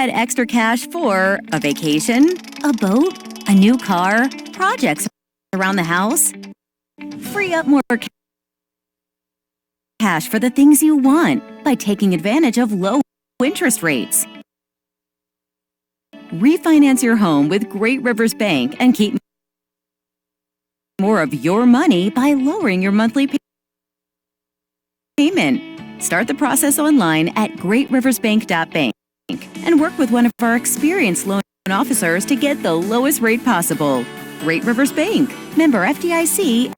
get extra cash for a vacation, a boat, a new car, projects around the house. Free up more cash for the things you want by taking advantage of low interest rates. Refinance your home with Great Rivers Bank and keep more of your money by lowering your monthly payment. Start the process online at greatriversbank.bank and work with one of our experienced loan officers to get the lowest rate possible. Great Rivers Bank, member FDIC.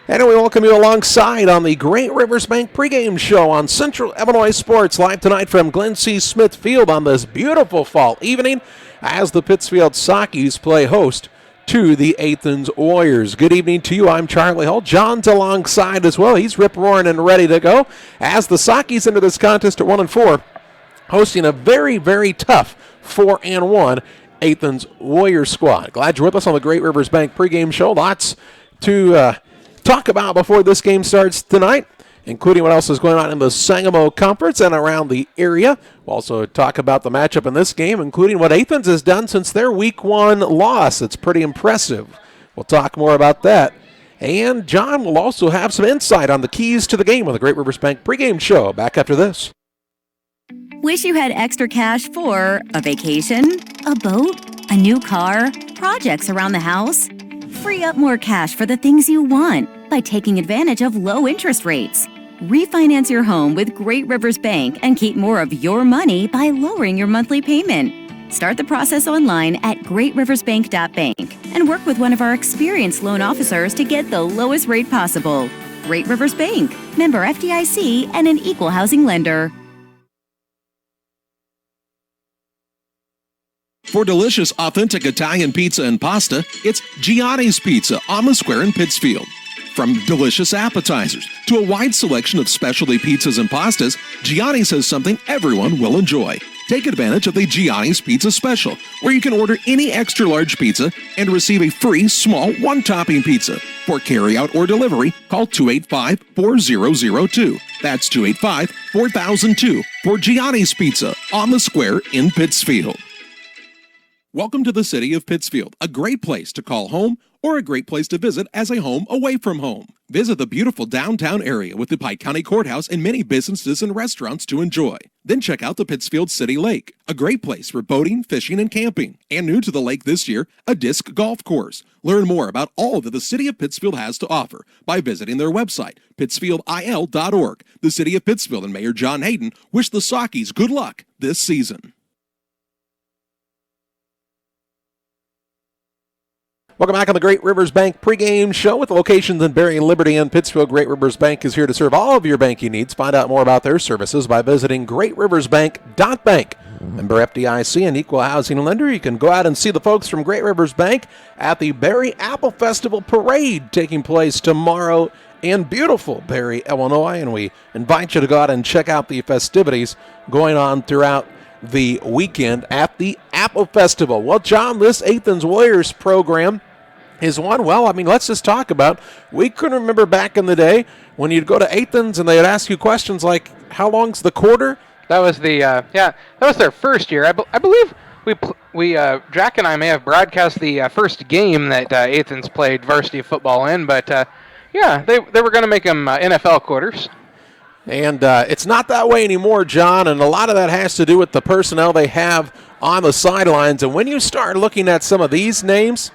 And we welcome you alongside on the Great Rivers Bank pregame show on Central Illinois Sports, live tonight from Glenn C. Smith Field on this beautiful fall evening as the Pittsfield Sockies play host to the Athens Warriors. Good evening to you. I'm Charlie Hull. John's alongside as well. He's rip-roaring and ready to go as the Sockies enter this contest at 1-4, hosting a very, very tough 4-1 Athens Warriors squad. Glad you're with us on the Great Rivers Bank pregame show. Lots to talk about before this game starts tonight, including what else is going on in the Sangamo Conference and around the area. We'll also talk about the matchup in this game, including what Athens has done since their Week 1 loss. It's pretty impressive. We'll talk more about that. And John will also have some insight on the keys to the game on the Great Rivers Bank pregame show. Back after this. Wish you had extra cash for a vacation, a boat, a new car, projects around the house? Free up more cash for the things you want by taking advantage of low interest rates. Refinance your home with Great Rivers Bank and keep more of your money by lowering your monthly payment. Start the process online at greatriversbank.bank and work with one of our experienced loan officers to get the lowest rate possible. Great Rivers Bank, member FDIC, and an equal housing lender. For delicious, authentic Italian pizza and pasta, it's Gianni's Pizza on the Square in Pittsfield. From delicious appetizers to a wide selection of specialty pizzas and pastas, Gianni's has something everyone will enjoy. Take advantage of the Gianni's Pizza Special, where you can order any extra large pizza and receive a free small one-topping pizza. For carryout or delivery, call 285-4002. That's 285-4002 for Gianni's Pizza on the Square in Pittsfield. Welcome to the city of Pittsfield, a great place to call home or a great place to visit as a home away from home. Visit the beautiful downtown area with the Pike County Courthouse and many businesses and restaurants to enjoy. Then check out the Pittsfield City Lake, a great place for boating, fishing, and camping. And new to the lake this year, a disc golf course. Learn more about all that the city of Pittsfield has to offer by visiting their website, pittsfieldil.org. The city of Pittsfield and Mayor John Hayden wish the Sockies good luck this season. Welcome back on the Great Rivers Bank pregame show with locations in Berry, Liberty, and Pittsfield. Great Rivers Bank is here to serve all of your banking needs. Find out more about their services by visiting greatriversbank.bank. Member FDIC and equal housing lender. You can go out and see the folks from Great Rivers Bank at the Berry Apple Festival Parade taking place tomorrow in beautiful Berry, Illinois. And we invite you to go out and check out the festivities going on throughout the weekend at the Apple Festival. Well, John, this Athens Warriors program is one, well, I mean, let's just talk about, we couldn't remember back in the day when you'd go to Athens and they'd ask you questions like, how long's the quarter? That was the, that was their first year. I believe we Jack and I may have broadcast the first game that Athens played varsity football in, but they were going to make them NFL quarters. And it's not that way anymore, John, and a lot of that has to do with the personnel they have on the sidelines. And when you start looking at some of these names,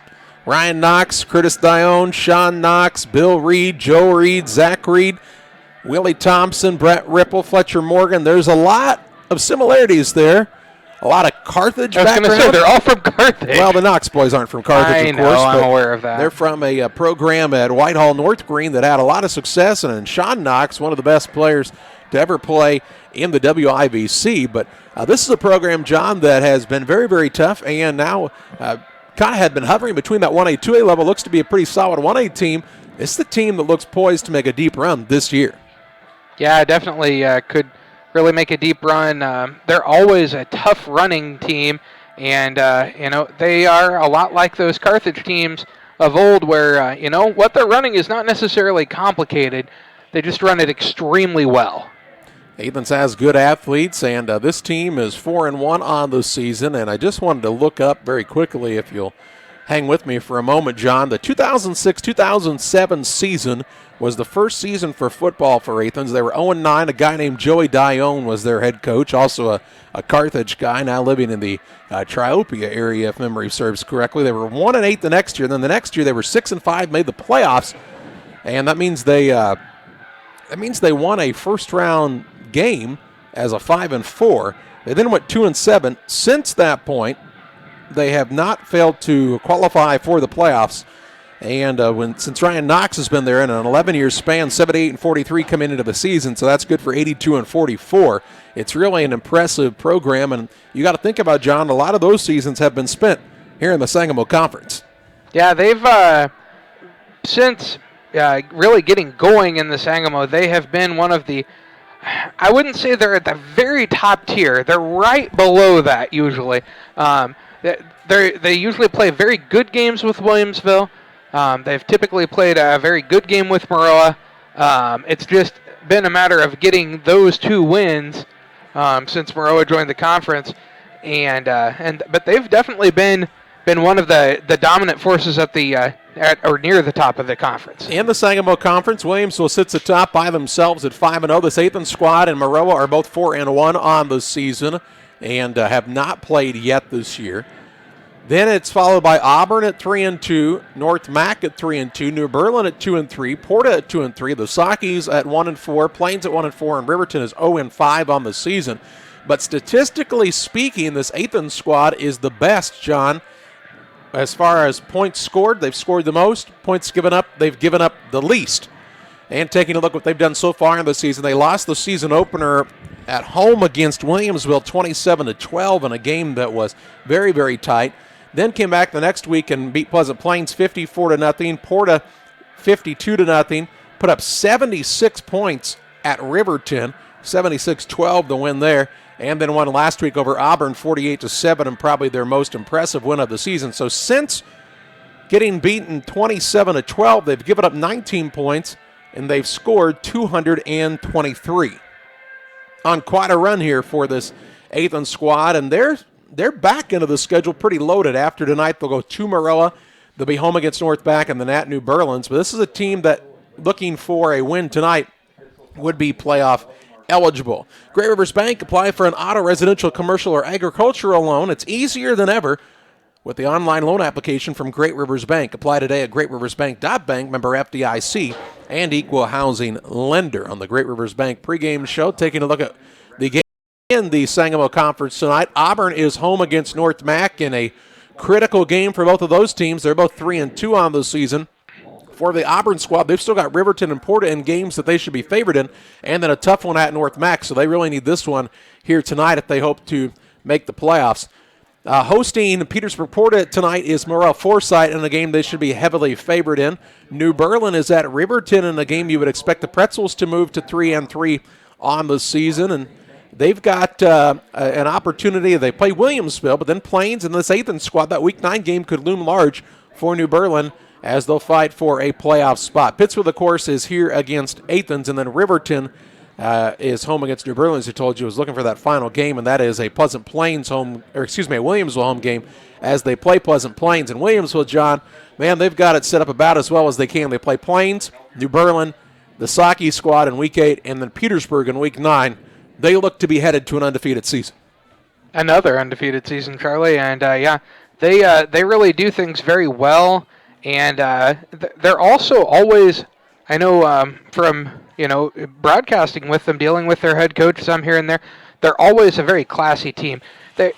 Ryan Knox, Curtis Dione, Sean Knox, Bill Reed, Joe Reed, Zach Reed, Willie Thompson, Brett Ripple, Fletcher Morgan, there's a lot of similarities there. A lot of Carthage background. I was going to say, they're all from Carthage. Well, the Knox boys aren't from Carthage, of course. I'm aware of that. They're from a program at Whitehall North Green that had a lot of success, and Sean Knox, one of the best players to ever play in the WIVC. But this is a program, John, that has been very, very tough, and now kind of had been hovering between that 1A, 2A level. Looks to be a pretty solid 1A team. It's the team that looks poised to make a deep run this year. Yeah, definitely could really make a deep run. They're always a tough running team, and they are a lot like those Carthage teams of old where what they're running is not necessarily complicated. They just run it extremely well. Athens has good athletes, and this team is 4-1 on the season. And I just wanted to look up very quickly, if you'll hang with me for a moment, John. The 2006-2007 season was the first season for football for Athens. They were 0-9. A guy named Joey Dione was their head coach, also a Carthage guy, now living in the Triopia area, if memory serves correctly. They were 1-8 the next year. And then the next year they were 6-5, made the playoffs, and that means they won a first-round game as a 5-4. They then went 2-7. Since that point, they have not failed to qualify for the playoffs. And since Ryan Knox has been there in an 11-year span, 78-43 coming into the season, so that's good for 82-44. It's really an impressive program, and you got to think about, John, a lot of those seasons have been spent here in the Sangamo Conference. Yeah, they've since really getting going in the Sangamo, they have been one of the, I wouldn't say they're at the very top tier. They're right below that usually. They usually play very good games with Williamsville. They've typically played a very good game with Maroa. It's just been a matter of getting those 2 wins since Maroa joined the conference, but they've definitely been one of the dominant forces at or near the top of the conference. In the Sangamo Conference, Williamsville sits atop by themselves at 5-0. This Athens squad and Maroa are both 4-1 on the season and have not played yet this year. Then it's followed by Auburn at 3-2, North Mac at 3-2, New Berlin at 2-3, Porta at 2-3, the Sockies at 1-4, Plains at 1-4, and Riverton is 0-5 on the season. But statistically speaking, this Athens squad is the best, John. As far as points scored, they've scored the most. Points given up, they've given up the least. And taking a look at what they've done so far in the season, they lost the season opener at home against Williamsville 27-12 in a game that was very, very tight. Then came back the next week and beat Pleasant Plains 54-0, Porta 52-0, put up 76 points at Riverton, 76-12 the win there, and then won last week over Auburn 48-7, and probably their most impressive win of the season. So since getting beaten 27-12, they've given up 19 points, and they've scored 223. On quite a run here for this Athens squad, and they're back into the schedule pretty loaded. After tonight, they'll go to Maroa. They'll be home against North Mac and then at New Berlin's. But this is a team that, looking for a win tonight, would be playoff eligible. Great Rivers Bank, apply for an auto, residential, commercial, or agricultural loan. It's easier than ever with the online loan application from Great Rivers Bank. Apply today at greatriversbank.bank, member FDIC, and equal housing lender. On the Great Rivers Bank pregame show, taking a look at the game in the Sangamo Conference tonight. Auburn is home against North Mac in a critical game for both of those teams. They're both 3-2 on the season. For the Auburn squad, they've still got Riverton and Porta in games that they should be favored in, and then a tough one at North Mac, so they really need this one here tonight if they hope to make the playoffs. Hosting Petersburg Porta tonight is Morel Forsyth in a game they should be heavily favored in. New Berlin is at Riverton in a game you would expect the Pretzels to move to 3-3 on the season, and they've got an opportunity. They play Williamsville, but then Plains and this Athens squad, that Week 9 game could loom large for New Berlin as they'll fight for a playoff spot. Pittsfield, of course, is here against Athens, and then Riverton is home against New Berlin, as I told you, was looking for that final game, and that is a Pleasant Plains home, or excuse me, a Williamsville home game as they play Pleasant Plains. And Williamsville, John, man, they've got it set up about as well as they can. They play Plains, New Berlin, the Saki squad in Week 8, and then Petersburg in Week 9. They look to be headed to an undefeated season. Another undefeated season, Charlie, and they really do things very well. And they're also always, I know from, broadcasting with them, dealing with their head coach some here and there, they're always a very classy team. They're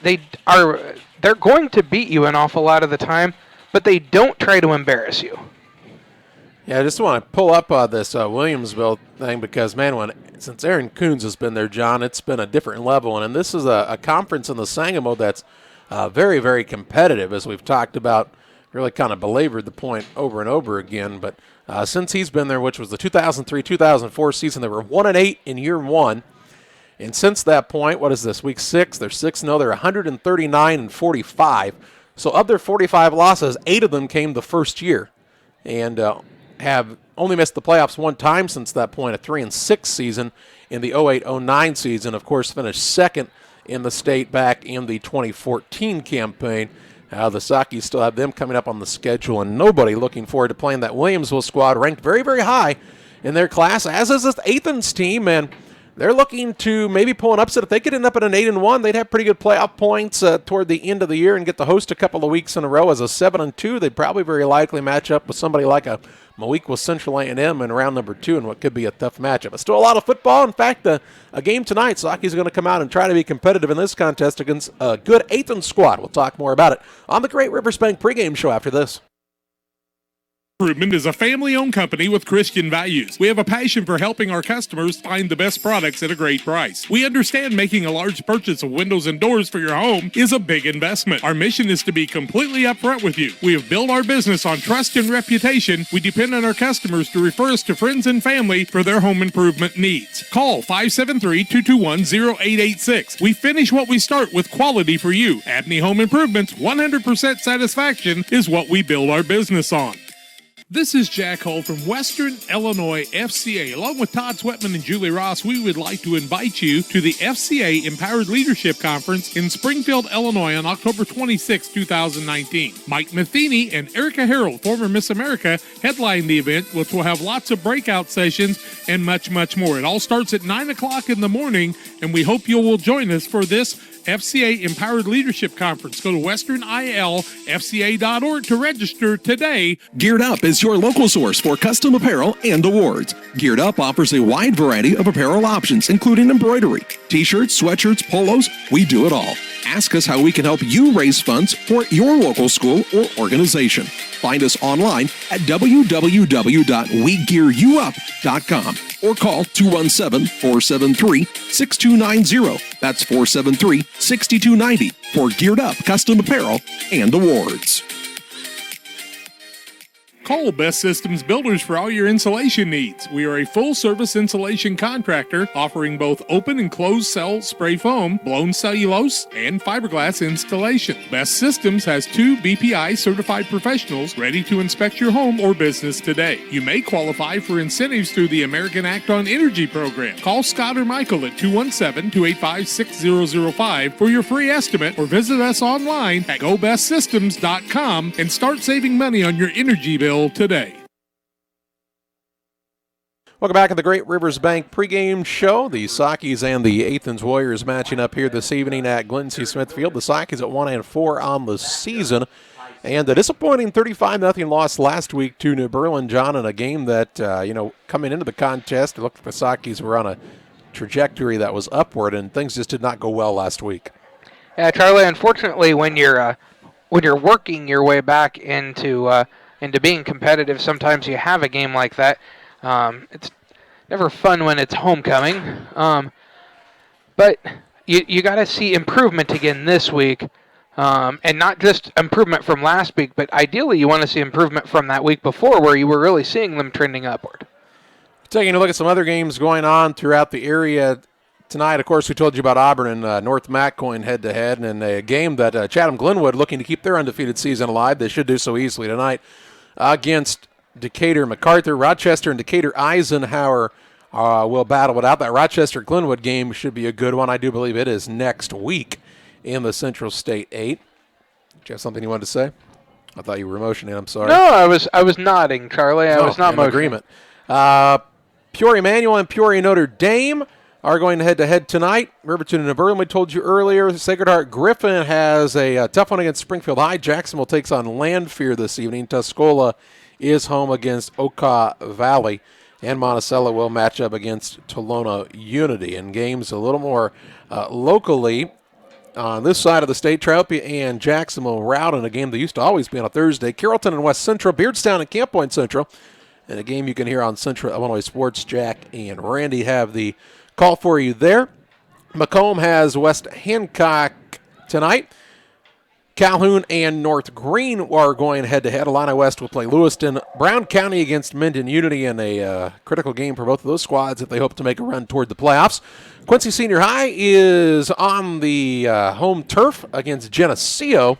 going to beat you an awful lot of the time, but they don't try to embarrass you. Yeah, I just want to pull up this Williamsville thing because, man, since Aaron Coons has been there, John, it's been a different level. And this is a conference in the Sangamo that's very, very competitive, as we've talked about. Really kind of belabored the point over and over again. But since he's been there, which was the 2003-2004 season, they were 1-8 in year one. And since that point, what is this, Week 6? They're 6-0. They're 139-45. So of their 45 losses, 8 of them came the first year. And have only missed the playoffs one time since that point, a 3-6 season in the 08-09 season. Of course, finished second in the state back in the 2014 campaign. The Sakis still have them coming up on the schedule, and nobody looking forward to playing that Williamsville squad, ranked very, very high in their class, as is this Athens team, and they're looking to maybe pull an upset. If they could end up at an 8-1, they'd have pretty good playoff points toward the end of the year and get to host a couple of weeks in a row. As a 7-2, they'd probably very likely match up with somebody like a Malik with Central A&M in round number 2 in what could be a tough matchup. But still a lot of football. In fact, a game tonight, Saki's going to come out and try to be competitive in this contest against a good Athens squad. We'll talk more about it on the Great Rivers Bank pregame show after this. Improvement is a family-owned company with Christian values. We have a passion for helping our customers find the best products at a great price. We understand making a large purchase of windows and doors for your home is a big investment. Our mission is to be completely upfront with you. We have built our business on trust and reputation. We depend on our customers to refer us to friends and family for their home improvement needs. Call 573-221-0886. We finish what we start with quality for you. Abney Home Improvements, 100% satisfaction is what we build our business on. This is Jack Hull from Western Illinois FCA. Along with Todd Sweatman and Julie Ross, we would like to invite you to the FCA Empowered Leadership Conference in Springfield, Illinois on October 26, 2019. Mike Matheny and Erica Harold, former Miss America, headline the event, which will have lots of breakout sessions and much, much more. It all starts at 9 o'clock in the morning, and we hope you will join us for this FCA Empowered Leadership Conference. Go to westernilfca.org to register today. Geared Up is your local source for custom apparel and awards. Geared Up offers a wide variety of apparel options, including embroidery, t-shirts, sweatshirts, polos. We do it all. Ask us how we can help you raise funds for your local school or organization. Find us online at www.wegearyouup.com or call 217-473-6290. That's 473-6290 for Geared Up custom apparel and awards. Call Best Systems Builders for all your insulation needs. We are a full-service insulation contractor offering both open and closed cell spray foam, blown cellulose, and fiberglass installation. Best Systems has 2 BPI certified professionals ready to inspect your home or business today. You may qualify for incentives through the American Act on Energy program. Call Scott or Michael at 217-285-6005 for your free estimate or visit us online at gobestsystems.com and start saving money on your energy bill today. Welcome back to the Great Rivers Bank pregame show. The Sockies and the Athens Warriors matching up here this evening at Glen C. Smith Field. The Sockies at 1-4 on the season. And a disappointing 35-0 loss last week to New Berlin, John, in a game that, coming into the contest, it looked like the Sockies were on a trajectory that was upward, and things just did not go well last week. Yeah, Charlie, unfortunately, when you're working your way back into being competitive, sometimes you have a game like that. It's never fun when it's homecoming. But you got to see improvement again this week. And not just improvement from last week, but ideally you want to see improvement from that week before where you were really seeing them trending upward. Taking a look at some other games going on throughout the area tonight. Of course, we told you about Auburn and North Mac going head-to-head, and a game that Chatham-Glenwood looking to keep their undefeated season alive. They should do so easily tonight against Decatur-MacArthur. Rochester and Decatur-Eisenhower will battle it out. That Rochester-Glenwood game should be a good one. I do believe it is next week in the Central State 8. Did you have something you wanted to say? I thought you were motioning. I'm sorry. No, I was nodding, Charlie. I was not motioning. Agreement. Peoria Manual and Peoria Notre Dame are going head-to-head tonight. Riverton and New Berlin, we told you earlier. Sacred Heart Griffin has a tough one against Springfield High. Jacksonville takes on Landfear this evening. Tuscola is home against Okaw Valley. And Monticello will match up against Tolona Unity. In games a little more locally, on this side of the state, Troutby and Jacksonville rout in a game that used to always be on a Thursday. Carrollton and West Central, Beardstown and Camp Point Central. And a game you can hear on Central Illinois Sports. Jack and Randy have the call for you there. Macomb has West Hancock tonight. Calhoun and North Green are going head-to-head. Illini West will play Lewiston. Brown County against Minden Unity in a critical game for both of those squads if they hope to make a run toward the playoffs. Quincy Senior High is on the home turf against Geneseo.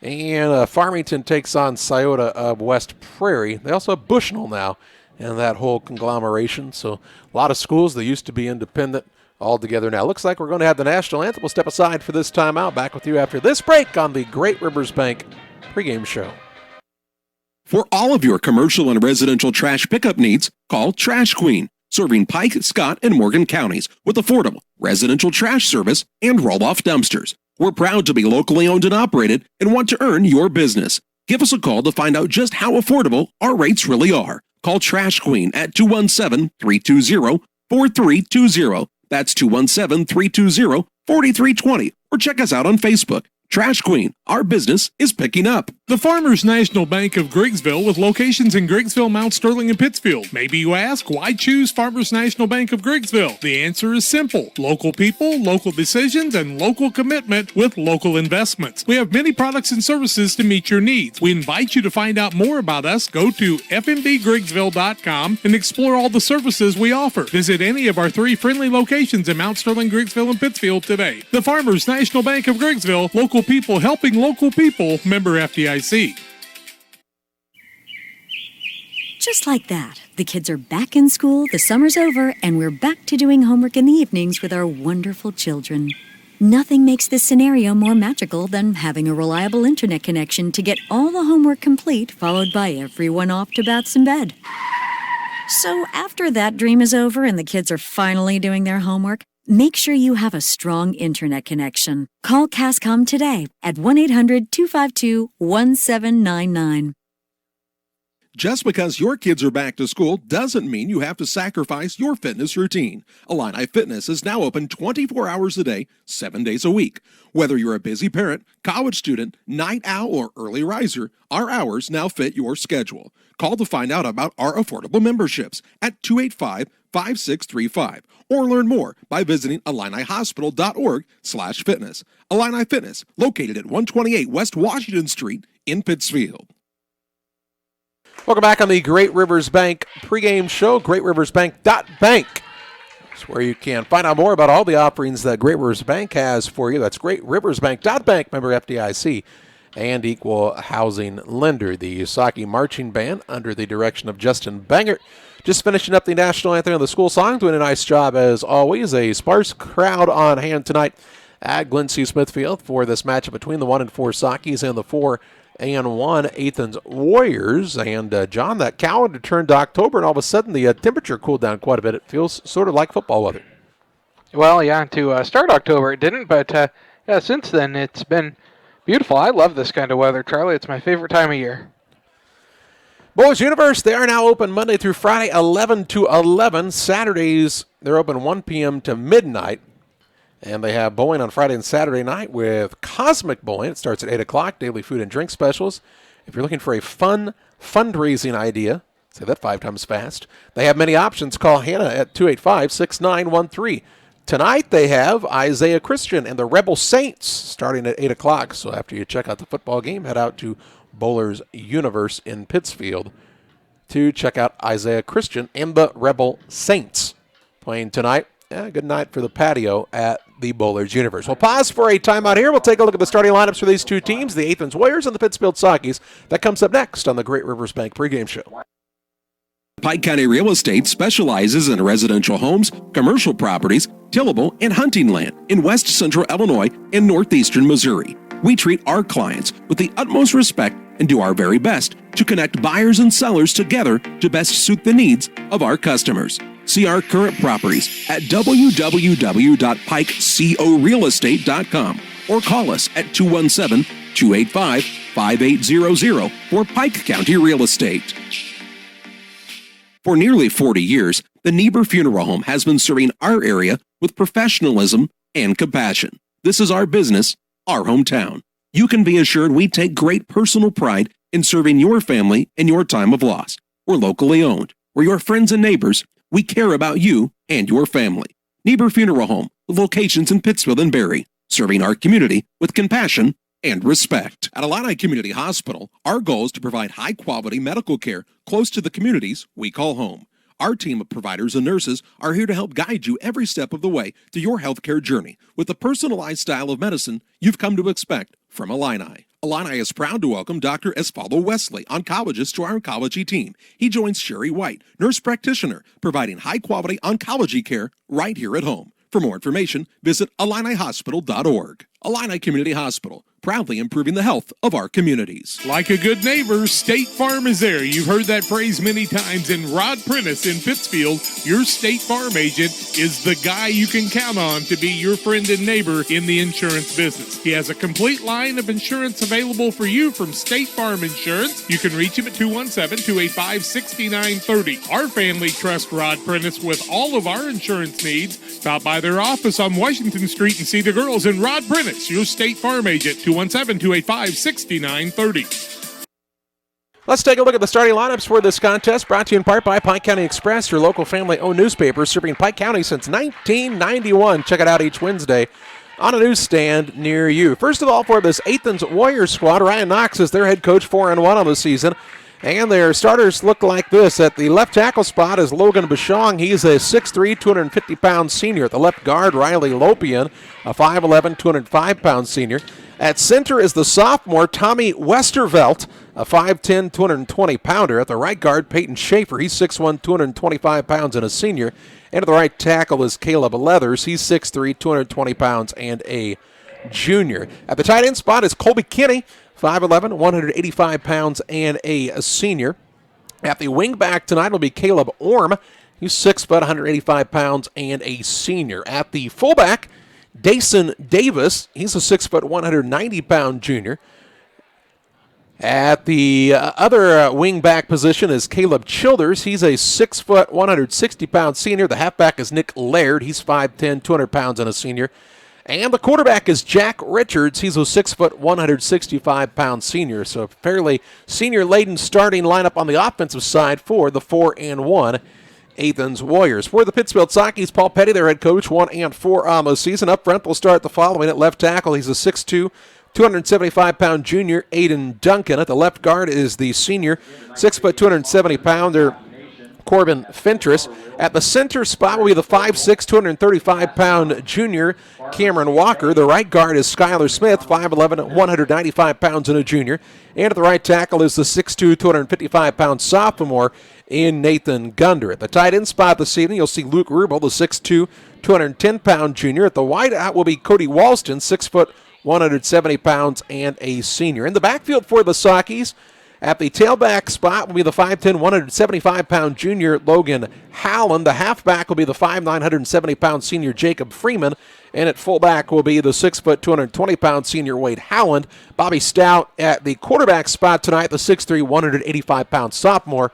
And Farmington takes on Scioto of West Prairie. They also have Bushnell now in that whole conglomeration. So a lot of schools that used to be independent all together now. Looks like we're going to have the national anthem. We'll step aside for this timeout. Back with you after this break on the Great Rivers Bank pregame show. For all of your commercial and residential trash pickup needs, call Trash Queen, serving Pike, Scott, and Morgan counties with affordable residential trash service and roll-off dumpsters. We're proud to be locally owned and operated and want to earn your business. Give us a call to find out just how affordable our rates really are. Call Trash Queen at 217-320-4320. That's 217-320-4320. Or check us out on Facebook, Trash Queen, our business is picking up. The Farmers National Bank of Griggsville with locations in Griggsville, Mount Sterling, and Pittsfield. Maybe you ask, why choose Farmers National Bank of Griggsville? The answer is simple. Local people, local decisions, and local commitment with local investments. We have many products and services to meet your needs. We invite you to find out more about us. Go to fmbgriggsville.com and explore all the services we offer. Visit any of our 3 friendly locations in Mount Sterling, Griggsville, and Pittsfield today. The Farmers National Bank of Griggsville, local people helping local people, member FDIC. Just like that, the kids are back in school, the summer's over, and we're back to doing homework in the evenings with our wonderful children. Nothing makes this scenario more magical than having a reliable internet connection to get all the homework complete, followed by everyone off to baths and bed. So after that dream is over and the kids are finally doing their homework, make sure you have a strong internet connection. Call Cascom today at 1-800-252-1799. Just because your kids are back to school doesn't mean you have to sacrifice your fitness routine. Illini Fitness is now open 24 hours a day, 7 days a week. Whether you're a busy parent, college student, night owl, or early riser, our hours now fit your schedule. Call to find out about our affordable memberships at 285-5635 or learn more by visiting IlliniHospital.org/fitness. Illini Fitness, located at 128 West Washington Street in Pittsfield. Welcome back on the Great Rivers Bank pregame show. GreatRiversBank.bank. That's where you can find out more about all the offerings that Great Rivers Bank has for you. That's GreatRiversBank.bank, member FDIC, and equal housing lender. The Usaki Marching Band, under the direction of Justin Bangert, just finishing up the national anthem of the school song, doing a nice job as always. A sparse crowd on hand tonight at Glen C. Smithfield for this matchup between the 1-4 Sakis and the 4-1 Athens Warriors. And John, that calendar turned to October, and all of a sudden the temperature cooled down quite a bit. It feels sort of like football weather. Well, yeah, to start October it didn't, but yeah, since then it's been beautiful. I love this kind of weather, Charlie. It's my favorite time of year. Bowlers Universe, they are now open Monday through Friday, 11 to 11. Saturdays, they're open 1 p.m. to midnight. And they have bowling on Friday and Saturday night with Cosmic Bowling. It starts at 8 o'clock, daily food and drink specials. If you're looking for a fun fundraising idea, say that 5 times fast, they have many options. Call Hannah at 285-6913. Tonight they have Isaiah Christian and the Rebel Saints starting at 8 o'clock. So after you check out the football game, head out to Bowlers Universe in Pittsfield to check out Isaiah Christian and the Rebel Saints playing tonight. Yeah, good night for the patio at the Bowlers Universe. We'll pause for a timeout here. We'll take a look at the starting lineups for these two teams, the Athens Warriors and the Pittsfield Sakis. That comes up next on the Great Rivers Bank pregame show. Pike County Real Estate specializes in residential homes, commercial properties, tillable, and hunting land in west central Illinois and northeastern Missouri. We treat our clients with the utmost respect and do our very best to connect buyers and sellers together to best suit the needs of our customers. See our current properties at www.pikecorealestate.com or call us at 217-285-5800 for Pike County Real Estate. For nearly 40 years, the Niebuhr Funeral Home has been serving our area with professionalism and compassion. This is our business, our hometown. You can be assured we take great personal pride in serving your family in your time of loss. We're locally owned. We're your friends and neighbors. We care about you and your family. Niebuhr Funeral Home, with locations in Pittsfield and Barry, serving our community with compassion and respect. At Illini Community Hospital, our goal is to provide high-quality medical care close to the communities we call home. Our team of providers and nurses are here to help guide you every step of the way to your healthcare journey with the personalized style of medicine you've come to expect from Illini. Illini is proud to welcome Dr. Esfaldo Wesley, oncologist, to our oncology team. He joins Sherry White, nurse practitioner, providing high-quality oncology care right here at home. For more information, visit IlliniHospital.org. Illini Community Hospital, proudly improving the health of our communities. Like a good neighbor, State Farm is there. You've heard that phrase many times. And Rod Prentice in Pittsfield, your State Farm agent, is the guy you can count on to be your friend and neighbor in the insurance business. He has a complete line of insurance available for you from State Farm Insurance. You can reach him at 217-285-6930. Our family trusts Rod Prentice with all of our insurance needs. Stop by their office on Washington Street and see the girls. And Rod Prentice, your State Farm agent, 217-285-6930. Let's take a look at the starting lineups for this contest, brought to you in part by Pike County Express, your local family-owned newspaper serving Pike County since 1991. Check it out each Wednesday on a newsstand near you. First of all, for this Athens Warriors squad, Ryan Knox is their head coach, 4-1 on the season. And their starters look like this. At the left tackle spot is Logan Bashong. He's a 6'3", 250-pound senior. At the left guard, Riley Lopian, a 5'11", 205-pound senior. At center is the sophomore, Tommy Westervelt, a 5'10", 220-pounder. At the right guard, Peyton Schaefer. He's 6'1", 225 pounds and a senior. And at the right tackle is Caleb Leathers. He's 6'3", 220 pounds and a junior. At the tight end spot is Colby Kinney, 5'11", 185 pounds and a senior. At the wing back tonight will be Caleb Orm. He's 6 foot, 185 pounds and a senior. At the fullback, Dason Davis. He's a 6 foot, 190-pound junior. At the other wing back position is Caleb Childers. He's a 6 foot, 160-pound senior. The halfback is Nick Laird. He's 5'10", 200 pounds and a senior. And the quarterback is Jack Richards. He's a 6 foot, 165-pound senior. So a fairly senior-laden starting lineup on the offensive side for the 4-1 Athens Warriors. For the Pittsfield Sockies, Paul Petty, their head coach, 1-4 on the season. Up front, they'll start the following. At left tackle, he's a 6'2", 275-pound junior, Aiden Duncan. At the left guard is the senior, 6 foot, 270-pounder, Corbin Fentress. At the center spot will be the 5'6", 235-pound junior, Cameron Walker. The right guard is Skylar Smith, 5'11", 195 pounds and a junior. And at the right tackle is the 6'2", 255-pound sophomore in Nathan Gunder. At the tight end spot this evening, you'll see Luke Rubel, the 6'2", 210-pound junior. At the wide out will be Cody Walston, 6 foot, 170 pounds and a senior. In the backfield for the Sockies, at the tailback spot will be the 5'10", 175-pound junior Logan Howland. The halfback will be the 5'9", 170-pound senior Jacob Freeman. And at fullback will be the 6 foot, 220-pound senior Wade Howland. Bobby Stout at the quarterback spot tonight, the 6'3", 185-pound sophomore.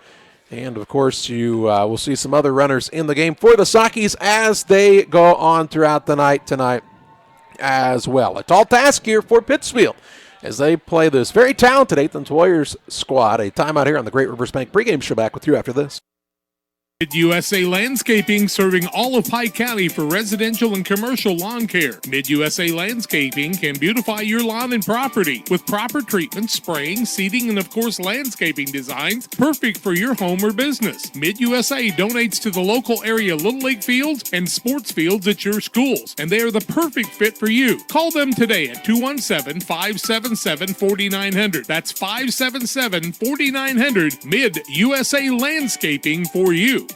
And, of course, you will see some other runners in the game for the Sockies as they go on throughout the night tonight as well. A tall task here for Pittsfield as they play this very talented Athens Warriors squad. A timeout here on the Great Rivers Bank pregame show. Back with you after this. Mid-USA Landscaping, serving all of Pike County for residential and commercial lawn care. Mid-USA Landscaping can beautify your lawn and property with proper treatment, spraying, seeding, and of course landscaping designs perfect for your home or business. Mid-USA donates to the local area Little League fields and sports fields at your schools, and they are the perfect fit for you. Call them today at 217-577-4900. That's 577-4900. Mid-USA Landscaping for you.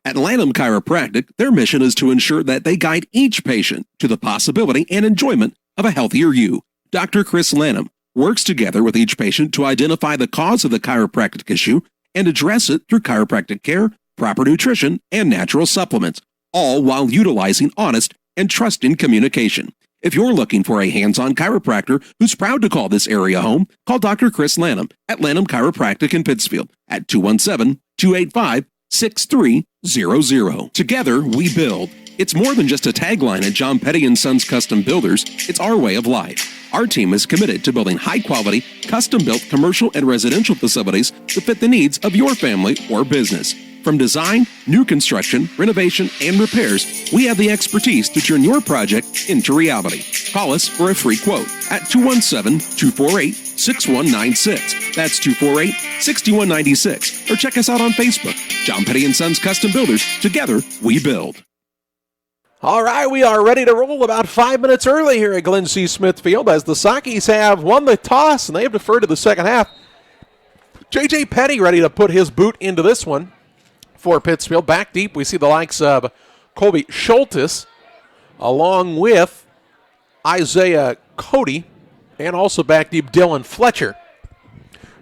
At Lanham Chiropractic, their mission is to ensure that they guide each patient to the possibility and enjoyment of a healthier you. Dr. Chris Lanham works together with each patient to identify the cause of the chiropractic issue and address it through chiropractic care, proper nutrition, and natural supplements, all while utilizing honest and trusting communication. If you're looking for a hands-on chiropractor who's proud to call this area home, call Dr. Chris Lanham at Lanham Chiropractic in Pittsfield at 217-285-6300. Together, we build. It's more than just a tagline at John Petty & Sons Custom Builders. It's our way of life. Our team is committed to building high-quality, custom-built commercial and residential facilities to fit the needs of your family or business. From design, new construction, renovation, and repairs, we have the expertise to turn your project into reality. Call us for a free quote at 217-248-6196. That's 248-6196. Or check us out on Facebook. John Petty & Sons Custom Builders. Together, we build. All right, we are ready to roll about 5 minutes early here at Glenn C. Smith Field as the Sockies have won the toss and they have deferred to the second half. J.J. Petty ready to put his boot into this one for Pittsfield. Back deep, we see the likes of Colby Schultes along with Isaiah Cody and also back deep Dylan Fletcher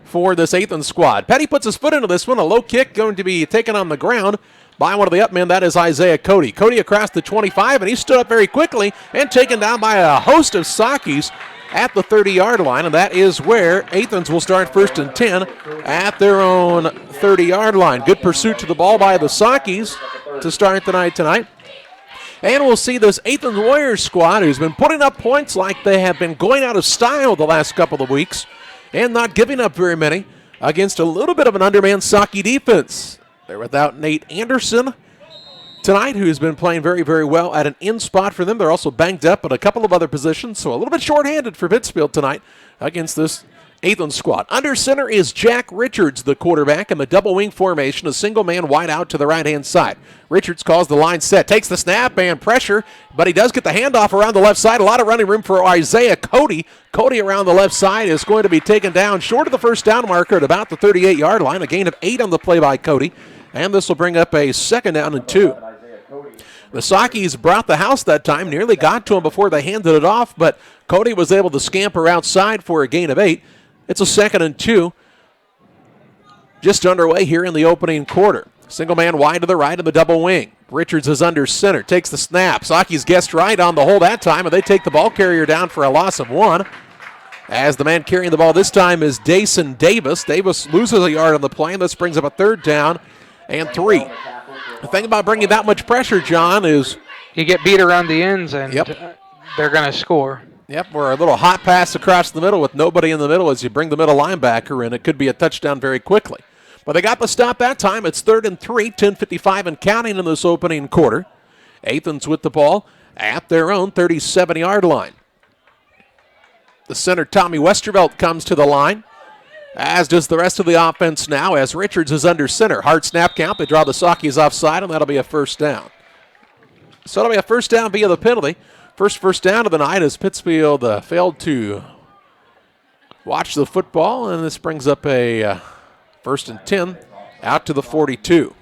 for this Athens squad. Petty puts his foot into this one. A low kick going to be taken on the ground by one of the up men. That is Isaiah Cody. Cody across the 25, and he stood up very quickly and taken down by a host of Sockies at the 30-yard line, and that is where Athens will start 1st and 10 at their own 30-yard line. Good pursuit to the ball by the Sockies to start the night tonight. And we'll see this Athens Warriors squad who's been putting up points like they have been going out of style the last couple of weeks and not giving up very many against a little bit of an undermanned Saukey defense. They're without Nate Anderson tonight, who's been playing very, very well at an in spot for them. They're also banged up at a couple of other positions, so a little bit shorthanded for Pittsfield tonight against this Athens squad. Under center is Jack Richards, the quarterback, in the double wing formation, a single man wide out to the right-hand side. Richards calls the line set, takes the snap and pressure, but he does get the handoff around the left side. A lot of running room for Isaiah Cody. Cody around the left side is going to be taken down short of the first down marker at about the 38-yard line. A gain of 8 on the play by Cody, and this will bring up a 2nd down and 2. The Saukey's brought the house that time, nearly got to him before they handed it off, but Cody was able to scamper outside for a gain of 8. It's a 2nd and 2. Just underway here in the opening quarter. Single man wide to the right in the double wing. Richards is under center, takes the snap. Saukey's guessed right on the hold that time, and they take the ball carrier down for a loss of 1. As the man carrying the ball this time is Dason Davis. Davis loses a yard on the play, and this brings up a 3rd down and 3. The thing about bringing that much pressure, John, is you get beat around the ends, and they're going to score. Yep, or a little hot pass across the middle with nobody in the middle as you bring the middle linebacker in. It could be a touchdown very quickly. But they got the stop that time. It's 3rd and 3, 10:55 and counting in this opening quarter. Athens with the ball at their own 37-yard line. The center, Tommy Westervelt, comes to the line, as does the rest of the offense now, as Richards is under center. Hard snap count. They draw the Saukeys offside, and that'll be a 1st down. So it'll be a 1st down via the penalty. First down of the night as Pittsfield failed to watch the football, and this brings up a 1st and 10 out to the 42.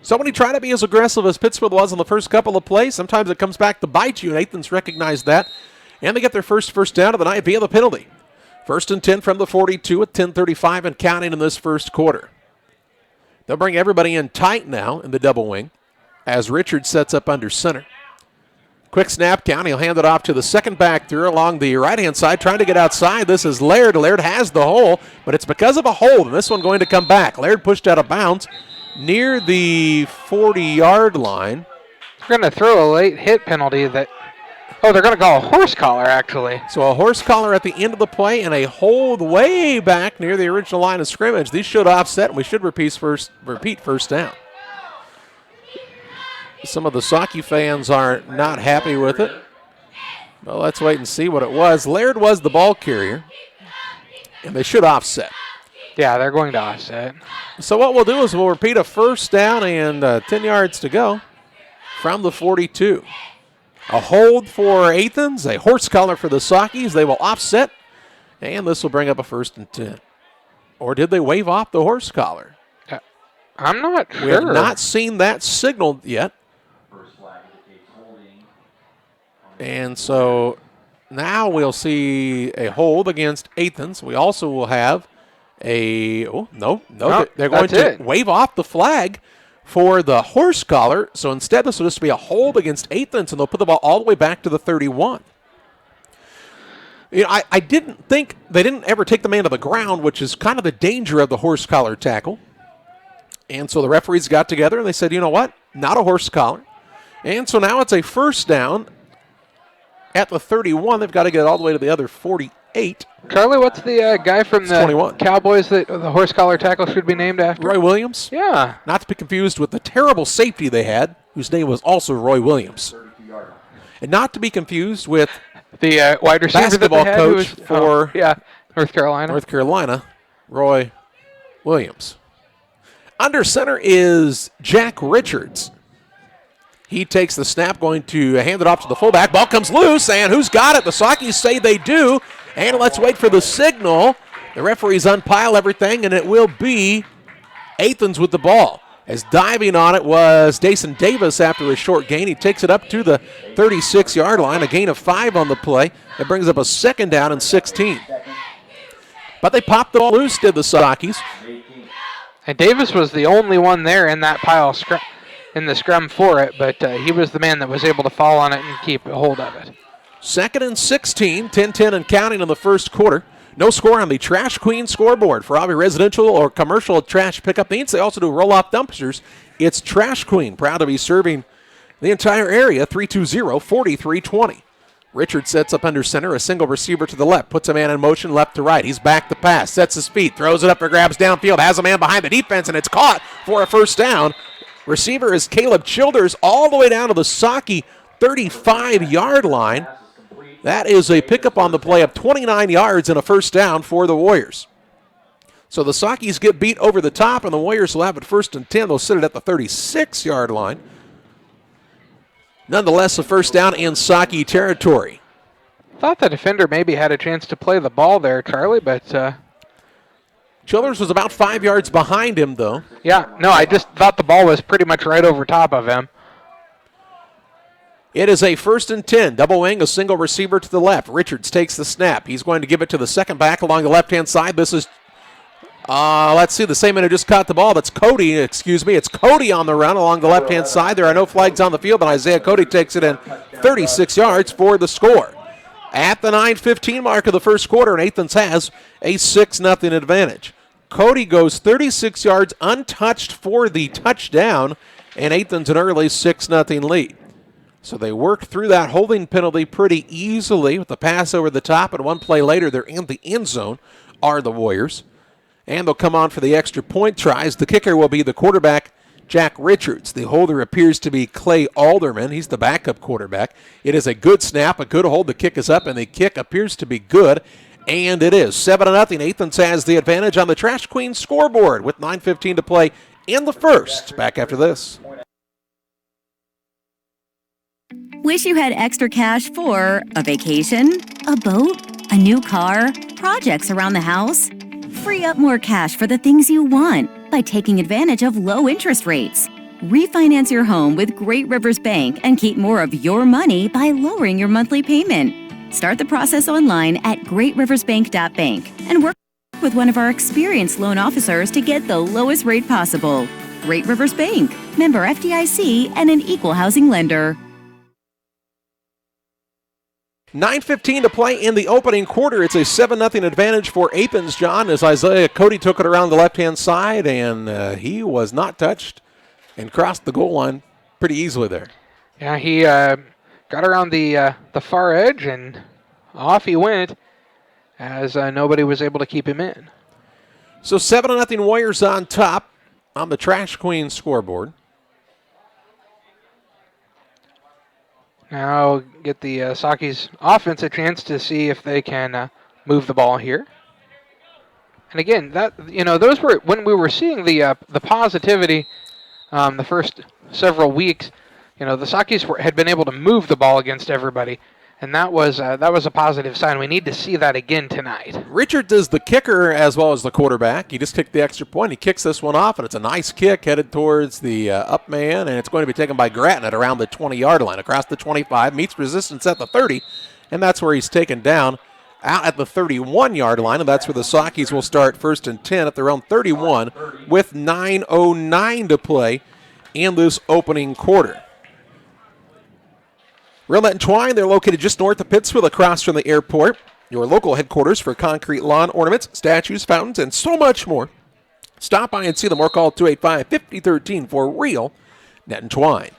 So when you try to be as aggressive as Pittsfield was in the first couple of plays, sometimes it comes back to bite you, and Athens recognized that, and they get their first down of the night via the penalty. 1st and 10 from the 42 at 10:35 and counting in this first quarter. They'll bring everybody in tight now in the double wing as Richards sets up under center. Quick snap count. He'll hand it off to the second back through along the right-hand side, trying to get outside. This is Laird. Laird has the hole, but it's because of a hold, and this one going to come back. Laird pushed out of bounds near the 40-yard line. They're going to throw a late hit penalty that, they're going to call a horse collar, actually. So a horse collar at the end of the play and a hold way back near the original line of scrimmage. These should offset, and we should repeat first down. Some of the Saukey fans are not happy with it. Well, let's wait and see what it was. Laird was the ball carrier, and they should offset. Yeah, they're going to offset. So what we'll do is we'll repeat a 1st down and 10 yards to go from the 42. A hold for Athens, a horse collar for the Saukeys. They will offset, and this will bring up a 1st and 10. Or did they wave off the horse collar? I'm not sure. We have not seen that signaled yet. And so now we'll see a hold against Athens. We also will have they're going to wave off the flag for the horse collar. So instead, this will just be a hold against Athens, and they'll put the ball all the way back to the 31. You know, I didn't think they didn't ever take the man to the ground, which is kind of the danger of the horse collar tackle. And so the referees got together and they said, you know what? Not a horse collar. And so now it's a 1st down at the 31. They've got to get all the way to the other 48. Charlie, what's the guy from the 21. Cowboys that the horse collar tackle should be named after? Roy Williams? Yeah. Not to be confused with the terrible safety they had, whose name was also Roy Williams. And not to be confused with the wide receiver basketball that coach for North Carolina, Roy Williams. Under center is Jack Richards. He takes the snap, going to hand it off to the fullback. Ball comes loose, and who's got it? The Saukeys say they do. And let's wait for the signal. The referees unpile everything, and it will be Athens with the ball. As diving on it was Dason Davis after a short gain. He takes it up to the 36-yard line, a gain of 5 on the play. That brings up a 2nd down and 16. But they popped the ball loose, did the Saukeys. And Davis was the only one there in that pile in the scrum for it, but he was the man that was able to fall on it and keep a hold of it. 2nd and 16, 10-10 and counting in the first quarter. No score on the Trash Queen scoreboard. For all your residential or commercial trash pickup needs, they also do roll-off dumpsters. It's Trash Queen, proud to be serving the entire area, 320-4320. Richard sets up under center, a single receiver to the left, puts a man in motion left to right. He's back to pass, sets his feet, throws it up for grabs downfield, has a man behind the defense, and it's caught for a first down. Receiver is Caleb Childers all the way down to the Saukey 35-yard line. That is a pickup on the play of 29 yards and a first down for the Warriors. So the Saukeys get beat over the top, and the Warriors will have it 1st and 10. They'll sit it at the 36-yard line. Nonetheless, a first down in Saukey territory. Thought the defender maybe had a chance to play the ball there, Charlie, but... Childers was about 5 yards behind him, though. Yeah, no, I just thought the ball was pretty much right over top of him. It is a 1st and 10. Double wing, a single receiver to the left. Richards takes the snap. He's going to give it to the second back along the left-hand side. This is, let's see, the same man who just caught the ball. That's Cody, It's Cody on the run along the left-hand side. There are no flags on the field, but Isaiah Cody takes it in 36 yards for the score. At the 9:15 mark of the first quarter, and Athens has a 6-0 advantage. Cody goes 36 yards untouched for the touchdown, and Athens an early 6-0 lead. So they work through that holding penalty pretty easily with the pass over the top, and one play later they're in the end zone, are the Warriors. And they'll come on for the extra point tries. The kicker will be the quarterback, Jack Richards. The holder appears to be Clay Alderman. He's the backup quarterback. It is a good snap, a good hold. The kick is up, and the kick appears to be good. And it is 7-0. Athens has the advantage on the Trash Queen scoreboard with 9:15 to play in the first. Back after this. Wish you had extra cash for a vacation, a boat, a new car, projects around the house? Free up more cash for the things you want by taking advantage of low interest rates. Refinance your home with Great Rivers Bank and keep more of your money by lowering your monthly payment. Start the process online at greatriversbank.bank and work with one of our experienced loan officers to get the lowest rate possible. Great Rivers Bank, member FDIC, and an equal housing lender. 9:15 to play in the opening quarter. It's a 7-0 advantage for Athens, John, as Isaiah Cody took it around the left-hand side, and he was not touched and crossed the goal line pretty easily there. Yeah, he got around the far edge, and off he went as nobody was able to keep him in. So 7-0 Warriors on top on the Trash Queen scoreboard. Now get the Saukeys offense a chance to see if they can move the ball here. And again, that those were when we were seeing the positivity the first several weeks. The Saukeys had been able to move the ball against everybody, and that was a positive sign. We need to see that again tonight. Richard is the kicker as well as the quarterback. He just kicked the extra point. He kicks this one off, and it's a nice kick headed towards the up man, and it's going to be taken by Gratton at around the 20-yard line. Across the 25, meets resistance at the 30, and that's where he's taken down out at the 31-yard line, and that's where the Saukeys will start 1st and 10 at their own 31 with 9:09 to play in this opening quarter. Realnet and Twine, they're located just north of Pittsfield across from the airport. Your local headquarters for concrete lawn ornaments, statues, fountains, and so much more. Stop by and see them or call 285-5013 for Real Net and Twine.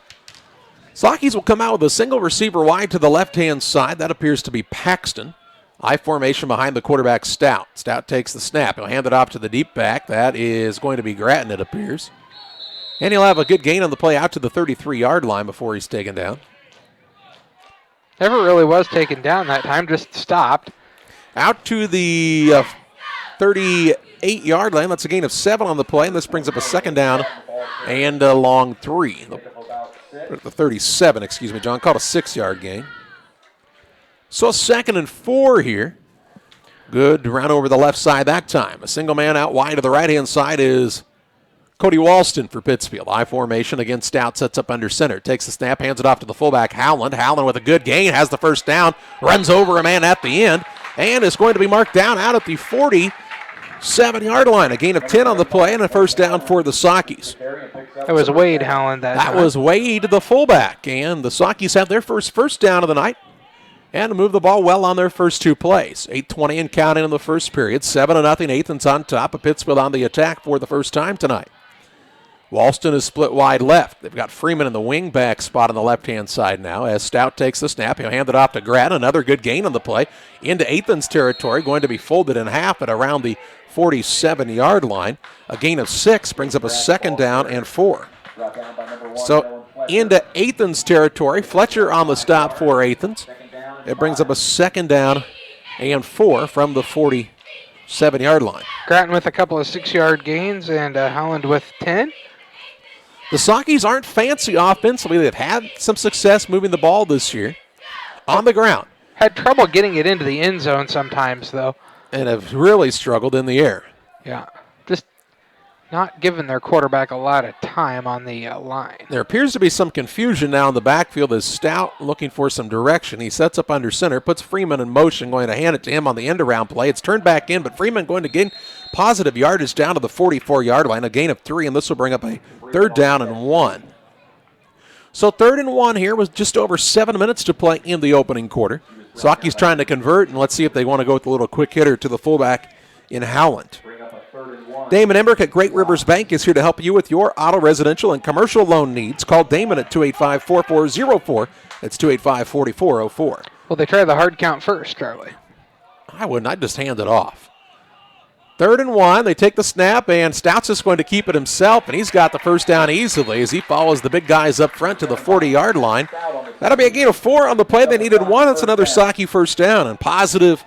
Saukeys will come out with a single receiver wide to the left-hand side. That appears to be Paxton. I formation behind the quarterback, Stout. Stout takes the snap. He'll hand it off to the deep back. That is going to be Gratton, it appears. And he'll have a good gain on the play out to the 33-yard line before he's taken down. Never really was taken down that time, just stopped. Out to the 38-yard line. That's a gain of 7 on the play, and this brings up a second down and a long 3. The 37, John called a 6-yard gain. So 2nd and 4 here. Good run over the left side that time. A single man out wide to the right-hand side is Cody Walston for Pittsfield. I formation against Stout, sets up under center. Takes the snap, hands it off to the fullback, Howland. Howland with a good gain, has the first down, runs over a man at the end, and is going to be marked down out at the 47-yard line. A gain of 10 on the play and a first down for the Saukeys. That was Wade Howland that time. That was Wade, the fullback, and the Saukeys have their first down of the night and move the ball well on their first 2 plays. 8:20 and counting in the first period. 7-0, Athens on top of Pittsfield on the attack for the first time tonight. Walston is split wide left. They've got Freeman in the wing back spot on the left-hand side now as Stout takes the snap. He'll hand it off to Grattan. Another good gain on the play into Athens territory, going to be folded in half at around the 47-yard line. A gain of 6 brings up a 2nd down and 4. So into Athens territory. Fletcher on the stop for Athens. It brings up a 2nd down and 4 from the 47-yard line. Grattan with a couple of 6-yard gains and Howland with 10. The Sockies aren't fancy offensively. They've had some success moving the ball this year on the ground. Had trouble getting it into the end zone sometimes, though. And have really struggled in the air. Yeah, just not giving their quarterback a lot of time on the line. There appears to be some confusion now in the backfield as Stout looking for some direction. He sets up under center, puts Freeman in motion, going to hand it to him on the end-around play. It's turned back in, but Freeman going to gain positive yardage down to the 44-yard line, a gain of 3, and this will bring up a 3rd down and 1. So 3rd and 1 here with just over 7 minutes to play in the opening quarter. Sockies trying to convert, and let's see if they want to go with a little quick hitter to the fullback in Howland. Damon Emmerich at Great Rivers Bank is here to help you with your auto, residential, and commercial loan needs. Call Damon at 285-4404. That's 285-4404. Well, they try the hard count first, Charlie. I wouldn't. I'd just hand it off. 3rd and 1. They take the snap, and Stout's just going to keep it himself, and he's got the first down easily as he follows the big guys up front to the 40-yard line. That'll be a gain of 4 on the play. They needed 1. That's another Socky first down, and positive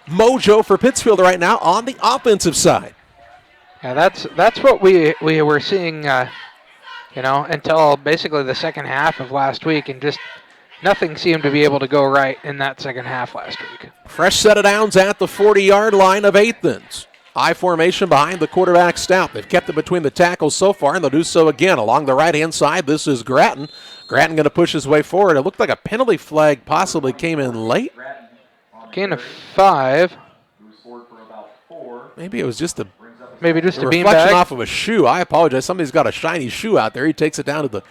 mojo for Pittsfield right now on the offensive side. Yeah, that's what we were seeing, until basically the second half of last week, and just nothing seemed to be able to go right in that second half last week. Fresh set of downs at the 40-yard line of Athens. I formation behind the quarterback Stout. They've kept it between the tackles so far, and they'll do so again. Along the right-hand side, this is Grattan. Grattan going to push his way forward. It looked like a penalty flag possibly came in late. Gain of 5. Maybe it was just a reflection beanbag off of a shoe. I apologize. Somebody's got a shiny shoe out there. He takes it down to the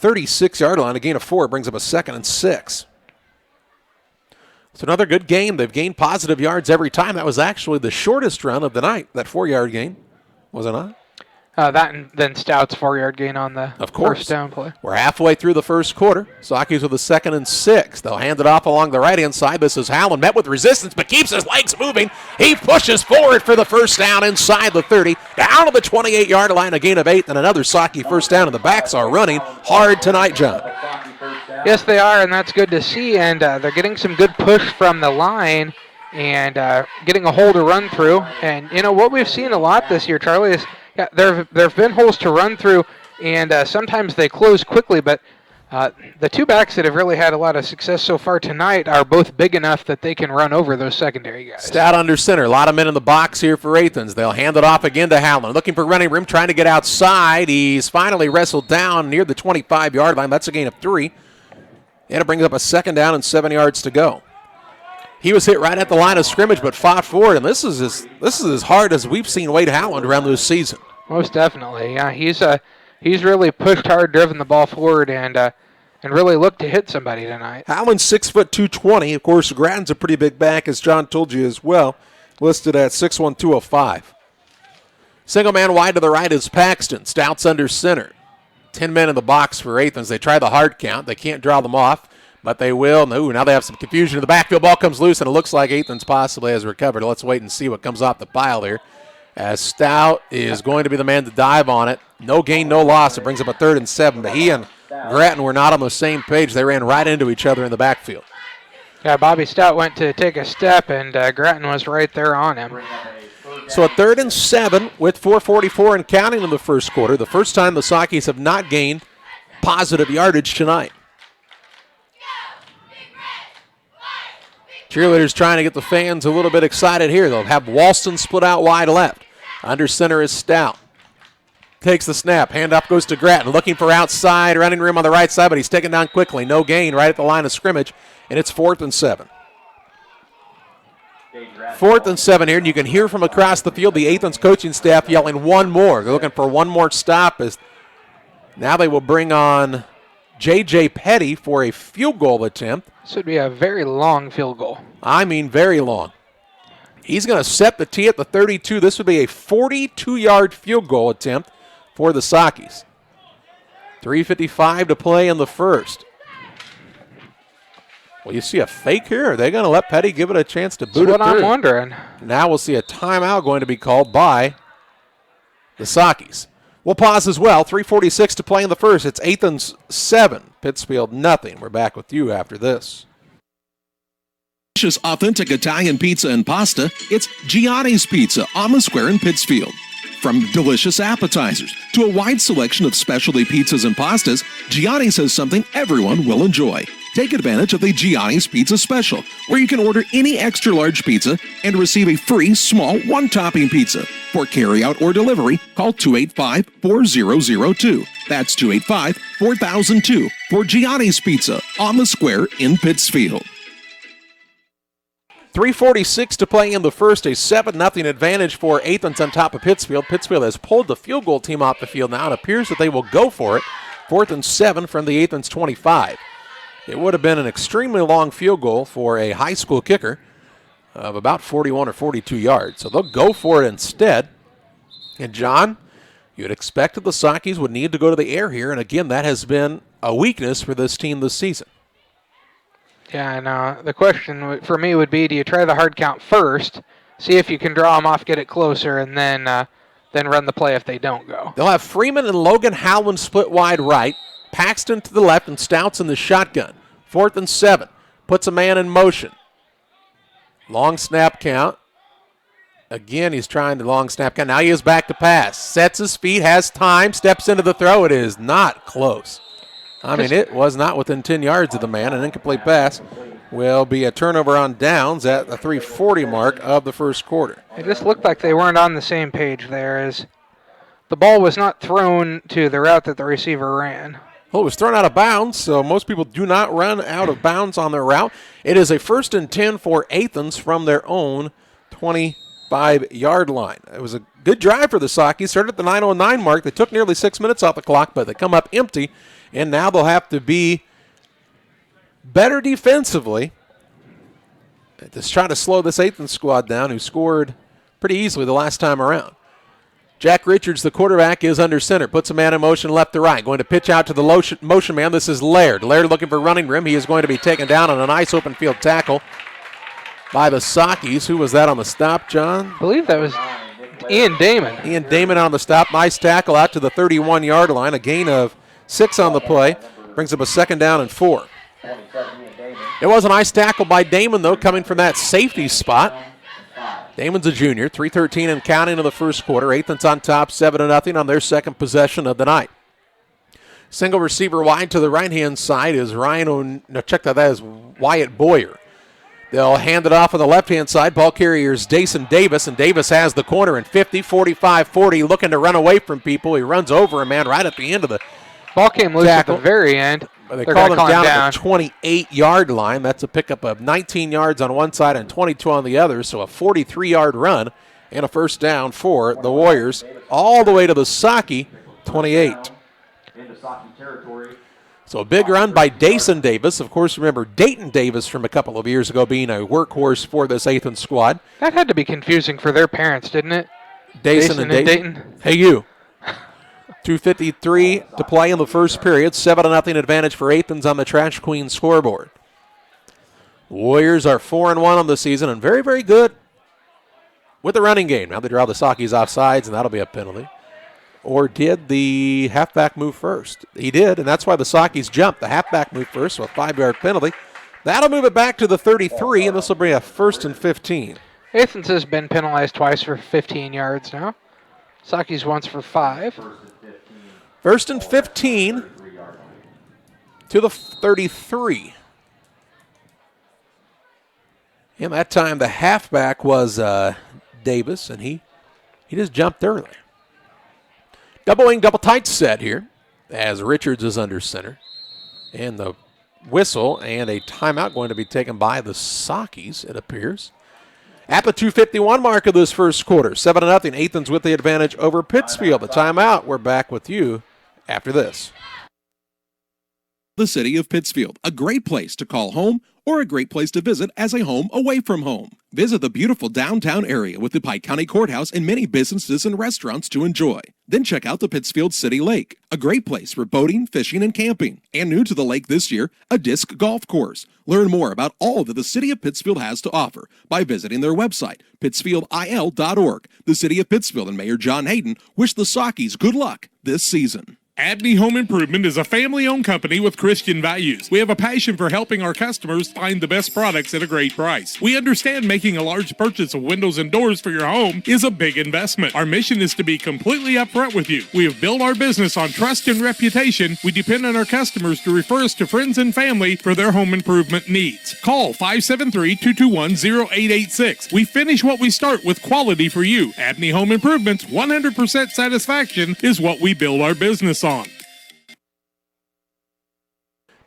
36-yard line. A gain of 4. It brings up a 2nd and 6. It's another good game. They've gained positive yards every time. That was actually the shortest run of the night, that 4-yard gain. Was it not? That and then Stout's 4-yard gain on the first down play. We're halfway through the first quarter. Sockies with a 2nd and 6. They'll hand it off along the right-hand side. This is Howland, met with resistance, but keeps his legs moving. He pushes forward for the first down inside the 30, down to the 28-yard line, a gain of 8, and another Socky first down, and the backs are running hard tonight, John. Yes, they are, and that's good to see, and they're getting some good push from the line and getting a hole to run through. And, what we've seen a lot this year, Charlie, is there have been holes to run through, and sometimes they close quickly, but the two backs that have really had a lot of success so far tonight are both big enough that they can run over those secondary guys. Stout under center. A lot of men in the box here for Athens. They'll hand it off again to Howland. Looking for running room, trying to get outside. He's finally wrestled down near the 25-yard line. That's a gain of 3. And it brings up a 2nd down and 7 yards to go. He was hit right at the line of scrimmage, but fought forward, and this is as hard as we've seen Wade Howland around this season. Most definitely, yeah. He's really pushed hard, driven the ball forward, and really looked to hit somebody tonight. Howland's 6 foot 220. Of course, Grattan's a pretty big back, as John told you as well, listed at 6'1", 205. Single man wide to the right is Paxton. Stout's under center. 10 men in the box for Athens. They try the hard count. They can't draw them off, but they will. No, now they have some confusion in the backfield. Ball comes loose, and it looks like Athens possibly has recovered. Let's wait and see what comes off the pile here, as Stout is going to be the man to dive on it. No gain, no loss. It brings up a 3rd and 7, but he and Grattan were not on the same page. They ran right into each other in the backfield. Yeah, Bobby Stout went to take a step, and Grattan was right there on him. So a 3rd and 7 with 4:44 and counting in the first quarter. The first time the Sockies have not gained positive yardage tonight. Cheerleaders trying to get the fans a little bit excited here. They'll have Walston split out wide left. Under center is Stout. Takes the snap. Handoff goes to Grattan. Looking for outside running room on the right side, but he's taken down quickly. No gain right at the line of scrimmage, and it's 4th and 7. 4th and 7 here, and you can hear from across the field the Athens coaching staff yelling one more. They're looking for one more stop. As now they will bring on J.J. Petty for a field goal attempt. This would be a very long field goal. I mean very long. He's going to set the tee at the 32. This would be a 42-yard field goal attempt for the Sockies. 3:55 to play in the first. Well, you see a fake here. Are they going to let Petty give it a chance to boot it through? That's what I'm wondering. Now we'll see a timeout going to be called by the Sockies. We'll pause as well. 3:46 to play in the first. It's Athens 7, Pittsfield nothing. We're back with you after this. Delicious, authentic Italian pizza and pasta, it's Gianni's Pizza on the Square in Pittsfield. From delicious appetizers to a wide selection of specialty pizzas and pastas, Gianni's has something everyone will enjoy. Take advantage of the Gianni's Pizza Special, where you can order any extra large pizza and receive a free small one-topping pizza. For carryout or delivery, call 285-4002. That's 285-4002 for Gianni's Pizza on the Square in Pittsfield. 3:46 to play in the first, a 7-0 advantage for Athens on top of Pittsfield. Pittsfield has pulled the field goal team off the field now. It appears that they will go for it. 4th and 7 from the Athens 25. It would have been an extremely long field goal for a high school kicker of about 41 or 42 yards. So they'll go for it instead. And John, you'd expect that the Sockies would need to go to the air here. And again, that has been a weakness for this team this season. Yeah, and the question for me would be, do you try the hard count first, see if you can draw them off, get it closer, and then run the play if they don't go? They'll have Freeman and Logan Howland split wide right, Paxton to the left, and Stouts in the shotgun. 4th and 7, puts a man in motion. Long snap count. Again, he's trying to long snap count. Now he is back to pass. Sets his feet, has time, steps into the throw. It is not close. I mean, it was not within 10 yards of the man. An incomplete pass will be a turnover on downs at the 3:40 mark of the first quarter. It just looked like they weren't on the same page there, as the ball was not thrown to the route that the receiver ran. Well, it was thrown out of bounds, so most people do not run out of bounds on their route. It is a 1st and 10 for Athens from their own 25-yard line. It was a good drive for the Sockies. Started at the 9:09 mark. They took nearly 6 minutes off the clock, but they come up empty. And now they'll have to be better defensively to try to slow this Athens squad down, who scored pretty easily the last time around. Jack Richards, the quarterback, is under center. Puts a man in motion left to right. Going to pitch out to the motion man. This is Laird. Laird looking for running room. He is going to be taken down on a nice open field tackle by the Sockies. Who was that on the stop, John? I believe that was Ian Damon. Ian Damon on the stop. Nice tackle out to the 31-yard line. A gain of 6 on the play. Brings up a 2nd down and 4. It was a nice tackle by Damon, though, coming from that safety spot. Damon's a junior. 3:13 and counting in the first quarter. Athens on top, 7-0 on their second possession of the night. Single receiver wide to the right-hand side is that is Wyatt Boyer. They'll hand it off on the left-hand side. Ball carrier is Dason Davis, and Davis has the corner in 50, 45, 40, looking to run away from people. He runs over a man right at the end of the ball came loose tackle at the very end. They called him down at the 28-yard line. That's a pickup of 19 yards on one side and 22 on the other, so a 43-yard run and a 1st down for the Warriors all the way to the Socky 28. So a big run by Dason Davis. Of course, remember Dayton Davis from a couple of years ago being a workhorse for this Athens squad. That had to be confusing for their parents, didn't it? Dason and Dayton. Hey, you. 2:53 to play in the first period. 7-0 advantage for Athens on the Trash Queen scoreboard. Warriors are 4-1 on the season and very, very good with the running game. Now they draw the Sockies off sides, and that'll be a penalty. Or did the halfback move first? He did, and that's why the Sockies jumped. The halfback moved first, so a 5-yard penalty. That'll move it back to the 33, and this will bring a 1st and 15. Athens has been penalized twice for 15 yards now. Sockies once for 5. 1st and 15 to the 33. And that time the halfback was Davis, and he just jumped early. Double wing, double tight set here as Richards is under center. And the whistle and a timeout going to be taken by the Sockies, it appears. At the 2:51 mark of this first quarter, 7-0, Athens with the advantage over Pittsfield. The timeout, we're back with you after this. The city of Pittsfield, a great place to call home or a great place to visit as a home away from home. Visit the beautiful downtown area with the Pike County Courthouse and many businesses and restaurants to enjoy. Then check out the Pittsfield City Lake, a great place for boating, fishing, and camping. And new to the lake this year, a disc golf course. Learn more about all that the City of Pittsfield has to offer by visiting their website, pittsfieldil.org. The City of Pittsfield and Mayor John Hayden wish the Sockies good luck this season. Abney Home Improvement is a family-owned company with Christian values. We have a passion for helping our customers find the best products at a great price. We understand making a large purchase of windows and doors for your home is a big investment. Our mission is to be completely upfront with you. We have built our business on trust and reputation. We depend on our customers to refer us to friends and family for their home improvement needs. Call 573-221-0886. We finish what we start with quality for you. Abney Home Improvements, 100% satisfaction is what we build our business on.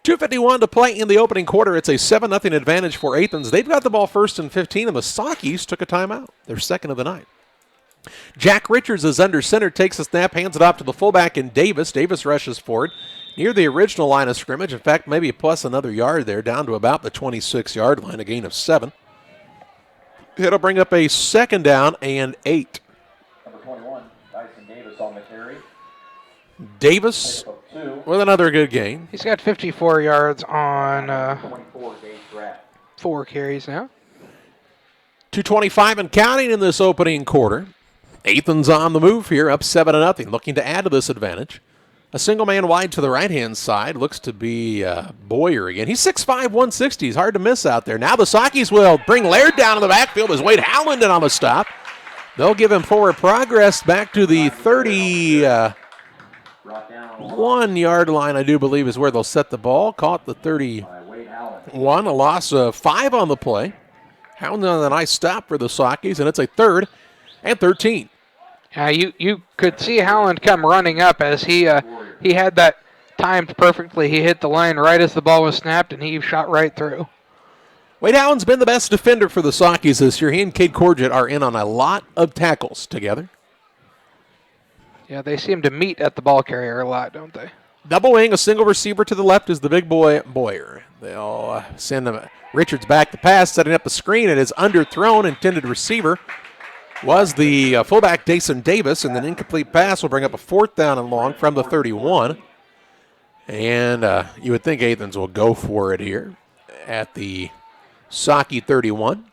2:51 to play in the opening quarter. It's a 7-0 advantage for Athens. They've got the ball first and 15, and the Sockies took a timeout. Their second of the night. Jack Richards is under center, takes a snap, hands it off to the fullback in Davis. Davis rushes forward near the original line of scrimmage. In fact, maybe plus another yard there, down to about the 26-yard line, a gain of 7. It'll bring up a second down and 8. Number 21, Dyson Davis on the carry. Davis with another good game. He's got 54 yards on 24 Dave Graff. 4 carries now. 2:25 and counting in this opening quarter. Athens on the move here, up 7-0, looking to add to this advantage. A single man wide to the right-hand side. Looks to be Boyer again. He's 6'5", 160. He's hard to miss out there. Now the Sockies will bring Laird down in the backfield as Wade Howland in on the stop. They'll give him forward progress back to the 31-yard line, I do believe, is where they'll set the ball. Caught the 31, a loss of 5 on the play. Howland on a nice stop for the Sockies, and it's a 3rd and 13. You could see Howland come running up as he had that timed perfectly. He hit the line right as the ball was snapped, and he shot right through. Wade Howland's been the best defender for the Sockies this year. He and Cade Corgett are in on a lot of tackles together. Yeah, they seem to meet at the ball carrier a lot, don't they? Double wing, a single receiver to the left is the big boy Boyer. They'll send him Richards back to pass, setting up the screen. It is underthrown. Intended receiver was the fullback Dyson Davis, and an incomplete pass will bring up a 4th down and long from the 31. And you would think Athens will go for it here at the Socky 31.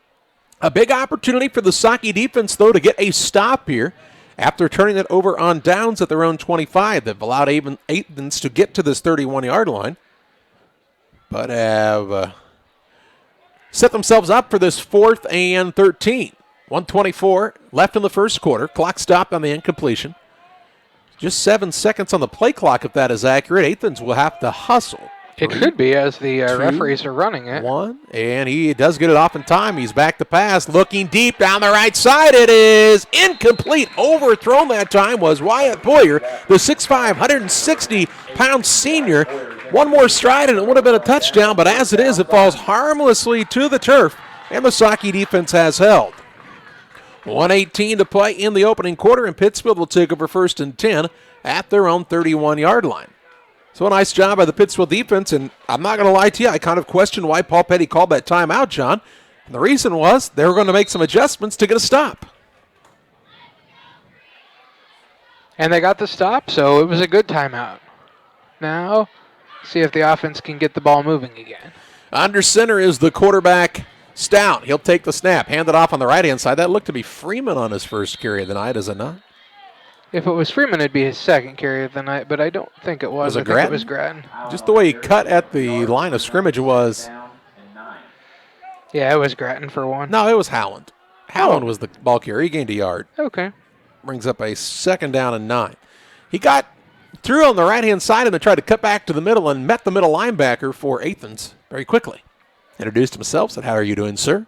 A big opportunity for the Socky defense, though, to get a stop here after turning it over on downs at their own 25. They've allowed Athens to get to this 31-yard line, but have set themselves up for this 4th and 13. 1:24 left in the first quarter. Clock stopped on the incompletion. Just 7 seconds on the play clock, if that is accurate. Athens will have to hustle. It could be, as the referees are running it. 1, and he does get it off in time. He's back to pass, looking deep down the right side. It is incomplete. Overthrown that time was Wyatt Boyer, the 6'5", 160-pound senior. One more stride, and it would have been a touchdown, but as it is, it falls harmlessly to the turf, and the Socky defense has held. 1:18 to play in the opening quarter, and Pittsfield will take over 1st and 10 at their own 31-yard line. So a nice job by the Pittsfield defense, and I'm not going to lie to you, I kind of questioned why Paul Petty called that timeout, John. And the reason was they were going to make some adjustments to get a stop. And they got the stop, so it was a good timeout. Now, see if the offense can get the ball moving again. Under center is the quarterback, Stout. He'll take the snap, hand it off on the right-hand side. That looked to be Freeman on his first carry of the night, is it not? If it was Freeman, it'd be his second carry of the night, but I don't think it was. Was it I think it was Grattan. Just the way he cut at the line of scrimmage was... Yeah, it was Grattan for 1. No, it was Howland. Howland was the ball carrier. He gained a yard. Okay. Brings up a 2nd down and 9. He got through on the right-hand side and then tried to cut back to the middle and met the middle linebacker for Athens very quickly. Introduced himself, said, "How are you doing, sir?"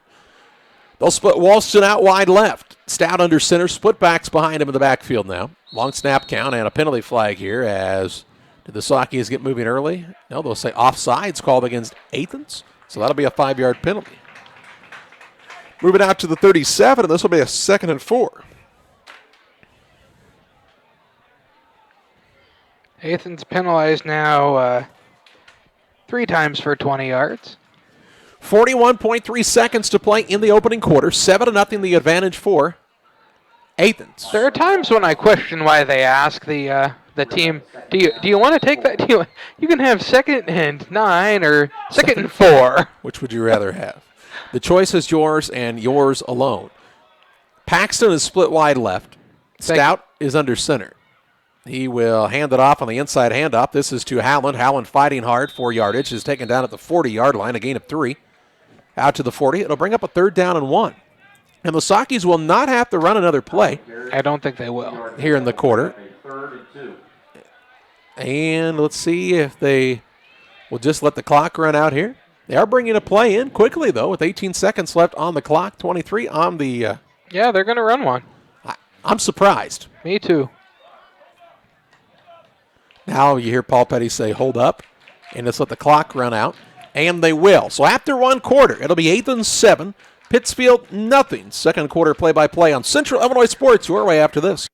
They'll split Walston out wide left. Stout under center, split backs behind him in the backfield now. Long snap count and a penalty flag here as did the Sockies get moving early? No, they'll say offsides called against Athens. So that'll be a 5-yard penalty. Moving out to the 37, and this will be a 2nd and 4. Athens penalized now 3 times for 20 yards. 41.3 seconds to play in the opening quarter. 7-0 the advantage for Athens. There are times when I question why they ask the team, do you want to take that? You can have 2nd and 9 or 2nd and 4. Which would you rather have? The choice is yours and yours alone. Paxton is split wide left. Stout is under center. He will hand it off on the inside handoff. This is to Howland. Howland fighting hard for yardage. Is taken down at the 40-yard line, a gain of 3. Out to the 40. It'll bring up a 3rd down and 1. And the Sockies will not have to run another play. I don't think they will. Here in the quarter. And let's see if they will just let the clock run out here. They are bringing a play in quickly, though, with 18 seconds left on the clock. 23 on the... yeah, they're going to run one. I'm surprised. Me too. Now you hear Paul Petty say, hold up, and let's let the clock run out. And they will. So after 1 quarter, it'll be Athens 7, Pittsfield nothing. Second quarter play-by-play on Central Illinois Sports. Your way after this.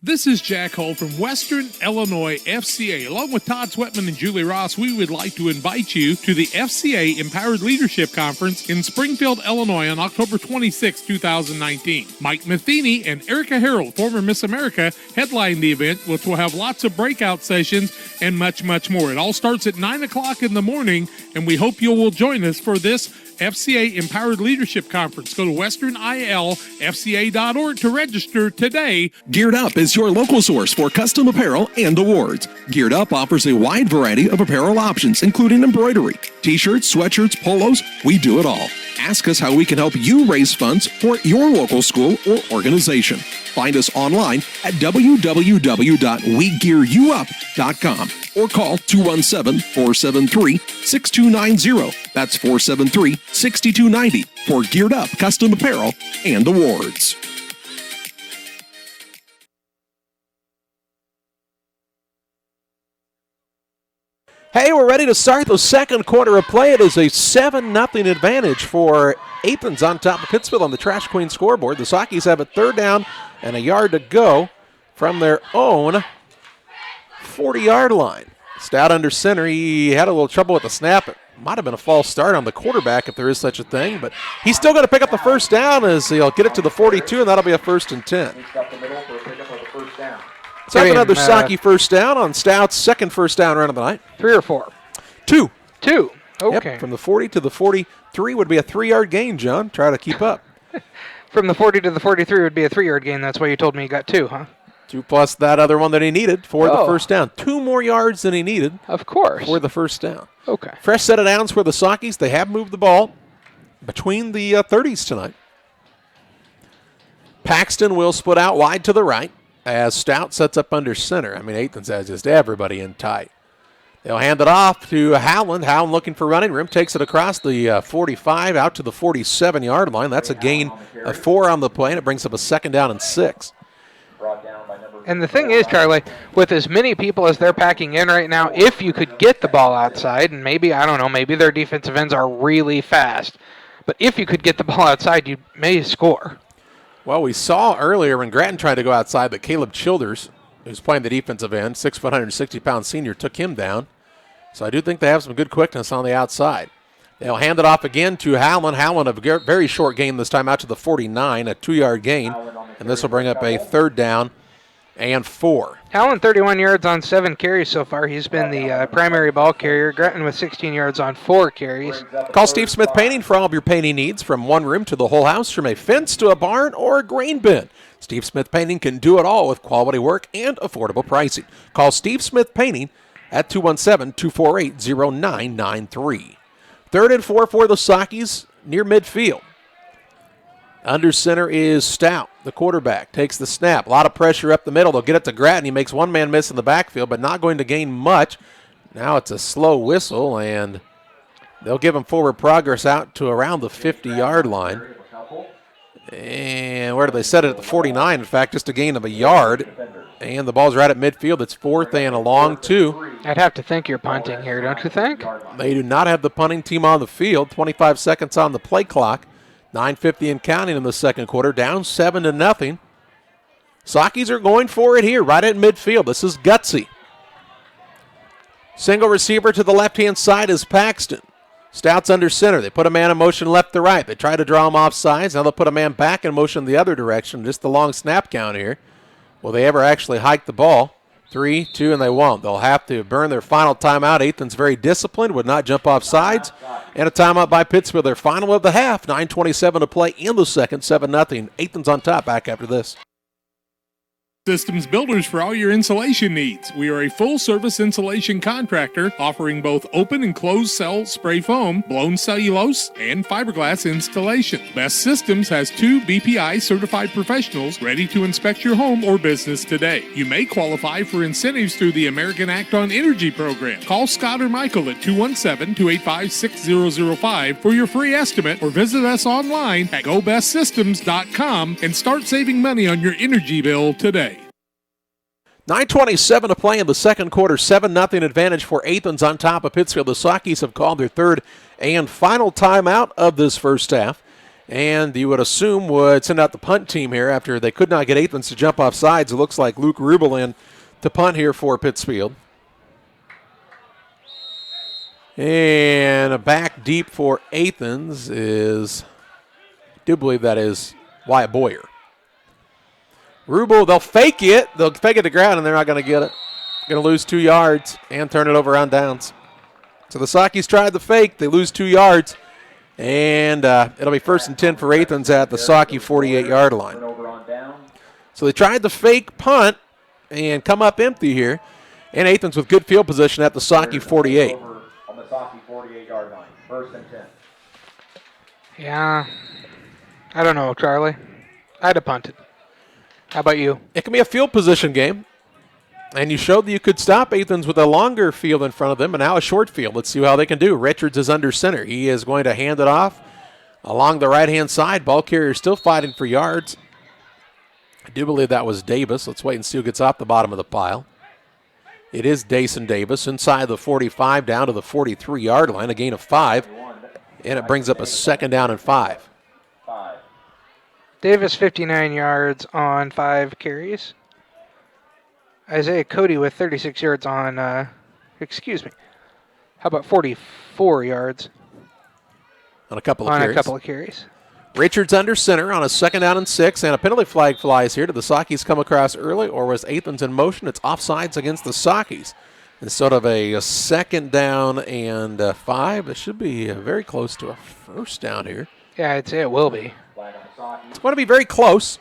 This is Jack Hull from Western Illinois FCA. Along with Todd Sweatman and Julie Ross, we would like to invite you to the FCA Empowered Leadership Conference in Springfield, Illinois on October 26, 2019. Mike Matheny and Erica Harold, former Miss America, headline the event, which will have lots of breakout sessions and much, much more. It all starts at 9 o'clock in the morning, and we hope you will join us for this FCA Empowered Leadership Conference. Go to westernilfca.org to register today. Geared Up is your local source for custom apparel and awards. Geared Up offers a wide variety of apparel options, including embroidery, t-shirts, sweatshirts, polos. We do it all. Ask us how we can help you raise funds for your local school or organization. Find us online at www.wegearyouup.com or call 217-473-6290. That's 473-6290 for Geared Up custom apparel and awards. Hey, we're ready to start the second quarter of play. It is a 7-0 advantage for Athens on top of Pittsfield on the Trash Queen scoreboard. The Sockies have a 3rd down and a yard to go from their own 40-yard line. Stout under center. He had a little trouble with the snap. It might have been a false start on the quarterback if there is such a thing, but he's still going to pick up the first down as he'll get it to the 42, and that'll be a 1st and 10. So that's another Socky first down on Stout's second first down run of the night. 3 or 4? 2. 2. Okay. Yep, from the 40 to the 43 would be a 3-yard gain, John. Try to keep up. From the 40 to the 43 would be a 3-yard gain. That's why you told me you got 2, huh? 2 plus that other one that he needed for the first down. 2 more yards than he needed. Of course. For the first down. Okay. Fresh set of downs for the Sockies. They have moved the ball between the 30s tonight. Paxton will split out wide to the right as Stout sets up under center. I mean, Athens has just everybody in tight. They'll hand it off to Howland. Howland looking for running room. Takes it across the 45 out to the 47-yard line. That's a gain of 4 on the play, and it brings up a 2nd down and 6. And the thing is, Charlie, with as many people as they're packing in right now, if you could get the ball outside, and maybe, I don't know, maybe their defensive ends are really fast, but if you could get the ball outside, you may score. Well, we saw earlier when Grattan tried to go outside that Caleb Childers, who's playing the defensive end, 6', 160-pound senior, took him down. So I do think they have some good quickness on the outside. They'll hand it off again to Howland. Howland, a very short game this time out to the 49, a 2-yard gain. And this will bring up a 3rd down and 4. Howland 31 yards on 7 carries so far. He's been the primary ball carrier. Grattan with 16 yards on 4 carries. Call Steve Smith Painting for all of your painting needs, from one room to the whole house, from a fence to a barn or a grain bin. Steve Smith Painting can do it all with quality work and affordable pricing. Call Steve Smith Painting at 217-248-0993. 3rd and 4 for the Sockies near midfield. Under center is Stout, the quarterback. Takes the snap. A lot of pressure up the middle. They'll get it to Grattan. He makes one man miss in the backfield, but not going to gain much. Now it's a slow whistle, and they'll give him forward progress out to around the 50-yard line. And where do they set it? At the 49, in fact, just a gain of a yard. And the ball's right at midfield. It's 4th and a long 2. I'd have to think you're punting here, don't you think? They do not have the punting team on the field. 25 seconds on the play clock. 9:50 and counting in the second quarter. Down 7-0. Sockies are going for it here, right at midfield. This is gutsy. Single receiver to the left-hand side is Paxton. Stout's under center. They put a man in motion left to right. They try to draw him off sides. Now they'll put a man back in motion the other direction. Just the long snap count here. Will they ever actually hike the ball? 3, 2, and they won't. They'll have to burn their final timeout. Athens very disciplined, would not jump off sides. And a timeout by Pittsfield. Their final of the half. 9:27 to play in the second. 7-0. Athens on top. Back after this. Systems Builders for all your insulation needs. We are a full-service insulation contractor offering both open and closed cell spray foam, blown cellulose, and fiberglass installation. Best Systems has 2 BPI certified professionals ready to inspect your home or business today. You may qualify for incentives through the American Act on Energy program. Call Scott or Michael at 217-285-6005 for your free estimate or visit us online at gobestsystems.com and start saving money on your energy bill today. 9:27 to play in the second quarter. 7-0 advantage for Athens on top of Pittsfield. The Sockies have called their third and final timeout of this first half. And you would assume would send out the punt team here after they could not get Athens to jump off sides. It looks like Luke Rubel in to punt here for Pittsfield. And back deep for Athens is, I do believe that is Wyatt Boyer. Rubel, they'll fake it. They'll fake it to ground, and they're not going to get it. Going to lose 2 yards and turn it over on downs. So the Sockies tried the fake. They lose 2 yards, and it'll be 1st and 10 for Athens at the Socky 48-yard line. So they tried the fake punt and come up empty here, and Athens with good field position at the Socky 48. On the Socky 48-yard line, 1st and 10. Yeah. I don't know, Charlie. I'd have punted. How about you? It can be a field position game. And you showed that you could stop Athens with a longer field in front of them, and now a short field. Let's see how they can do. Richards is under center. He is going to hand it off along the right-hand side. Ball carrier still fighting for yards. I do believe that was Davis. Let's wait and see who gets off the bottom of the pile. It is Dason Davis inside the 45 down to the 43-yard line, a gain of 5. And it brings up a 2nd down and 5. Davis 59 yards on 5 carries. Isaiah Cody with 36 yards on, How about 44 yards? On a couple of carries. Richards under center on a 2nd down and 6, and a penalty flag flies here. Did the Sockies come across early, or was Athens in motion? It's offsides against the Sockies. Instead of a 2nd down and 5, it should be very close to a 1st down here. Yeah, I'd say it will be. It's going to be very close.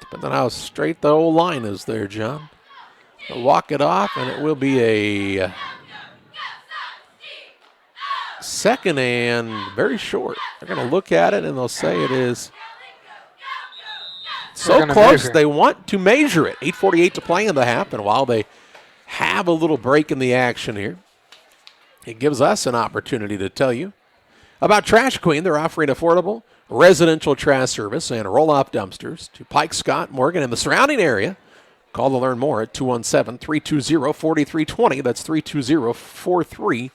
Depending on how straight the whole line is there, John. They'll walk it off, and it will be a 2nd and very short. They're going to look at it, and they'll say it is so close they want to measure it. 8:48 to play in the half, and while they have a little break in the action here, it gives us an opportunity to tell you about Trash Queen. They're offering affordable residential trash service and roll-off dumpsters to Pike, Scott, Morgan, and the surrounding area. Call to learn more at 217-320-4320. That's 320-4320.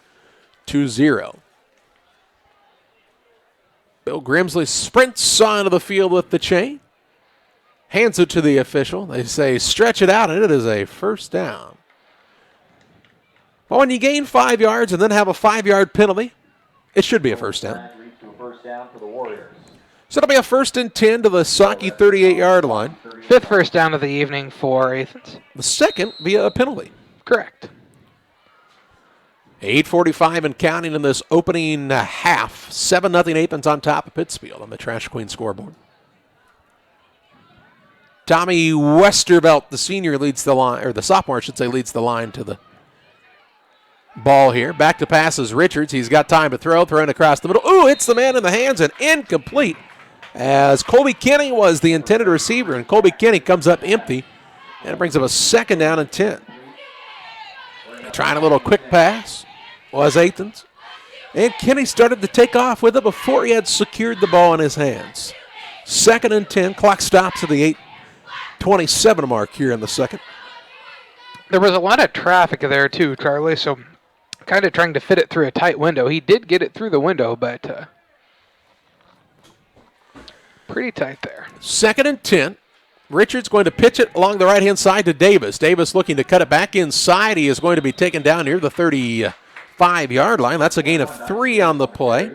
Bill Grimsley sprints onto the field with the chain. Hands it to the official. They say stretch it out, and it is a 1st down. Well, when you gain 5 yards and then have a 5-yard penalty, it should be a 1st down. So it'll be a 1st and 10 to the Socky 38-yard line. 5th 1st down of the evening for Athens. The 2nd via a penalty. Correct. 8:45 and counting in this opening half. 7-0 Athens on top of Pittsfield on the Trash Queen scoreboard. Tommy Westervelt, the senior, leads the line, or the sophomore, I should say, leads the line to the ball here. Back to passes Richards. He's got time to throw. Throwing across the middle. Ooh, hits the man in the hands and incomplete as Colby Kenny was the intended receiver. And Colby Kenny comes up empty. And it brings up a 2nd down and 10. Trying a little quick pass was Athens. And Kenny started to take off with it before he had secured the ball in his hands. 2nd and 10. Clock stops at the 8:27 mark here in the 2nd. There was a lot of traffic there too, Charlie, so kind of trying to fit it through a tight window. He did get it through the window, but pretty tight there. 2nd and 10. Richards going to pitch it along the right-hand side to Davis. Davis looking to cut it back inside. He is going to be taken down near the 35 35-yard line. That's a gain of 3 on the play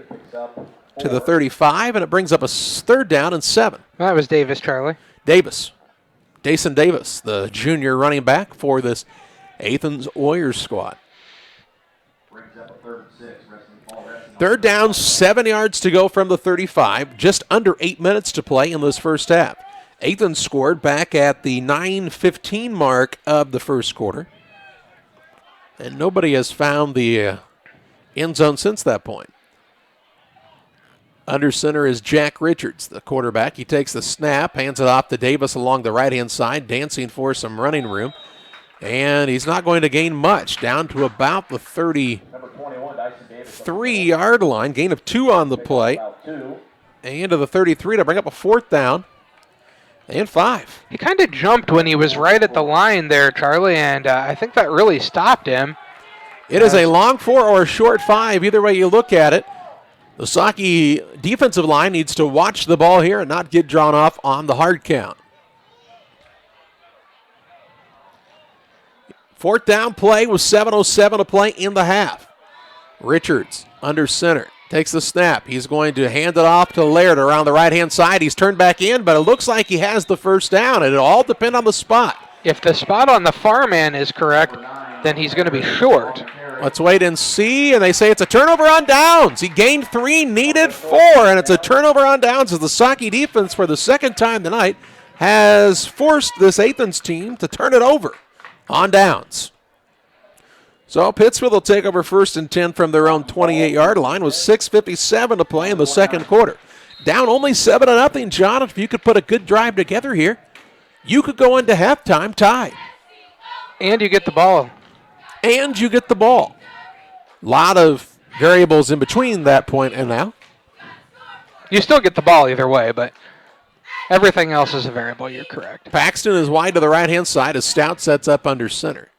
to the 35, and it brings up a third down and 7. That was Davis, Charlie. Dason Davis, the junior running back for this Athens Warriors squad. Third down, 7 yards to go from the 35. Just under 8 minutes to play in this first half. Athens scored back at the 9:15 mark of the first quarter. And nobody has found the end zone since that point. Under center is Jack Richards, the quarterback. He takes the snap, hands it off to Davis along the right-hand side, dancing for some running room. And he's not going to gain much, down to about the 33-yard line. Gain of 2 on the play. And to the 33 to bring up a fourth down and 5. He kind of jumped when he was right at the line there, Charlie, and I think that really stopped him. It is a long 4 or a short 5, either way you look at it. The Saki defensive line needs to watch the ball here and not get drawn off on the hard count. Fourth down play with 7:07 to play in the half. Richards under center. Takes the snap. He's going to hand it off to Laird around the right-hand side. He's turned back in, but it looks like he has the first down, and it all depends on the spot. If the spot on the far man is correct, then he's going to be short. Let's wait and see, and they say it's a turnover on downs. He gained 3, needed 4, and it's a turnover on downs as the Saki defense for the second time tonight has forced this Athens team to turn it over on downs. So Pittsfield will take over 1st and 10 from their own 28-yard line with 6:57 to play in the second quarter. Down only 7-0, John. If you could put a good drive together here, you could go into halftime tied. And you get the ball. A lot of variables in between that point and now. You still get the ball either way, but everything else is a variable. You're correct. Paxton is wide to the right-hand side as Stout sets up under center.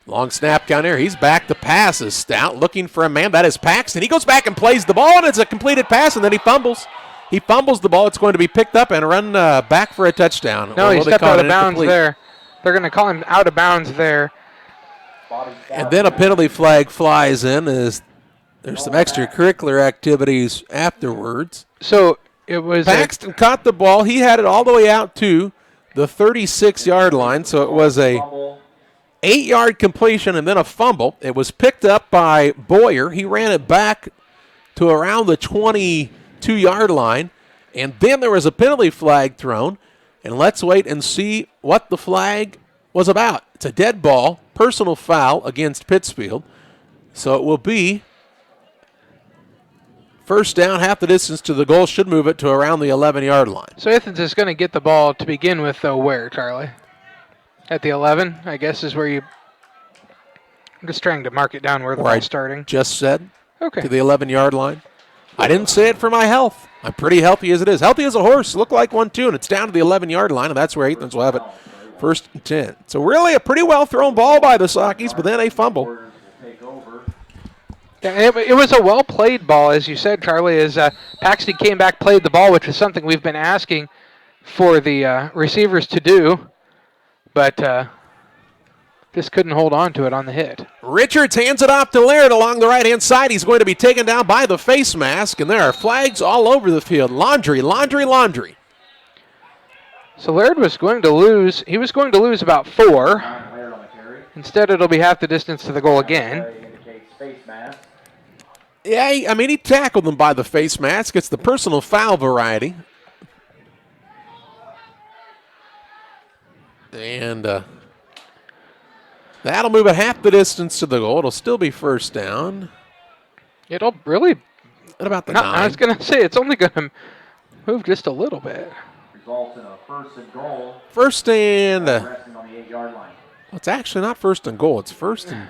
Long snap down there. He's back to pass as Stout looking for a man. That is Paxton. He goes back and plays the ball, and it's a completed pass, and then he fumbles. He fumbles the ball. It's going to be picked up and run back for a touchdown. No, he stepped out of bounds there. They're going to call him out of bounds there. And then a penalty flag flies in as there's some extracurricular activities afterwards. So it was Paxton caught the ball. He had it all the way out to the 36-yard line, so it was a 8-yard completion and then a fumble. It was picked up by Boyer. He ran it back to around the 22-yard line, and then there was a penalty flag thrown. And let's wait and see what the flag was about. It's a dead ball, personal foul against Pittsfield. So it will be first down, half the distance to the goal. Should move it to around the 11-yard line. So Athens is going to get the ball to begin with, though, where, Charlie? At the 11, I guess, is where you... I'm just trying to mark it down where the ball's starting. Just said. Okay. To the 11-yard line. I didn't say it for my health. I'm pretty healthy as it is. Healthy as a horse. Look like one, too. And it's down to the 11-yard line, and that's where Athens will have it. First and 10. So really a pretty well-thrown ball by the Sakis, but then a fumble. Yeah, it was a well-played ball, as you said, Charlie, as Paxton came back, played the ball, which is something we've been asking for the receivers to do, but just couldn't hold on to it on the hit. Richards hands it off to Laird along the right-hand side. He's going to be taken down by the face mask, and there are flags all over the field. Laundry. So Laird was going to lose. He was going to lose about 4. Instead, it'll be half the distance to the goal again. Yeah, I mean, he tackled him by the face mask. It's the personal foul variety. And that'll move it half the distance to the goal. It'll still be first down. It'll really... At about the 9. I was going to say, it's only going to move just a little bit. Results in a first and goal. First and... Resting on the 8-yard line. Well, it's actually not first and goal. It's first and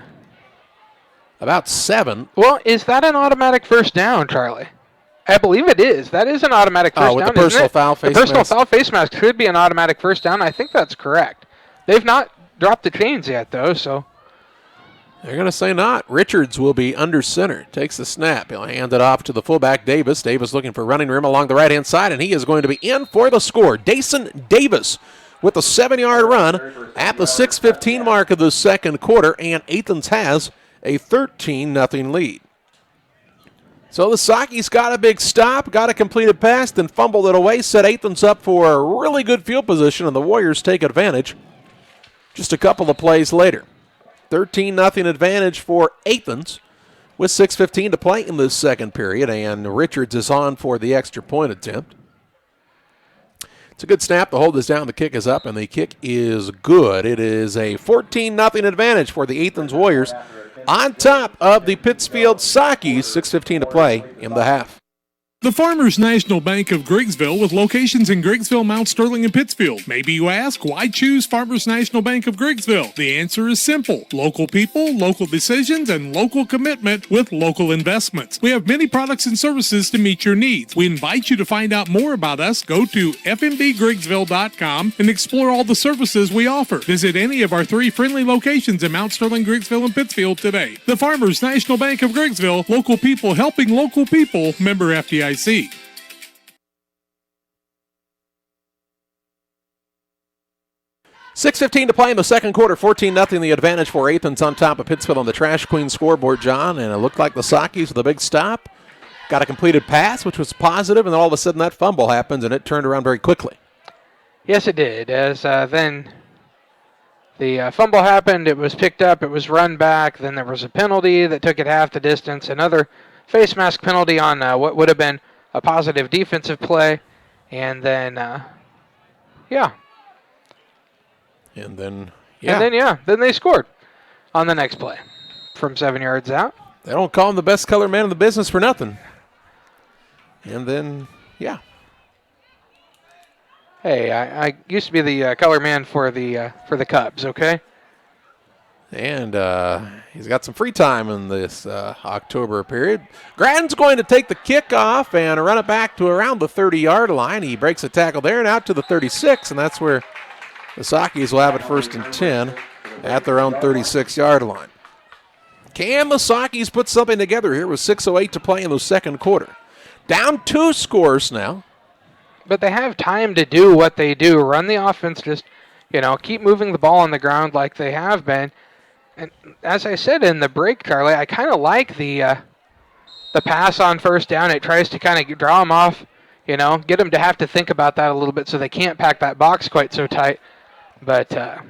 about 7. Well, is that an automatic first down, Charlie? I believe it is. That is an automatic first with down, the personal foul face mask. The personal foul face mask should be an automatic first down. I think that's correct. They've not dropped the chains yet, though, so... They're going to say not. Richards will be under center. Takes the snap. He'll hand it off to the fullback, Davis. Davis looking for running room along the right-hand side, and he is going to be in for the score. Dason Davis with a 7-yard run at the 6:15 mark of the second quarter, and Athens has a 13-0 lead. So the Sockies got a big stop, got a completed pass, then fumbled it away, set Athens up for a really good field position, and the Warriors take advantage just a couple of plays later. 13-0 advantage for Athens with 6:15 to play in the second period, and Richards is on for the extra point attempt. It's a good snap. The hold is down, the kick is up, and the kick is good. It is a 14-0 advantage for the Athens Warriors on top of the Pittsfield Sockies. 6:15 to play in the half. The Farmers National Bank of Griggsville with locations in Griggsville, Mount Sterling, and Pittsfield. Maybe you ask, why choose Farmers National Bank of Griggsville? The answer is simple. Local people, local decisions, and local commitment with local investments. We have many products and services to meet your needs. We invite you to find out more about us. Go to fmbgriggsville.com and explore all the services we offer. Visit any of our 3 friendly locations in Mount Sterling, Griggsville, and Pittsfield today. The Farmers National Bank of Griggsville, local people helping local people, member FDIC. 6:15 to play in the second quarter. 14-0 the advantage for Athens on top of Pittsfield on the Trash Queen scoreboard, John. And it looked like the Sockies with a big stop. Got a completed pass, which was positive, and then all of a sudden that fumble happens, and it turned around very quickly. Yes, it did. As then the fumble happened, it was picked up, it was run back, then there was a penalty that took it half the distance, another face mask penalty on what would have been a positive defensive play, and then, then they scored on the next play from 7 yards out. They don't call him the best color man in the business for nothing. And then, Hey, I used to be the color man for the Cubs, okay? And he's got some free time in this October period. Grattan's going to take the kickoff and run it back to around the 30-yard line. He breaks a tackle there and out to the 36, and that's where the Sockies will have it 1st and 10 at their own 36-yard line. Can the Sockies put something together here with 6:08 to play in the second quarter? Down 2 scores now. But they have time to do what they do. Run the offense, just, keep moving the ball on the ground like they have been. And as I said in the break, Charlie, I kind of like the pass on first down. It tries to kind of draw them off, get them to have to think about that a little bit so they can't pack that box quite so tight. But then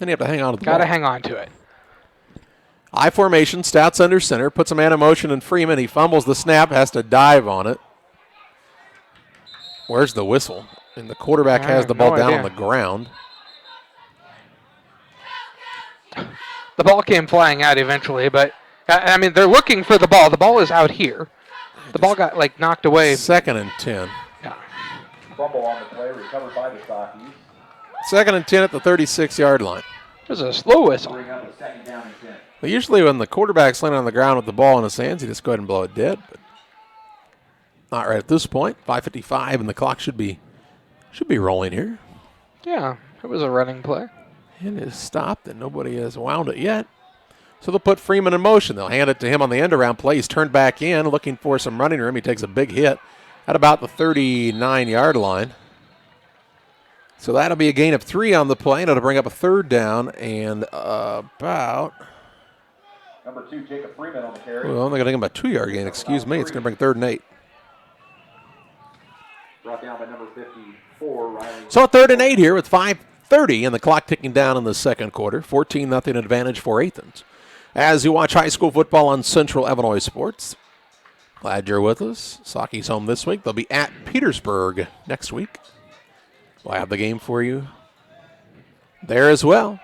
you have to hang on to the ball. Got to hang on to it. I formation, Stouts under center, puts a man in motion in Freeman. He fumbles the snap, has to dive on it. Where's the whistle? And the quarterback has the ball down on the ground. The ball came flying out eventually, but, they're looking for the ball. The ball is out here. The ball got, knocked away. 2nd and 10. Yeah. Fumble on the play, recovered by the Sockies. 2nd and 10 at the 36-yard line. It was a slow whistle. Bring up a 2nd down and 10. Well, usually when the quarterback's laying on the ground with the ball in his hands, you just go ahead and blow it dead. But not right at this point. 5:55, and the clock should be rolling here. Yeah, it was a running play. And it is stopped, and nobody has wound it yet. So they'll put Freeman in motion. They'll hand it to him on the end-around play. He's turned back in, looking for some running room. He takes a big hit at about the 39-yard line. So that'll be a gain of 3 on the play, and it'll bring up a 3rd down and about... Number 2, Jacob Freeman on the carry. Well, only going to give him a 2-yard gain, excuse me. It's going to bring 3rd and 8. Brought down by number 54, Riley. So a 3rd and 8 here with 5:30 and the clock ticking down in the second quarter. 14-0 advantage for Athens. As you watch high school football on Central Illinois Sports, glad you're with us. Sockies home this week. They'll be at Petersburg next week. We'll have the game for you there as well.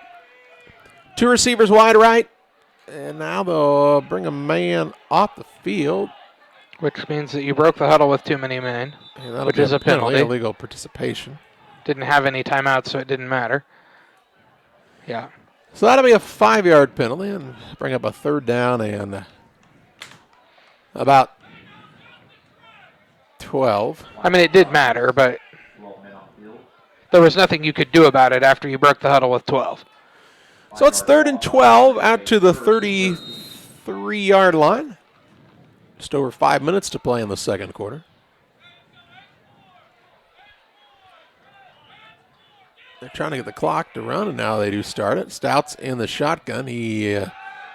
2 receivers wide right. And now they'll bring a man off the field. Which means that you broke the huddle with too many men, which is a penalty. Illegal participation. Didn't have any timeouts, so it didn't matter. Yeah. So that'll be a 5-yard penalty and bring up a 3rd down and about 12. It did matter, but there was nothing you could do about it after you broke the huddle with 12. So it's 3rd and 12 out to the 33-yard line. Just over 5 minutes to play in the second quarter. They're trying to get the clock to run, and now they do start it. Stouts in the shotgun. He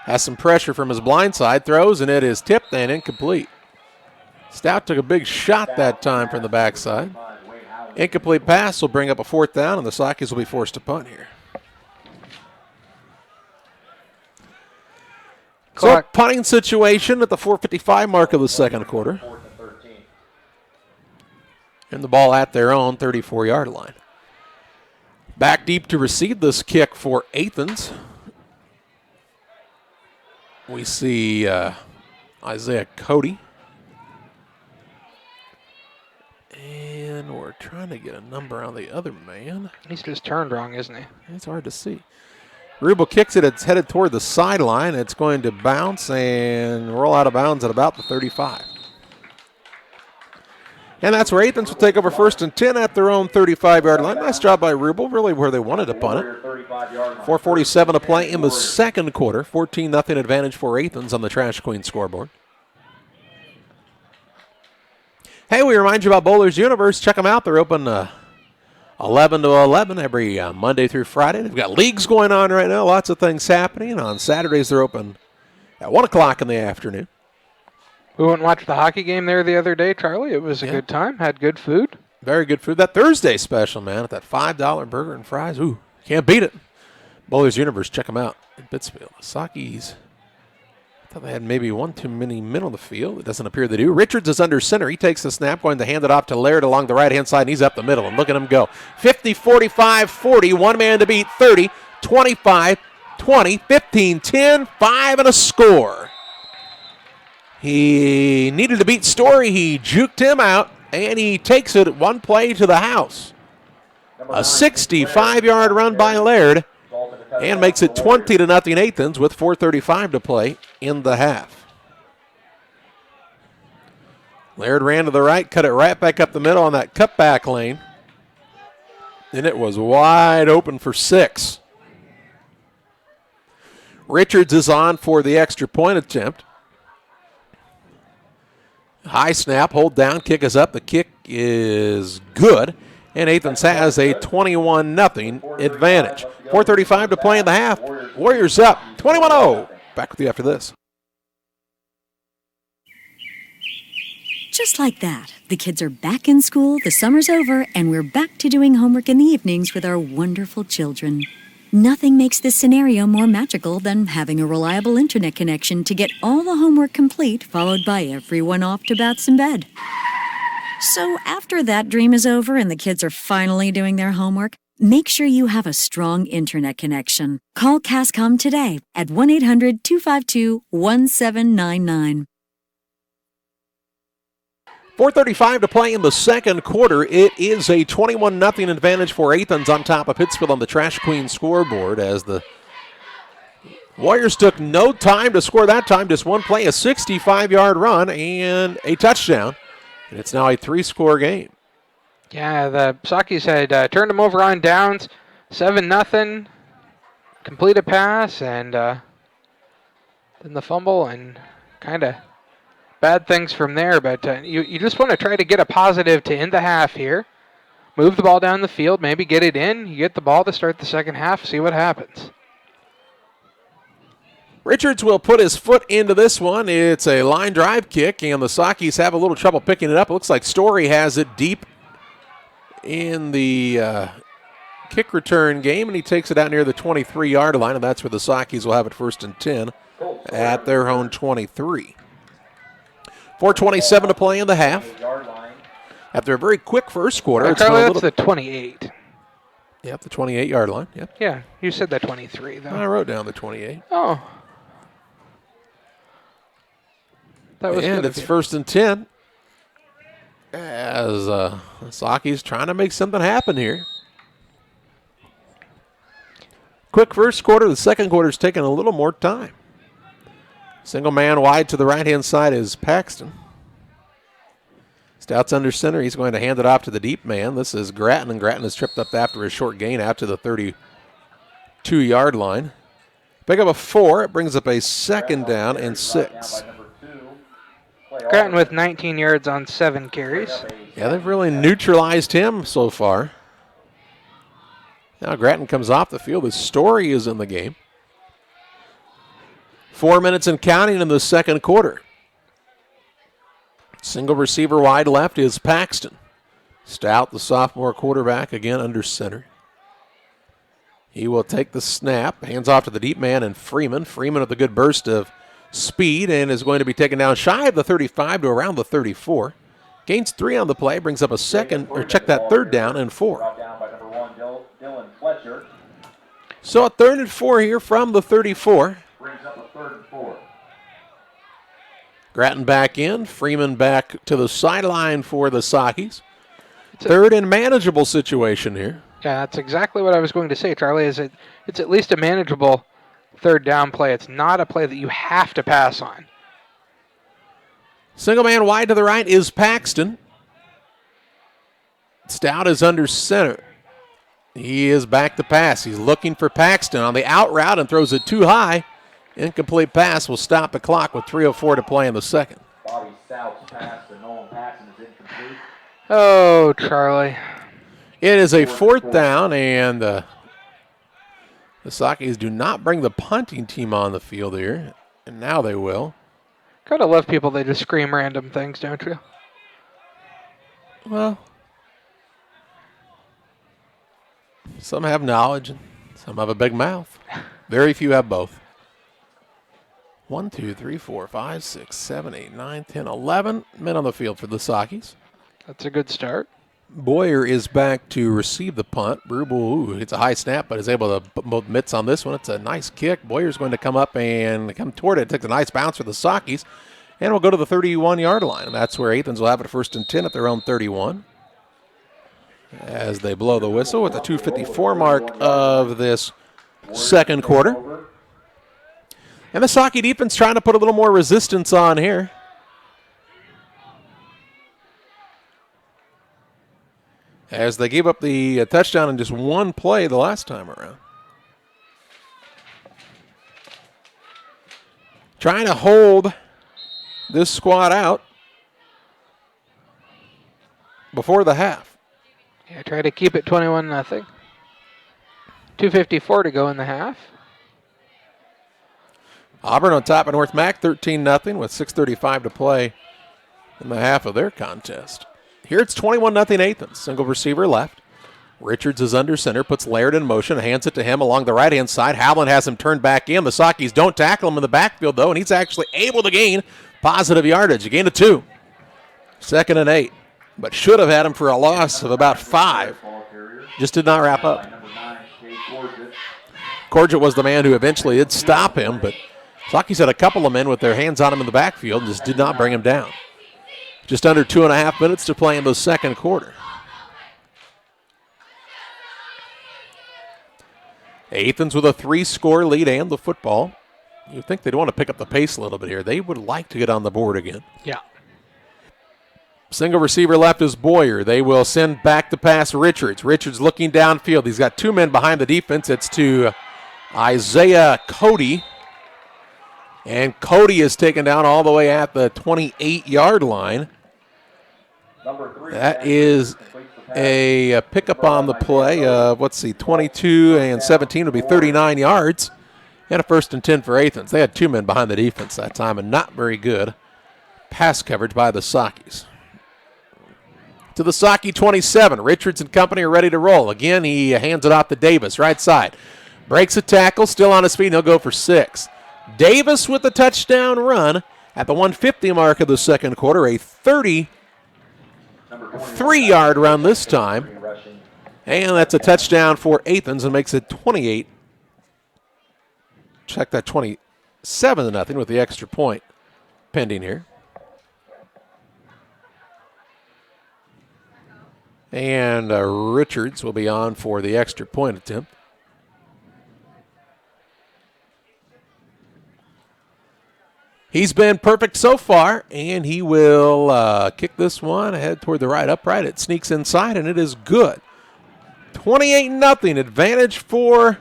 Has some pressure from his blind side, throws, and it is tipped and incomplete. Stout took a big shot that time from the backside. Incomplete pass will bring up a 4th down, and the Sockies will be forced to punt here. So, punting situation at the 4:55 mark of the second quarter. And the ball at their own 34-yard line. Back deep to receive this kick for Athens. We see Isaiah Cody. And we're trying to get a number on the other man. He's just turned wrong, isn't he? It's hard to see. Rubel kicks it. It's headed toward the sideline. It's going to bounce and roll out of bounds at about the 35. And that's where Athens will take over 1st and 10 at their own 35-yard line. Nice job by Rubel, really where they wanted to punt it. 4:47 to play in the second quarter. 14-0 advantage for Athens on the Trash Queen scoreboard. Hey, we remind you about Bowler's Universe. Check them out. They're open 11 to 11 every Monday through Friday. They've got leagues going on right now. Lots of things happening. On Saturdays, they're open at 1 o'clock in the afternoon. We went and watched the hockey game there the other day, Charlie. It was a good time. Had good food. Very good food. That Thursday special, man, at that $5 burger and fries. Ooh, can't beat it. Bowler's Universe, check them out in Pittsfield. The Sockies, I thought they had maybe one too many men on the field. It doesn't appear they do. Richards is under center. He takes the snap, going to hand it off to Laird along the right-hand side, and he's up the middle. And look at him go. 50, 45, 40, one man to beat, 30, 25, 20, 15, 10, 5, and a score. He needed to beat Story. He juked him out, and he takes it one play to the house. A 65-yard run by Laird, and makes it 20-0 Athens with 4:35 to play in the half. Laird ran to the right, cut it right back up the middle on that cutback lane, and it was wide open for 6. Richards is on for the extra point attempt. High snap, hold down, kick is up. The kick is good, and Athens has a 21-0 advantage. 4:35 to play in the half. Warriors up 21-0. Back with you after this. Just like that, the kids are back in school, the summer's over, and we're back to doing homework in the evenings with our wonderful children. Nothing makes this scenario more magical than having a reliable internet connection to get all the homework complete, followed by everyone off to bats in bed. So after that dream is over and the kids are finally doing their homework, make sure you have a strong internet connection. Call Cascom today at 1-800-252-1799. 4:35 to play in the second quarter. It is a 21-0 advantage for Athens on top of Pittsfield on the Trash Queen scoreboard, as the Warriors took no time to score that time. Just one play, a 65-yard run, and a touchdown. And it's now a 3-score game. Yeah, the Sockies had turned them over on downs, 7-0, complete a pass, and then the fumble, and kind of bad things from there. But you just want to try to get a positive to end the half here. Move the ball down the field, maybe get it in. You get the ball to start the second half, see what happens. Richards will put his foot into this one. It's a line drive kick, and the Sockies have a little trouble picking it up. It looks like Story has it deep in the kick return game, and he takes it out near the 23-yard line, and that's where the Sockies will have it 1st and 10 at their own 23. 4:27 to play in the half. After a very quick first quarter. Charlie, that's the 28. Yep, the 28-yard line. Yep. Yeah, you said that 23, though. I wrote down the 28. Oh. That was and good. It's 1st and 10. As Sockies trying to make something happen here. Quick first quarter. The second quarter's taking a little more time. Single man wide to the right-hand side is Paxton. Stout's under center. He's going to hand it off to the deep man. This is Gratton, and Gratton is tripped up after a short gain out to the 32-yard line. Pick up a 4. It brings up a 2nd down and 6. Gratton with 19 yards on 7 carries. Yeah, they've really neutralized him so far. Now Gratton comes off the field. The Story is in the game. 4 minutes and counting in the second quarter. Single receiver wide left is Paxton. Stout, the sophomore quarterback, again under center. He will take the snap, hands off to the deep man and Freeman. Freeman with a good burst of speed and is going to be taken down shy of the 35 to around the 34. Gains 3 on the play, brings up a second, or check that, third down and 4. Brought down by number 1, Dylan Fletcher. So a 3rd and 4 here from the 34. Brings up a 3rd and 4. Grattan back in, Freeman back to the sideline for the Sockies. 3rd and manageable situation here. Yeah, that's exactly what I was going to say, Charlie. It's at least a manageable 3rd down play. It's not a play that you have to pass on. Single man wide to the right is Paxton. Stout is under center. He is back to pass. He's looking for Paxton on the out route and throws it too high. Incomplete pass will stop the clock with 3:04 to play in the second. Bobby Stout's pass to Nolan Paxton is incomplete. Oh, Charlie. It is a 4th down, and the Sockies do not bring the punting team on the field here, and now they will. Gotta love people that just scream random things, don't you? Well, some have knowledge, and some have a big mouth. Very few have both. 1, 2, 3, 4, 5, 6, 7, 8, 9, 10, 11 men on the field for the Sockies. That's a good start. Boyer is back to receive the punt. Brubel, it's a high snap, but is able to put both mitts on this one. It's a nice kick. Boyer's going to come up and come toward it. Takes a nice bounce for the Sockies, and will go to the 31-yard line. And that's where Athens will have it 1st and 10 at their own 31. As they blow the whistle at the 2:54 mark of this second quarter. And the Socky defense trying to put a little more resistance on here. As they gave up the touchdown in just one play the last time around. Trying to hold this squad out before the half. Yeah, try to keep it 21-0. 2:54 to go in the half. Auburn on top of North Mac, 13-0 with 6:35 to play in the half of their contest. Here it's 21-0 Athens. Single receiver left. Richards is under center, puts Laird in motion, hands it to him along the right-hand side. Howland has him turned back in. The Sockies don't tackle him in the backfield, though, and he's actually able to gain positive yardage. A gain of 2. 2nd and 8. But should have had him for a loss of about 5. Just did not wrap up. Corgett was the man who eventually did stop him, but Sockies had a couple of men with their hands on him in the backfield and just did not bring him down. Just under 2.5 minutes to play in the second quarter. Athens with a 3-score lead and the football. You'd think they'd want to pick up the pace a little bit here. They would like to get on the board again. Yeah. Single receiver left is Boyer. They will send back the pass Richards. Richards looking downfield. He's got 2 men behind the defense. It's to Isaiah Cody. And Cody is taken down all the way at the 28-yard line. That is a pickup on the play of, 22 and 17 would be 39 yards. And a 1st and 10 for Athens. They had 2 men behind the defense that time and not very good pass coverage by the Sockies. To the Socky 27. Richards and company are ready to roll. Again, he hands it off to Davis, right side. Breaks a tackle, still on his feet, and he'll go for 6. Davis with the touchdown run at the 150 mark of the second quarter. A 33-yard run this time. And that's a touchdown for Athens and makes it 28. Check that 27-0 with the extra point pending here. And Richards will be on for the extra point attempt. He's been perfect so far, and he will kick this one ahead toward the right upright. It sneaks inside, and it is good. 28-0 advantage for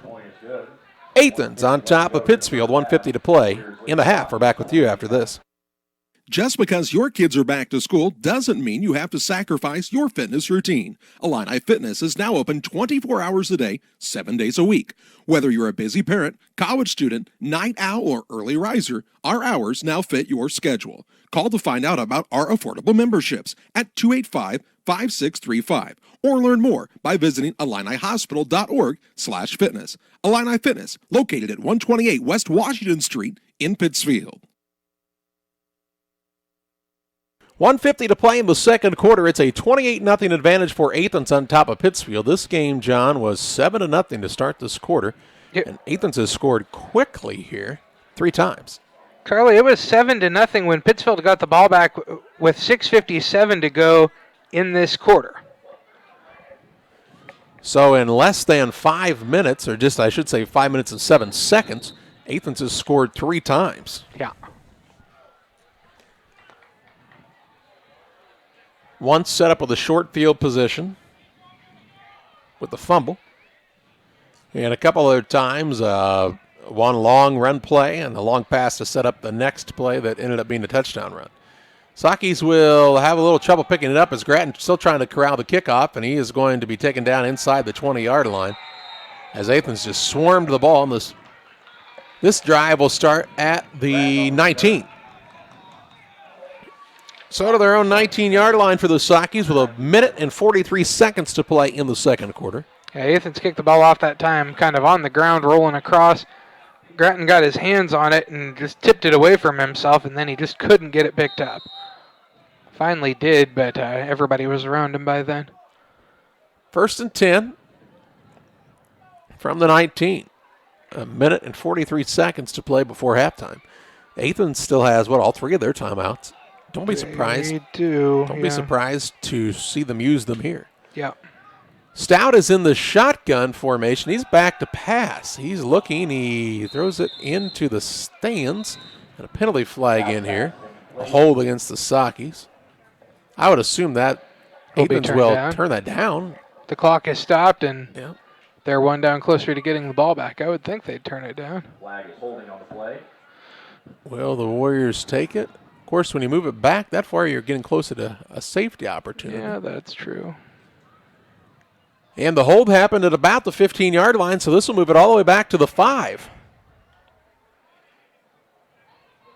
Athens on top of Pittsfield. 1:50 to play in the half. We're back with you after this. Just because your kids are back to school doesn't mean you have to sacrifice your fitness routine. Illini Fitness is now open 24 hours a day, 7 days a week. Whether you're a busy parent, college student, night owl, or early riser, our hours now fit your schedule. Call to find out about our affordable memberships at 285-5635 or learn more by visiting IlliniHospital.org/fitness. Illini Fitness, located at 128 West Washington Street in Pittsfield. 1:50 to play in the second quarter. It's a 28-0 advantage for Athens on top of Pittsfield. This game, John, was 7-0 to start this quarter. Yep. And Athens has scored quickly here 3 times. Charlie, it was 7-0 when Pittsfield got the ball back with 6:57 to go in this quarter. So in less than 5 minutes, or just I should say 5 minutes and 7 seconds, Athens has scored 3 times. Yeah. Once set up with a short field position with the fumble. And a couple other times, one long run play and a long pass to set up the next play that ended up being a touchdown run. Sakis will have a little trouble picking it up as Grattan still trying to corral the kickoff, and he is going to be taken down inside the 20-yard line as Athens just swarmed the ball. And this drive will start at the 19. So to their own 19-yard line for the Sakis with 1 minute and 43 seconds to play in the second quarter. Yeah, Athens kicked the ball off that time, kind of on the ground, rolling across. Grattan got his hands on it and just tipped it away from himself, and then he just couldn't get it picked up. Finally did, but everybody was around him by then. 1st and 10 from the 19. 1 minute and 43 seconds to play before halftime. Athens still has, all 3 of their timeouts. Don't be surprised. They do. Don't be surprised to see them use them here. Yeah. Stout is in the shotgun formation. He's back to pass. He's looking. He throws it into the stands. And a penalty flag in here. A hold against the Sakis. I would assume that Athens will turn that down. The clock is stopped, and they're 1 down closer to getting the ball back. I would think they'd turn it down. Flag is holding on the play. Will the Warriors take it? Of course, when you move it back that far, you're getting closer to a safety opportunity. Yeah, that's true. And the hold happened at about the 15-yard line, so this will move it all the way back to the 5.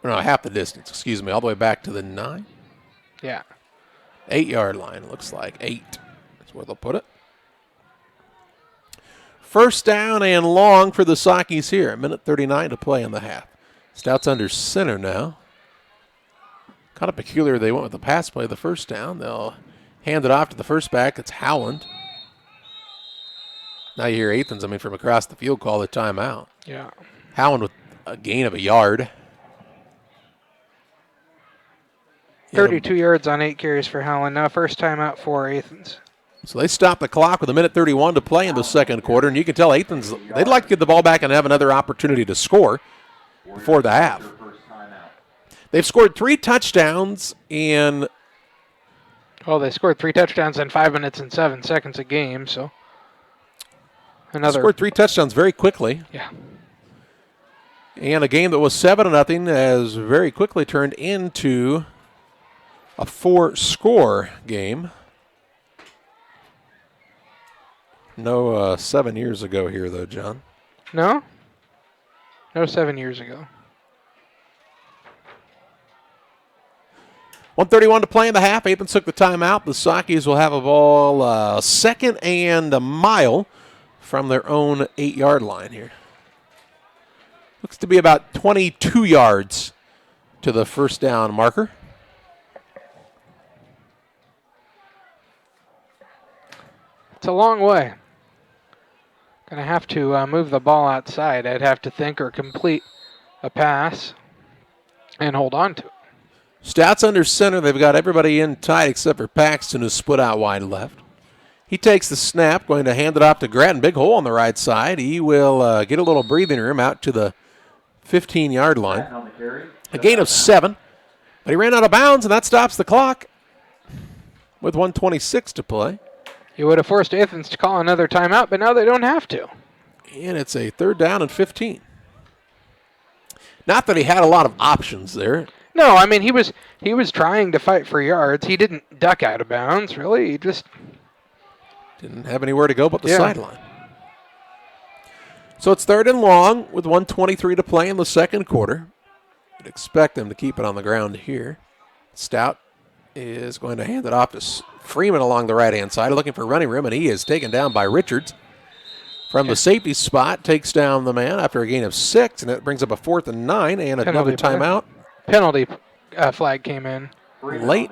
No, half the distance, excuse me, all the way back to the 9. Yeah. 8-yard line, it looks like. 8 is where they'll put it. First down and long for the Sakis here. 1 minute 39 to play in the half. Stout's under center now. Kind of peculiar they went with the pass play the first down. They'll hand it off to the first back. It's Howland. Now you hear Athens, from across the field call the timeout. Yeah. Howland with a gain of a yard. 32 yards on 8 carries for Howland. Now first timeout for Athens. So they stop the clock with 1 minute 31 to play in the second quarter, and you can tell Athens, they'd like to get the ball back and have another opportunity to score before the half. They've scored 3 touchdowns in... Well, they scored 3 touchdowns in 5 minutes and 7 seconds a game, so... Scored 3 touchdowns very quickly. Yeah. And a game that was 7-0 has very quickly turned into a 4-score game. No 7 years ago here, though, John. No? No 7 years ago. 1:31 to play in the half. Athens took the timeout. The Sakis will have a ball second and a mile from their own 8-yard line here. Looks to be about 22 yards to the first down marker. It's a long way. Going to have to move the ball outside, I'd have to think, or complete a pass and hold on to it. Stout's under center. They've got everybody in tight except for Paxton, who's split out wide left. He takes the snap, going to hand it off to Grattan. Big hole on the right side. He will get a little breathing room out to the 15-yard line. A gain of 7. But he ran out of bounds, and that stops the clock with 1:26 to play. He would have forced Athens to call another timeout, but now they don't have to. And it's a 3rd down and 15. Not that he had a lot of options there. No, I mean he was trying to fight for yards. He didn't duck out of bounds, really. He just didn't have anywhere to go but the sideline. So it's 3rd and long with 1:23 to play in the second quarter. You'd expect them to keep it on the ground here. Stout is going to hand it off to Freeman along the right-hand side, looking for running room, and he is taken down by Richards. From the safety spot, takes down the man after a gain of 6, and it brings up a 4th and 9 and another timeout. Penalty flag came in. Late.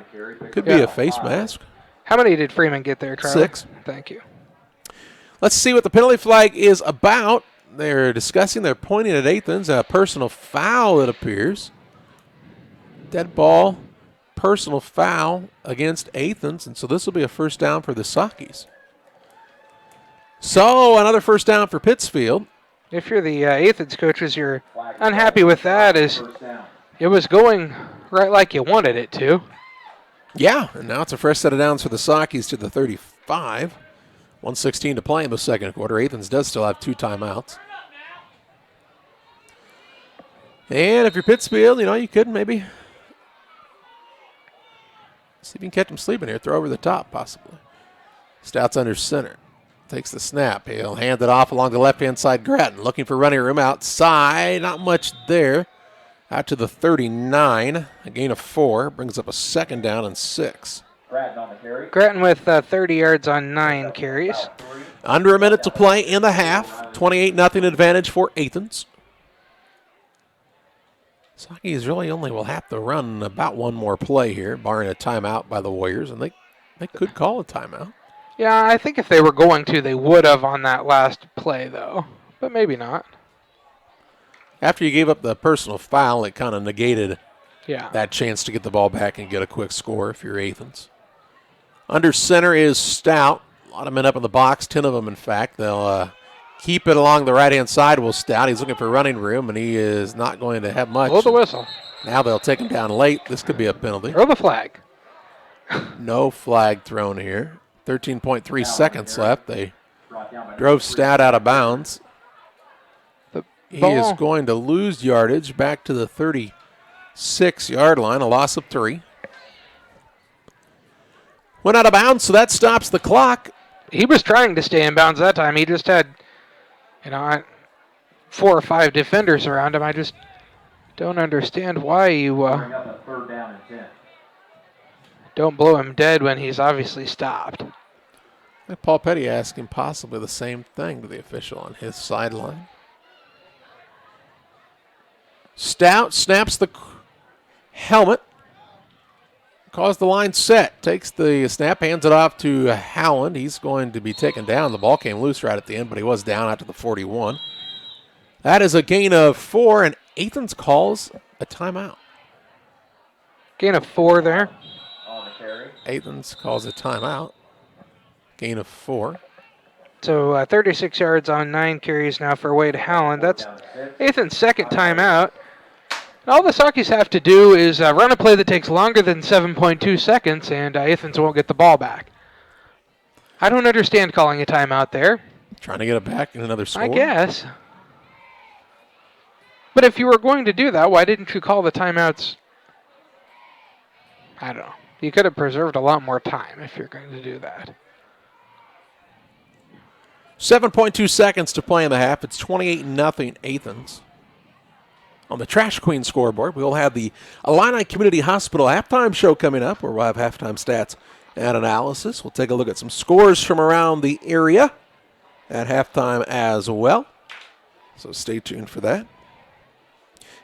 Could be a face mask. How many did Freeman get there, Charlie? 6. Thank you. Let's see what the penalty flag is about. They're pointing at Athens, a personal foul, it appears. Dead ball, personal foul against Athens, and so this will be a first down for the Sockies. So another first down for Pittsfield. If you're the Athens coaches, you're unhappy with that, as it was going right like you wanted it to. Yeah, and now it's a fresh set of downs for the Sockies to the 35. 1:16 to play in the second quarter. Athens does still have 2 timeouts. And if you're Pittsfield, you could maybe see if you can catch him sleeping here. Throw over the top, possibly. Stout's under center. Takes the snap. He'll hand it off along the left-hand side. Grattan looking for running room outside. Not much there. Out to the 39. A gain of 4. Brings up a second down and 6. Grattan with 30 yards on 9 carries. Under a minute to play in the half. 28-0 advantage for Athens. Sockies really only will have to run about one more play here, barring a timeout by the Warriors, and they could call a timeout. Yeah, I think if they were going to, they would have on that last play, though. But maybe not. After you gave up the personal foul, it kind of negated Yeah. that chance to get the ball back and get a quick score if you're Athens. Under center is Stout. A lot of men up in the box, 10 of them, in fact. They'll keep it along the right-hand side with Stout. He's looking for running room, and he is not going to have much. Blow the whistle. Now they'll take him down late. This could be a penalty. Throw the flag. No flag thrown here. 13.3 seconds left. They drove Stout out of bounds. He is going to lose yardage back to the 36-yard line, a loss of 3. Went out of bounds, so that stops the clock. He was trying to stay in bounds that time. He just had, 4 or 5 defenders around him. I just don't understand why you don't blow him dead when he's obviously stopped. Paul Petty asking possibly the same thing to the official on his sideline. Stout snaps the helmet. Calls the line set. Takes the snap, hands it off to Howland. He's going to be taken down. The ball came loose right at the end, but he was down out to the 41. That is a gain of 4, and Athens calls a timeout. Gain of 4 there. Athens calls a timeout. Gain of 4. So 36 yards on 9 carries now for Wade Howland. That's Athens' second timeout. All the Sockies have to do is run a play that takes longer than 7.2 seconds, and Athens won't get the ball back. I don't understand calling a timeout there. Trying to get it back in another score? I guess. But if you were going to do that, why didn't you call the timeouts? I don't know. You could have preserved a lot more time if you're going to do that. 7.2 seconds to play in the half. It's 28-0 Athens. On the Trash Queen scoreboard, we'll have the Illini Community Hospital halftime show coming up, where we'll have halftime stats and analysis. We'll take a look at some scores from around the area at halftime as well. So stay tuned for that.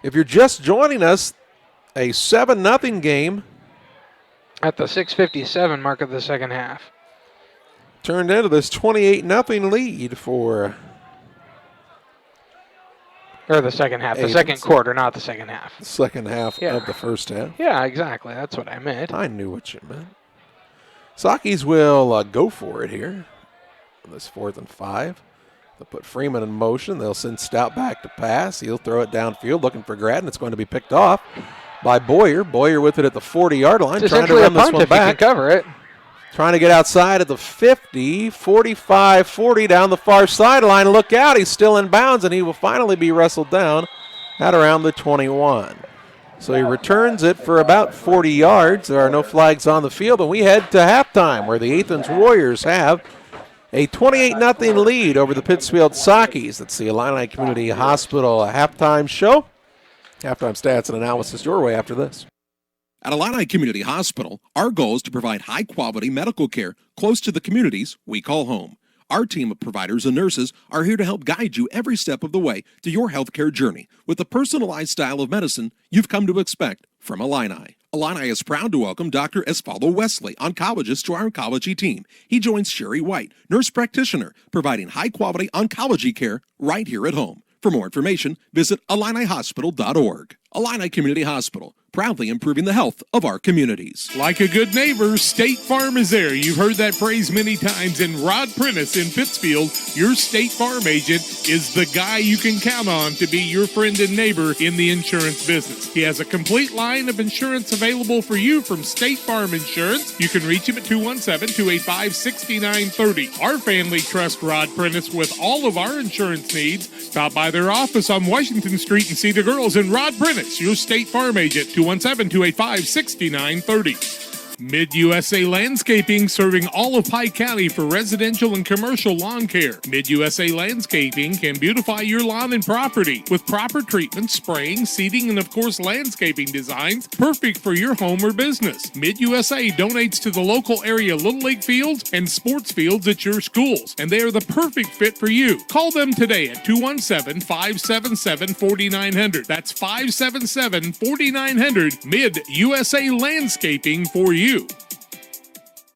If you're just joining us, a 7-0 game at the 6:57 mark of the second half turned into this 28-0 lead for... Or the second half. The second quarter, not the second half. The second half of the first half. Yeah, exactly. That's what I meant. I knew what you meant. Sockies will go for it here on this 4th and 5. They'll put Freeman in motion. They'll send Stout back to pass. He'll throw it downfield looking for Grattan. It's going to be picked off by Boyer. Boyer with it at the 40-yard line. It's trying to run this one back. If you can cover it. Trying to get outside at the 50, 45, 40 down the far sideline. Look out, he's still in bounds, and he will finally be wrestled down at around the 21. So he returns it for about 40 yards. There are no flags on the field, and we head to halftime where the Athens Warriors have a 28-0 lead over the Pittsfield Sockies. That's the Illini Community Hospital halftime show. Halftime stats and analysis your way after this. At Illini Community Hospital, our goal is to provide high-quality medical care close to the communities we call home. Our team of providers and nurses are here to help guide you every step of the way to your healthcare journey with the personalized style of medicine you've come to expect from Illini. Illini is proud to welcome Dr. Esfaldo Wesley, oncologist, to our oncology team. He joins Sherry White, nurse practitioner, providing high-quality oncology care right here at home. For more information, visit IlliniHospital.org. Illini Community Hospital, proudly improving the health of our communities. Like a good neighbor, State Farm is there. You've heard that phrase many times. And Rod Prentice in Pittsfield, your State Farm agent, is the guy you can count on to be your friend and neighbor in the insurance business. He has a complete line of insurance available for you from State Farm Insurance. You can reach him at 217-285-6930. Our family trusts Rod Prentice with all of our insurance needs. Stop by their office on Washington Street and see the girls. And Rod Prentice, your State Farm agent, 217-285-6930. Mid-USA Landscaping, serving all of Pike County for residential and commercial lawn care. Mid-USA Landscaping can beautify your lawn and property with proper treatment, spraying, seeding, and of course landscaping designs perfect for your home or business. Mid-USA donates to the local area Little League fields and sports fields at your schools, and they are the perfect fit for you. Call them today at 217-577-4900. That's 577-4900. Mid-USA Landscaping for you.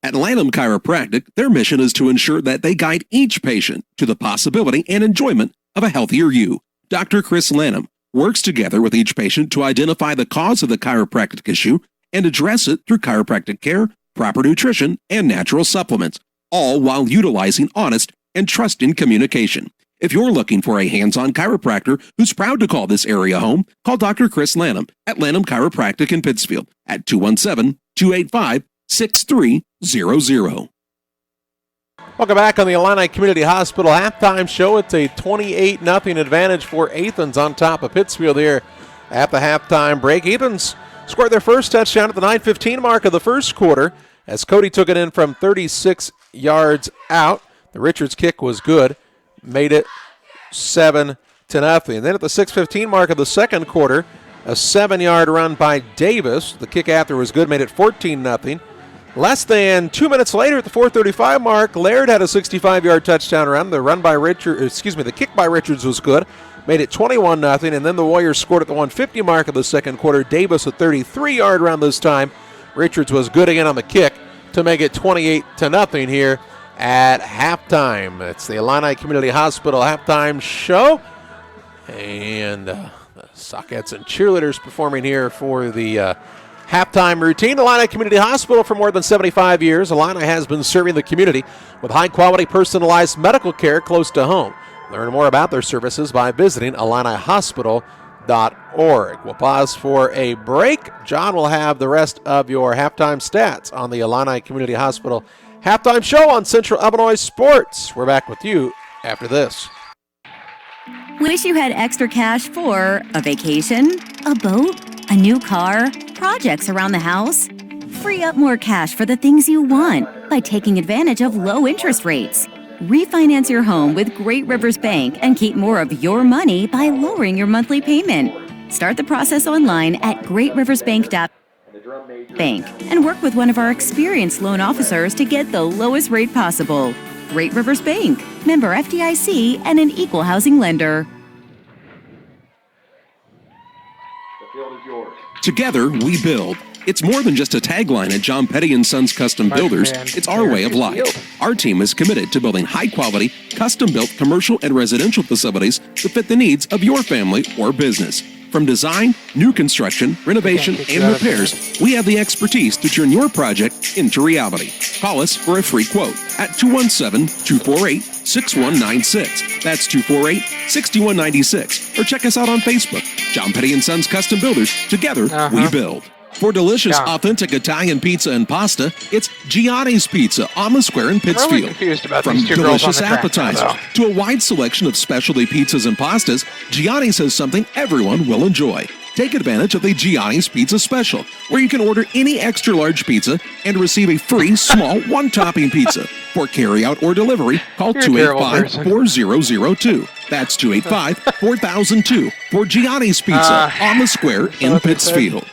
At Lanham Chiropractic, their mission is to ensure that they guide each patient to the possibility and enjoyment of a healthier you. Dr. Chris Lanham works together with each patient to identify the cause of the chiropractic issue and address it through chiropractic care, proper nutrition, and natural supplements, all while utilizing honest and trusting communication. If you're looking for a hands-on chiropractor who's proud to call this area home, call Dr. Chris Lanham at Lanham Chiropractic in Pittsfield at 217-285-6300. Welcome back on the Illini Community Hospital halftime show. It's a 28-0 advantage for Athens on top of Pittsfield here at the halftime break. Athens scored their first touchdown at the 9:15 mark of the first quarter as Cody took it in from 36 yards out. The Richards kick was good, made it 7-0. And then at the 6:15 mark of the second quarter, a 7-yard run by Davis. The kick after was good, made it 14-0. Less than 2 minutes later at the 4:35 mark, Laird had a 65-yard touchdown run. The kick by Richards was good, made it 21-0. And then the Warriors scored at the 1:50 mark of the second quarter. Davis a 33-yard run this time. Richards was good again on the kick to make it 28-0 here at halftime. It's the Illini Community Hospital halftime show. And the Sockettes and cheerleaders performing here for the halftime routine. Illini Community Hospital for more than 75 years. Illini has been serving the community with high-quality personalized medical care close to home. Learn more about their services by visiting IlliniHospital.org. We'll pause for a break. John will have the rest of your halftime stats on the Illini Community Hospital halftime show on Central Illinois Sports. We're back with you after this. Wish you had extra cash for a vacation, a boat, a new car, projects around the house? Free up more cash for the things you want by taking advantage of low interest rates. Refinance your home with Great Rivers Bank and keep more of your money by lowering your monthly payment. Start the process online at greatriversbank.bank and work with one of our experienced loan officers to get the lowest rate possible. Great Rivers Bank, member FDIC, and an equal housing lender. The field is yours. Together, we build. It's more than just a tagline at John Petty & Sons Custom Builders. It's our way of life. Our team is committed to building high-quality, custom-built commercial and residential facilities to fit the needs of your family or business. From design, new construction, renovation, and repairs, we have the expertise to turn your project into reality. Call us for a free quote at 217-248-6196. That's 248-6196. Or check us out on Facebook. John Petty & Sons Custom Builders. Together, we build. For delicious, authentic Italian pizza and pasta, it's Gianni's Pizza on the Square in Pittsfield. I'm really confused about From these two girls on delicious the track, appetizers to a wide selection of specialty pizzas and pastas, Gianni's has something everyone will enjoy. Take advantage of the Gianni's Pizza Special, where you can order any extra large pizza and receive a free small one-topping pizza. For carryout or delivery, call 285-4002. That's 285-4002 for Gianni's Pizza on the square in Pittsfield.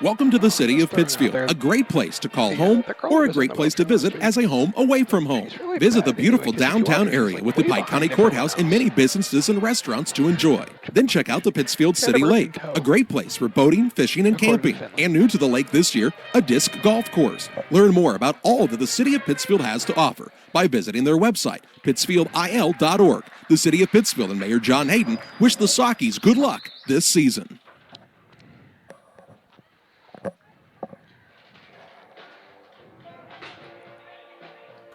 Welcome to the city of Pittsfield, a great place to call home or a great place to visit as a home away from home. Visit the beautiful downtown area with the Pike County Courthouse and many businesses and restaurants to enjoy. Then check out the Pittsfield City Lake, a great place for boating, fishing, and camping. And new to the lake this year, a disc golf course. Learn more about all that the city of Pittsfield has to offer by visiting their website, pittsfieldil.org. The city of Pittsfield and Mayor John Hayden wish the Sockies good luck this season.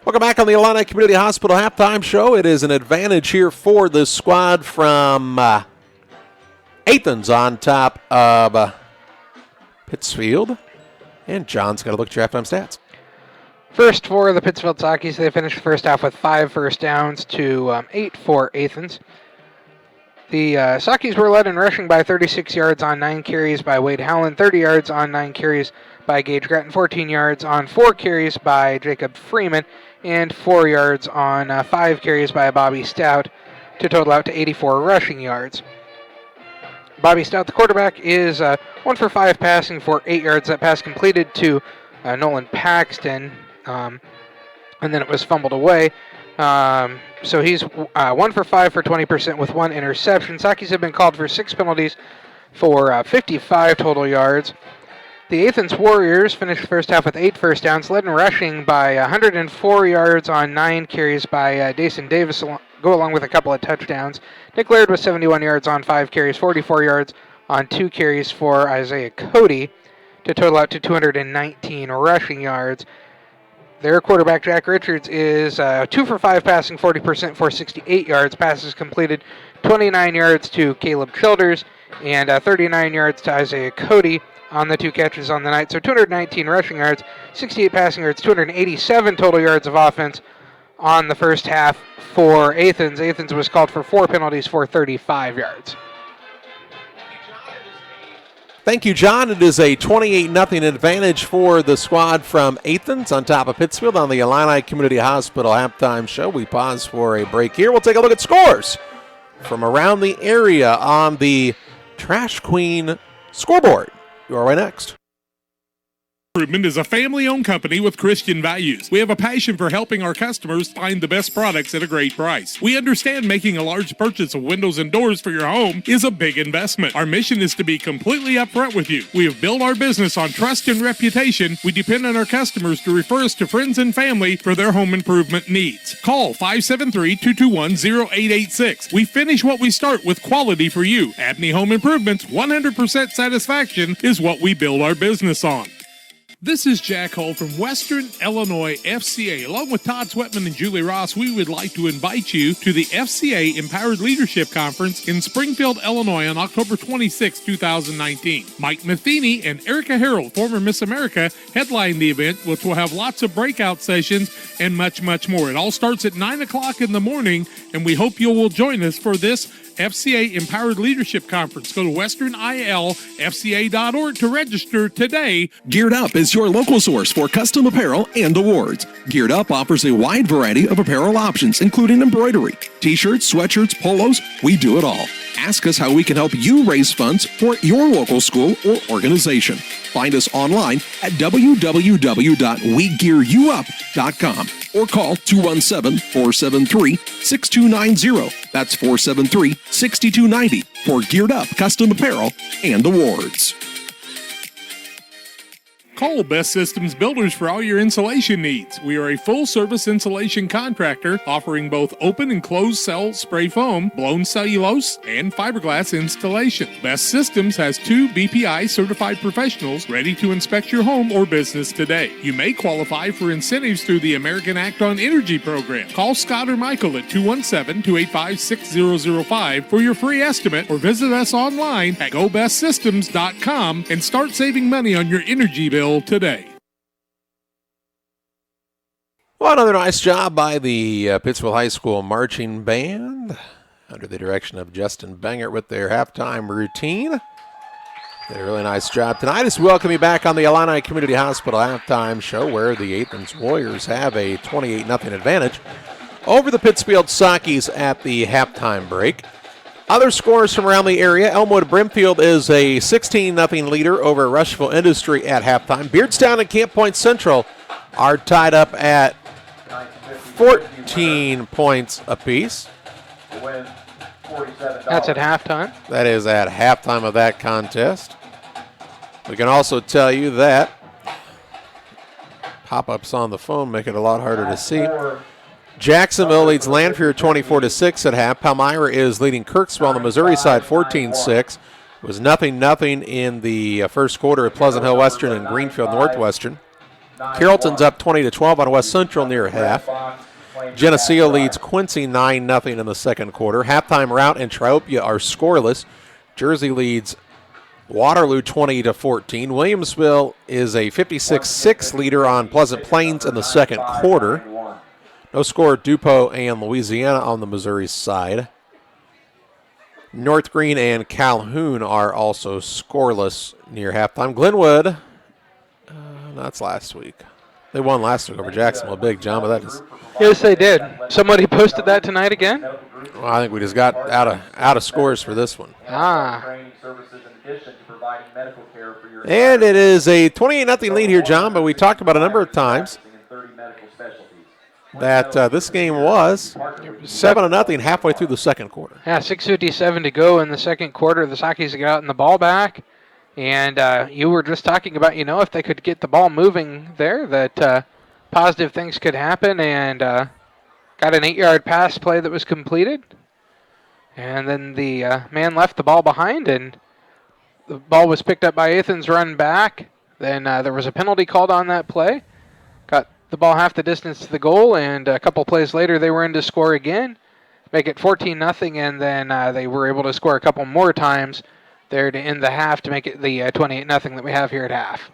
Welcome back on the Illini Community Hospital halftime show. It is an advantage here for the squad from Athens on top of Pittsfield. And John's got to look at your halftime stats. First for the Pittsfield Sockies, they finished the first half with 5 first downs to 8 for Athens. The Sockies were led in rushing by 36 yards on 9 carries by Wade Howland, 30 yards on 9 carries by Gage Gratton, 14 yards on 4 carries by Jacob Freeman, and 4 yards on 5 carries by Bobby Stout to total out to 84 rushing yards. Bobby Stout, the quarterback, is 1 for 5 passing for 8 yards. That pass completed to Nolan Paxton, and then it was fumbled away. So he's 1 for 5 for 20% with 1 interception. Sockies have been called for 6 penalties for 55 total yards. The Athens Warriors finished the first half with 8 first downs, led in rushing by 104 yards on 9 carries by Dason Davis, go along with a couple of touchdowns. Nick Laird with 71 yards on 5 carries, 44 yards on 2 carries for Isaiah Cody to total out to 219 rushing yards. Their quarterback, Jack Richards, is 2 for 5 passing, 40% for 68 yards. Passes completed 29 yards to Caleb Childers and 39 yards to Isaiah Cody on the 2 catches on the night. So 219 rushing yards, 68 passing yards, 287 total yards of offense on the first half for Athens. Athens was called for 4 penalties for 35 yards. Thank you, John. It is a 28-0 advantage for the squad from Athens on top of Pittsfield on the Illini Community Hospital halftime show. We pause for a break here. We'll take a look at scores from around the area on the Trash Queen scoreboard. You are right next. Improvement is a family-owned company with Christian values. We have a passion for helping our customers find the best products at a great price. We understand making a large purchase of windows and doors for your home is a big investment. Our mission is to be completely upfront with you. We have built our business on trust and reputation. We depend on our customers to refer us to friends and family for their home improvement needs. Call 573-221-0886. We finish what we start with quality for you. Abney Home Improvements, 100% satisfaction is what we build our business on. This is Jack Hull from Western Illinois FCA. Along with Todd Sweatman and Julie Ross, we would like to invite you to the FCA Empowered Leadership Conference in Springfield, Illinois on October 26, 2019. Mike Matheny and Erica Harrell, former Miss America, headline the event, which will have lots of breakout sessions and much, much more. It all starts at 9 o'clock in the morning, and we hope you will join us for this FCA Empowered Leadership Conference. Go to westernilfca.org to register today. Geared Up is your local source for custom apparel and awards. Geared Up offers a wide variety of apparel options, including embroidery, t-shirts, sweatshirts, polos. We do it all. Ask us how we can help you raise funds for your local school or organization. Find us online at www.wegearyouup.com or call 217-473-6290. That's 473-6290 for Geared Up custom apparel and awards. Call Best Systems Builders for all your insulation needs. We are a full-service insulation contractor offering both open and closed cell spray foam, blown cellulose, and fiberglass installation. Best Systems has 2 BPI certified professionals ready to inspect your home or business today. You may qualify for incentives through the American Act on Energy program. Call Scott or Michael at 217-285-6005 for your free estimate or visit us online at gobestsystems.com and start saving money on your energy bill today. Well, another nice job by the Pittsfield High School marching band under the direction of Justin Bangert with their halftime routine. Did a really nice job tonight. As we welcome you back on the Illini Community Hospital halftime show, where the Athens Warriors have a 28-0 advantage over the Pittsfield Sockies at the halftime break. Other scores from around the area: Elmwood Brimfield is a 16-0 leader over Rushville Industry at halftime. Beardstown and Camp Point Central are tied up at 14 points apiece. That's at halftime. That is at halftime of that contest. We can also tell you that pop-ups on the phone make it a lot harder to see. Jacksonville leads Lanphier 24-6 at half. Palmyra is leading Kirksville on the Missouri side 14-6. It was 0-0 in the first quarter at Pleasant Hill Western and Greenfield Northwestern. Carrollton's up 20-12 on West Central near half. Geneseo leads Quincy 9-0 in the second quarter. Halftime Route and Triopia are scoreless. Jersey leads Waterloo 20-14. Williamsville is a 56-6 leader on Pleasant Plains in the second quarter. No score, DuPont and Louisiana on the Missouri side. North Green and Calhoun are also scoreless near halftime. Glenwood, that's last week. They won last week over Jacksonville. Big, John, but that is... Yes, they did. Somebody posted that tonight again? Well, I think we just got out of scores for this one. And it is a 28-0 lead here, John, but we talked about a number of times that this game was 7-0 halfway through the second quarter. Yeah, 6:57 to go in the second quarter. The Sockies got in the ball back, and you were just talking about, if they could get the ball moving there, that positive things could happen, and got an 8-yard pass play that was completed. And then the man left the ball behind, and the ball was picked up by Athens, run back. Then there was a penalty called on that play. Got the ball half the distance to the goal, and a couple plays later they were in to score again, make it 14-0, and then they were able to score a couple more times there to end the half to make it the 28-0 that we have here at half.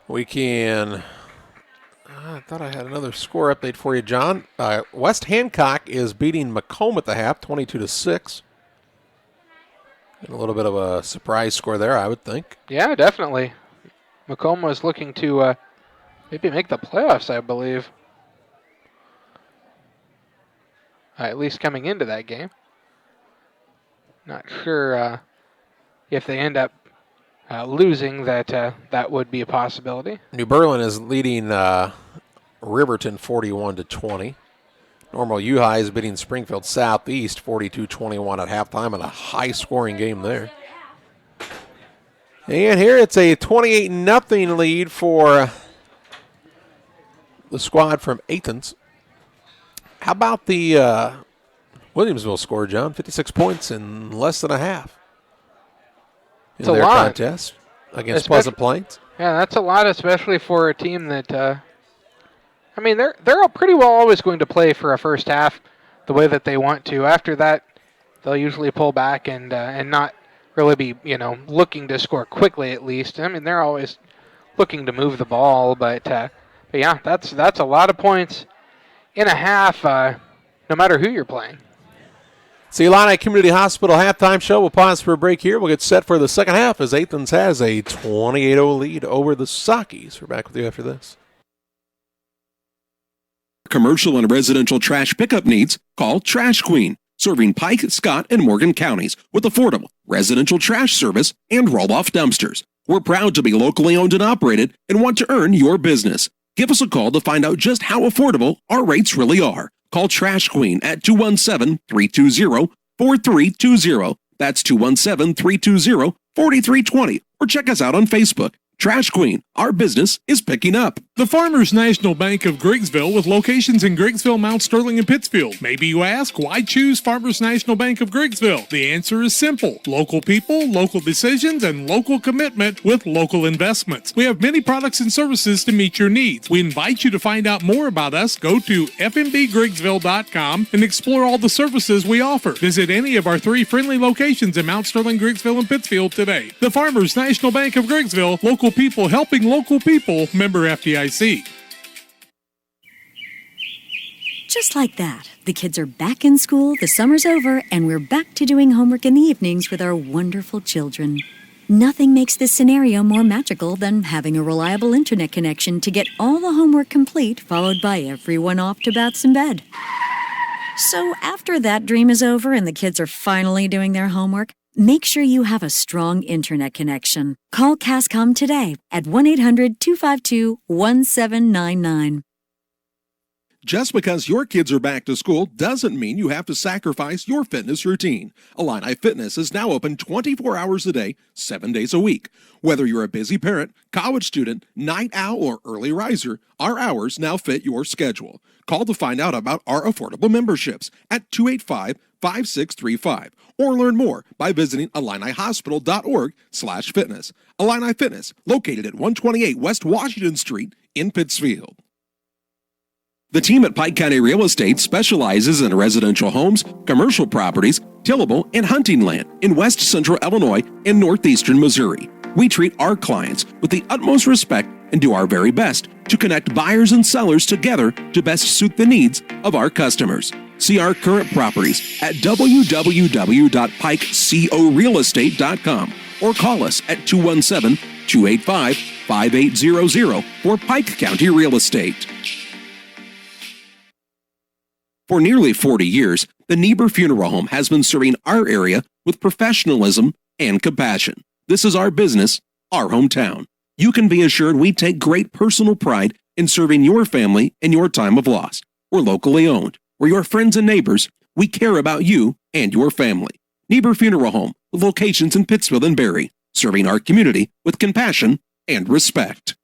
We can... I thought I had another score update for you, John. West Hancock is beating Macomb at the half, 22-6. And a little bit of a surprise score there, I would think. Yeah, definitely. Macomb was looking to maybe make the playoffs, I believe. At least coming into that game. Not sure if they end up losing, that would be a possibility. New Berlin is leading Riverton 41-20. Normal U High is beating Springfield Southeast 42-21 at halftime, and a high-scoring game there. And here it's a 28-0 lead for the squad from Athens. How about the Williamsville score, John? 56 points in less than a half. It's a lot. Contest against Pleasant Plains. Yeah, that's a lot, especially for a team that, they're pretty well always going to play for a first half the way that they want to. After that, they'll usually pull back and not really be, looking to score quickly at least. They're always looking to move the ball, but yeah, that's a lot of points in a half, no matter who you're playing. It's the Illini Community Hospital halftime show. We'll pause for a break here. We'll get set for the second half as Athens has a 28-0 lead over the Sockies. We're back with you after this. Commercial and residential trash pickup needs? Call Trash Queen, serving Pike, Scott, and Morgan counties with affordable residential trash service and roll-off dumpsters. We're proud to be locally owned and operated and want to earn your business. Give us a call to find out just how affordable our rates really are. Call Trash Queen at 217-320-4320. That's 217-320-4320. Or check us out on Facebook. Trash Queen, our business is picking up. The Farmers National Bank of Griggsville with locations in Griggsville, Mount Sterling, and Pittsfield. Maybe you ask, why choose Farmers National Bank of Griggsville? The answer is simple. Local people, local decisions, and local commitment with local investments. We have many products and services to meet your needs. We invite you to find out more about us. Go to fmbgriggsville.com and explore all the services we offer. Visit any of our 3 friendly locations in Mount Sterling, Griggsville, and Pittsfield today. The Farmers National Bank of Griggsville, local people helping local people, member FDIC. Just like that, the kids are back in school, the summer's over, and we're back to doing homework in the evenings with our wonderful children. Nothing makes this scenario more magical than having a reliable internet connection to get all the homework complete, followed by everyone off to baths and bed. So after that dream is over and the kids are finally doing their homework, make sure you have a strong internet connection. Call Cascom today at 1-800-252-1799. Just because your kids are back to school doesn't mean you have to sacrifice your fitness routine. Illini Fitness is now open 24 hours a day, 7 days a week. Whether you're a busy parent, college student, night owl, or early riser, our hours now fit your schedule. Call to find out about our affordable memberships at 285-5635 or learn more by visiting IlliniHospital.org/fitness. Illini Fitness, located at 128 West Washington Street in Pittsfield. The team at Pike County Real Estate specializes in residential homes, commercial properties, tillable, and hunting land in west central Illinois and northeastern Missouri. We treat our clients with the utmost respect and do our very best to connect buyers and sellers together to best suit the needs of our customers. See our current properties at www.pikecorealestate.com or call us at 217-285-5800 for Pike County Real Estate. For nearly 40 years, the Niebuhr Funeral Home has been serving our area with professionalism and compassion. This is our business, our hometown. You can be assured we take great personal pride in serving your family in your time of loss. We're locally owned. We're your friends and neighbors. We care about you and your family. Niebuhr Funeral Home, with locations in Pittsfield and Barry, serving our community with compassion and respect.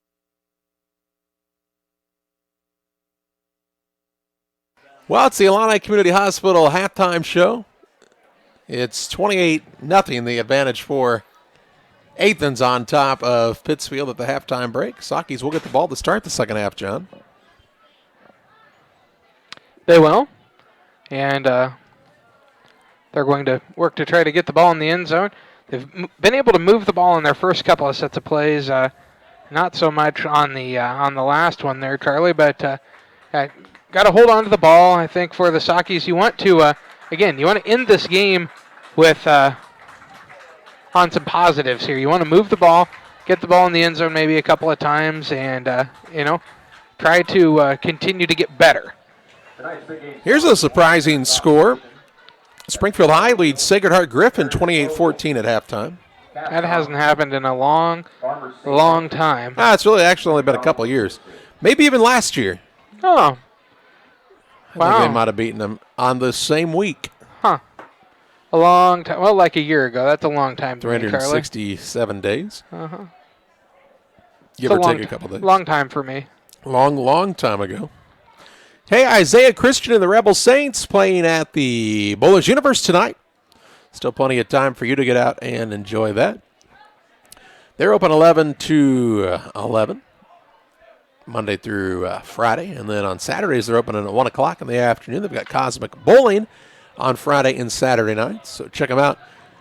Well, it's the Illini Community Hospital halftime show. It's 28-0, the advantage for Athens on top of Pittsfield at the halftime break. Sakis will get the ball to start the second half, John. They will. And they're going to work to try to get the ball in the end zone. They've been able to move the ball in their first couple of sets of plays. Not so much on the last one there, Charlie, but got to hold on to the ball, I think, for the Sakis. You want to, again, you want to end this game with on some positives here. You want to move the ball, get the ball in the end zone maybe a couple of times, and, try to continue to get better. Here's a surprising score. Springfield High leads Sacred Heart Griffin 28-14 at halftime. That hasn't happened in a long time. It's really actually only been a couple of years. Maybe even last year. Oh. I think they might have beaten them on the same week. Huh. A long time. Well, like a year ago. That's a long time. 367 days. Uh-huh. Give or take a couple days. Long time for me. Long time ago. Hey, Isaiah Christian and the Rebel Saints playing at the Bowlers Universe tonight. Still plenty of time for you to get out and enjoy that. They're open 11 to 11. Monday through Friday, and then on Saturdays they're open at 1 o'clock in the afternoon. They've got Cosmic Bowling on Friday and Saturday nights, so check them out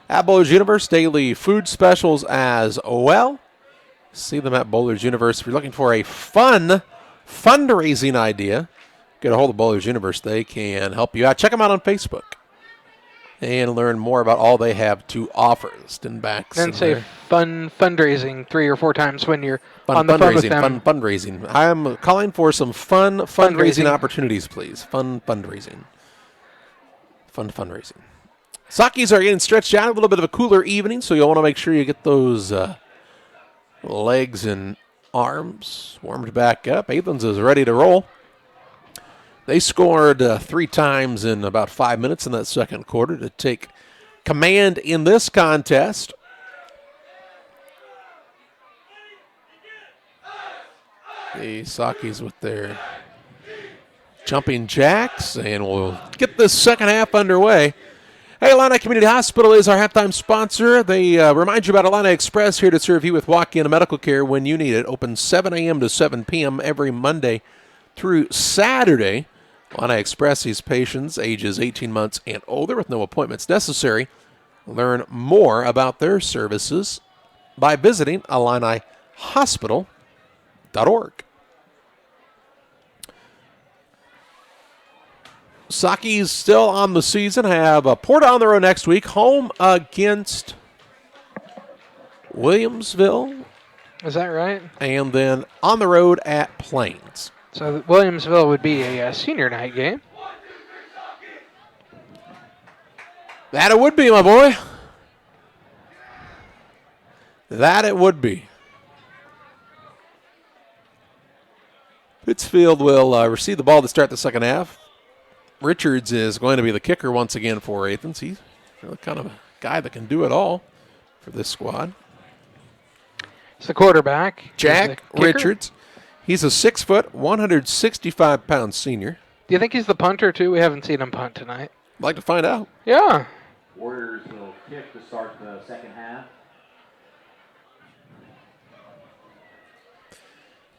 at Bowlers Universe. Daily food specials as well. See them at Bowlers Universe. If you're looking for a fun fundraising idea, get a hold of Bowlers Universe. They can help you out. Check them out on Facebook and learn more about all they have to offer. Stinbacks. Then say fun fundraising 3 or 4 times when you're on the phone with them. Fun fundraising. I'm calling for some fun fundraising opportunities, please. Fun fundraising. Sakis are getting stretched out. A little bit of a cooler evening, so you'll want to make sure you get those legs and arms warmed back up. Athens is ready to roll. They scored 3 times in about 5 minutes in that second quarter to take command in this contest. The Sakis with their jumping jacks, and we'll get this second half underway. Hey, Illini Community Hospital is our halftime sponsor. They remind you about Illini Express, here to serve you with walk-in medical care when you need it. Open 7 a.m. to 7 p.m. every Monday through Saturday. Illini Express sees patients ages 18 months and older with no appointments necessary. Learn more about their services by visiting IlliniHospital.org. Saki's still on the season, have Porta on the road next week, home against Williamsville. Is that right? And then on the road at Plains. So Williamsville would be a senior night game. That it would be, my boy. That it would be. Pittsfield will receive the ball to start the second half. Richards is going to be the kicker once again for Athens. He's really kind of a guy that can do it all for this squad. It's the quarterback. Jack Richards. He's a 6 foot, 165-pound senior. Do you think he's the punter, too? We haven't seen him punt tonight. I'd like to find out. Yeah. Warriors will kick to start the second half.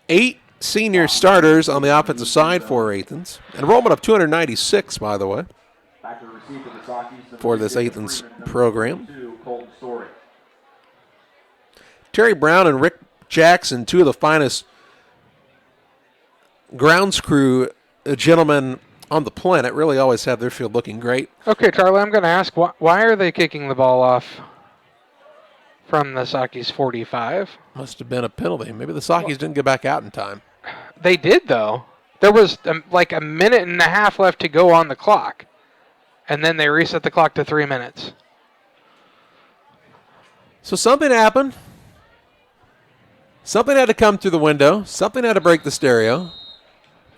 8 senior starters on the offensive side for Athens. Enrollment of 296, by the way, Back to the receive for the Sockies. for this Athens program. 2, Colton Story. Terry Brown and Rick Jackson, two of the finest grounds crew gentlemen on the planet, really always have their field looking great. Okay, Charlie, I'm going to ask, why are they kicking the ball off from the Sockies 45? Must have been a penalty. Maybe the Sockies didn't get back out in time. They did, though. There was like a minute and a half left to go on the clock, and then they reset the clock to 3 minutes. So something happened. Something had to come through the window. Something had to break the stereo.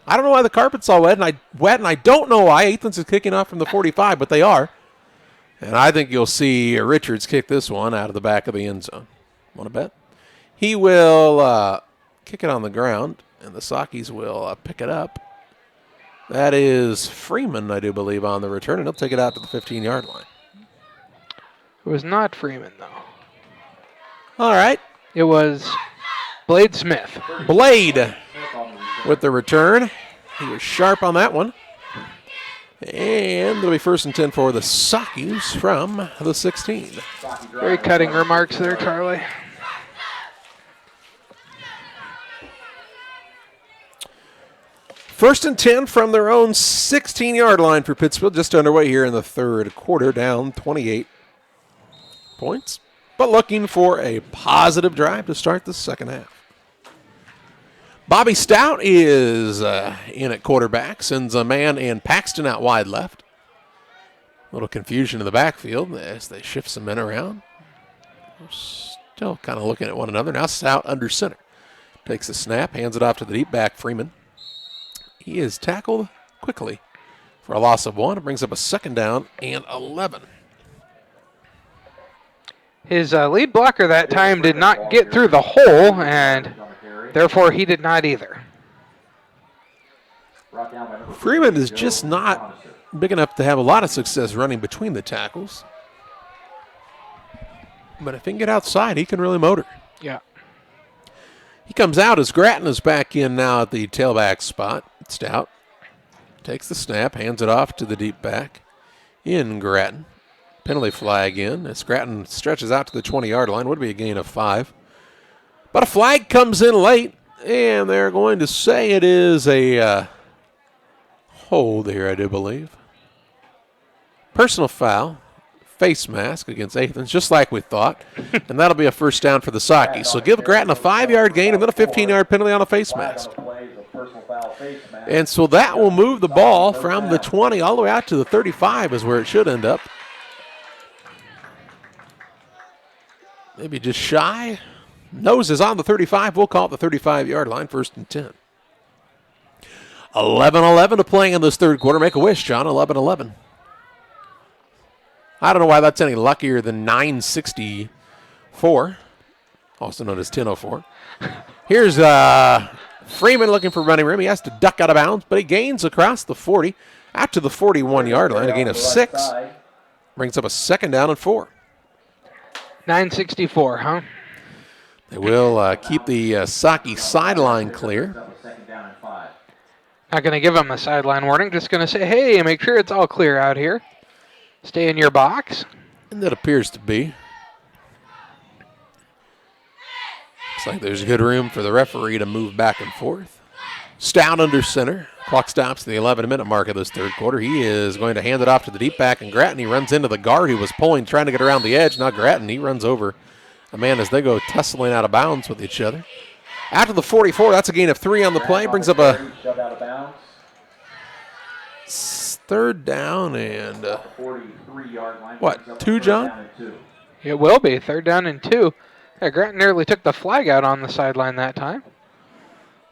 I don't know why the carpet's all wet, and I don't know why Athens is kicking off from the 45, but they are. And I think you'll see Richards kick this one out of the back of the end zone. Want to bet? He will kick it on the ground, and the Sockies will pick it up. That is Freeman, I do believe, on the return, and he'll take it out to the 15-yard line. It was not Freeman, though. All right. It was Blade Smith. Blade with the return. He was sharp on that one. And it'll be 1st and 10 for the Sockies from the 16. Very cutting remarks there, Charlie. First and 10 from their own 16-yard line for Pittsfield. Just underway here in the third quarter, down 28 points. But looking for a positive drive to start the second half. Bobby Stout is in at quarterback, sends a man in Paxton out wide left. A little confusion in the backfield as they shift some men around. Still kind of looking at one another. Now Stout under center. Takes the snap, hands it off to the deep back, Freeman. He is tackled quickly for a loss of 1. It brings up a 2nd down and 11. His lead blocker that time did not get through the hole, and therefore he did not either. Freeman is just not big enough to have a lot of success running between the tackles. But if he can get outside, he can really motor. Yeah. He comes out as Grattan is back in now at the tailback spot. Stout takes the snap, hands it off to the deep back in Grattan. Penalty flag in as Grattan stretches out to the 20-yard line. Would be a gain of 5. But a flag comes in late, and they're going to say it is a hold here, I do believe. Personal foul, face mask against Athens, just like we thought. And that'll be a 1st down for the Sockies. So give Grattan a 5-yard gain and then a 15-yard penalty on a face mask. And so that will move the ball from the 20 all the way out to the 35 is where it should end up. Maybe just shy. Nose is on the 35. We'll call it the 35-yard line, 1st and 10. 11-11 to play in this third quarter. Make a wish, John, 11-11. I don't know why that's any luckier than 964, also known as 1004. Here's Freeman looking for running room. He has to duck out of bounds, but he gains across the 40, out to the 41-yard line, a gain of 6. Brings up a 2nd down and 4. 964, huh? They will keep the Saki sideline clear. Not going to give them a sideline warning. Just going to say, hey, make sure it's all clear out here. Stay in your box. And that appears to be. Looks like there's good room for the referee to move back and forth. Stout under center. Clock stops at the 11-minute mark of this third quarter. He is going to hand it off to the deep back, and Grattan, he runs into the guard who was pulling, trying to get around the edge. Now Grattan, he runs over a man as they go tussling out of bounds with each other. After the 44, that's a gain of 3 on the play. Brings up a third down and, 2, John? It will be, 3rd down and 2. Yeah, Grattan nearly took the flag out on the sideline that time.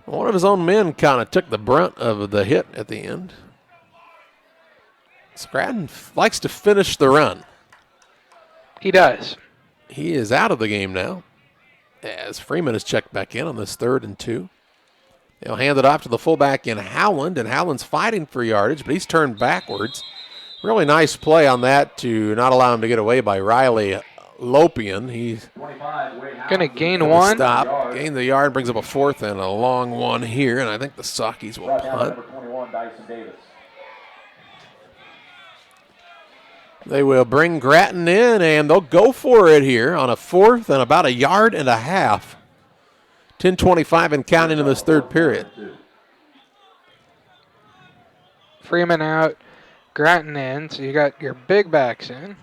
One of his own men kind of took the brunt of the hit at the end. Grattan likes to finish the run. He does. He is out of the game now, as Freeman is checked back in on this 3rd and 2. They'll hand it off to the fullback in Howland, and Howland's fighting for yardage, but he's turned backwards. Really nice play on that to not allow him to get away by Riley Lopian. He's going to gain 1. Stop, gain the yard, brings up a 4th and a long one here, and I think the Sockies will punt. They will bring Grattan in, and they'll go for it here on a 4th and about 1.5 yards. 10:25 and counting in this third period. Freeman out, Grattan in, so you got your big backs in.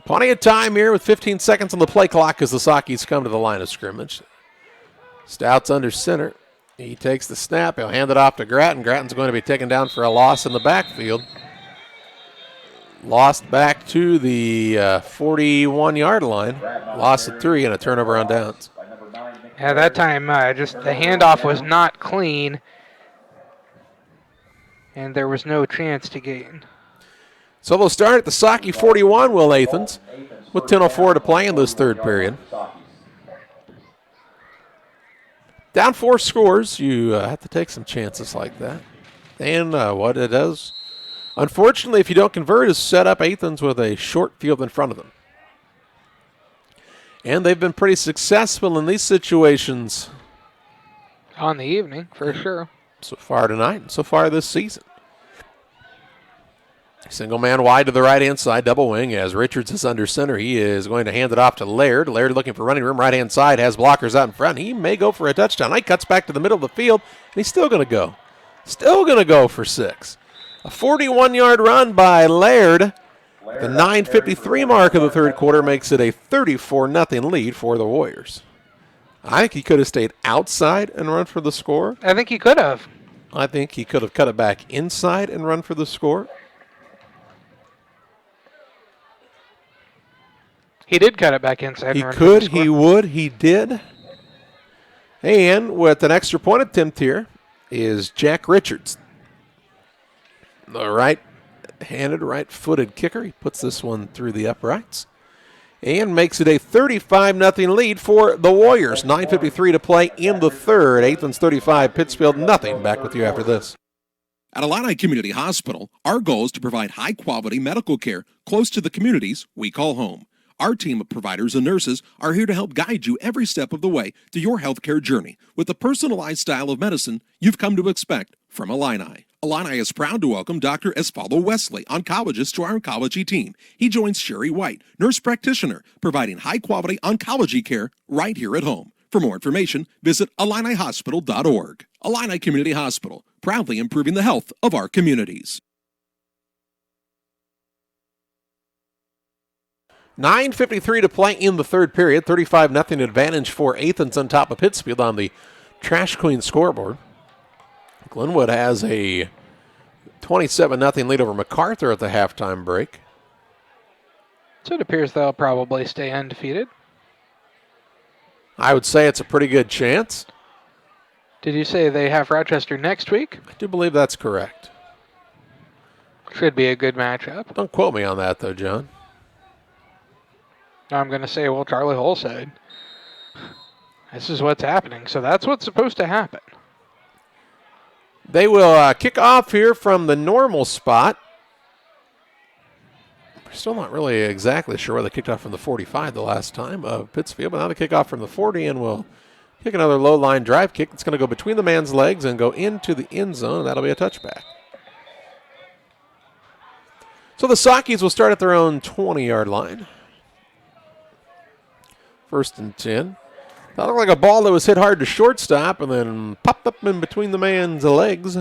Plenty of time here with 15 seconds on the play clock as the Sockies come to the line of scrimmage. Stout's under center. He takes the snap. He'll hand it off to Grattan. Grattan's going to be taken down for a loss in the backfield. Lost back to the 41-yard line. Lost at 3 and a turnover on downs. Yeah, that time just the handoff was not clean, and there was no chance to gain. So they'll start at the Socky 41, Will Athens, with 10:04 to play in this third period. Down 4 scores, you have to take some chances like that. And what it does, unfortunately, if you don't convert, is set up Athens with a short field in front of them. And they've been pretty successful in these situations. On the evening, for sure. So far tonight, and so far this season. Single man wide to the right-hand side, double wing as Richards is under center. He is going to hand it off to Laird. Laird looking for running room, right-hand side, has blockers out in front. He may go for a touchdown. He cuts back to the middle of the field, and he's still going to go. Still going to go for 6. A 41-yard run by Laird. The 9:53 mark of the third quarter makes it a 34-0 lead for the Warriors. I think he could have stayed outside and run for the score. I think he could have. I think he could have cut it back inside and run for the score. He did cut it back inside. He could, he would, he did. And with an extra point attempt here is Jack Richards. The right-handed, right-footed kicker. He puts this one through the uprights and makes it a 35-0 lead for the Warriors. 9:53 to play in the third. Athens 35, Pittsfield nothing. Back with you after this. At Illini Community Hospital, our goal is to provide high-quality medical care close to the communities we call home. Our team of providers and nurses are here to help guide you every step of the way to your healthcare journey with the personalized style of medicine you've come to expect from Illini. Illini is proud to welcome Dr. Esfaldo Wesley, oncologist, to our oncology team. He joins Sherry White, nurse practitioner, providing high-quality oncology care right here at home. For more information, visit IlliniHospital.org. Illini Community Hospital, proudly improving the health of our communities. 9:53 to play in the third period. 35-0 advantage for Athens on top of Pittsfield on the Trash Queen scoreboard. Glenwood has a 27-0 lead over MacArthur at the halftime break. So it appears they'll probably stay undefeated. I would say it's a pretty good chance. Did you say they have Rochester next week? I do believe that's correct. Should be a good matchup. Don't quote me on that, though, John. I'm going to say, well, Charlie Hull said, this is what's happening. So that's what's supposed to happen. They will kick off here from the normal spot. We're still not really exactly sure where they kicked off from the 45 the last time of Pittsfield, but now they kick off from the 40 and will kick another low-line drive kick. It's going to go between the man's legs and go into the end zone, and that'll be a touchback. So the Sockies will start at their own 20-yard line. 1st and 10. That looked like a ball that was hit hard to shortstop and then popped up in between the man's legs.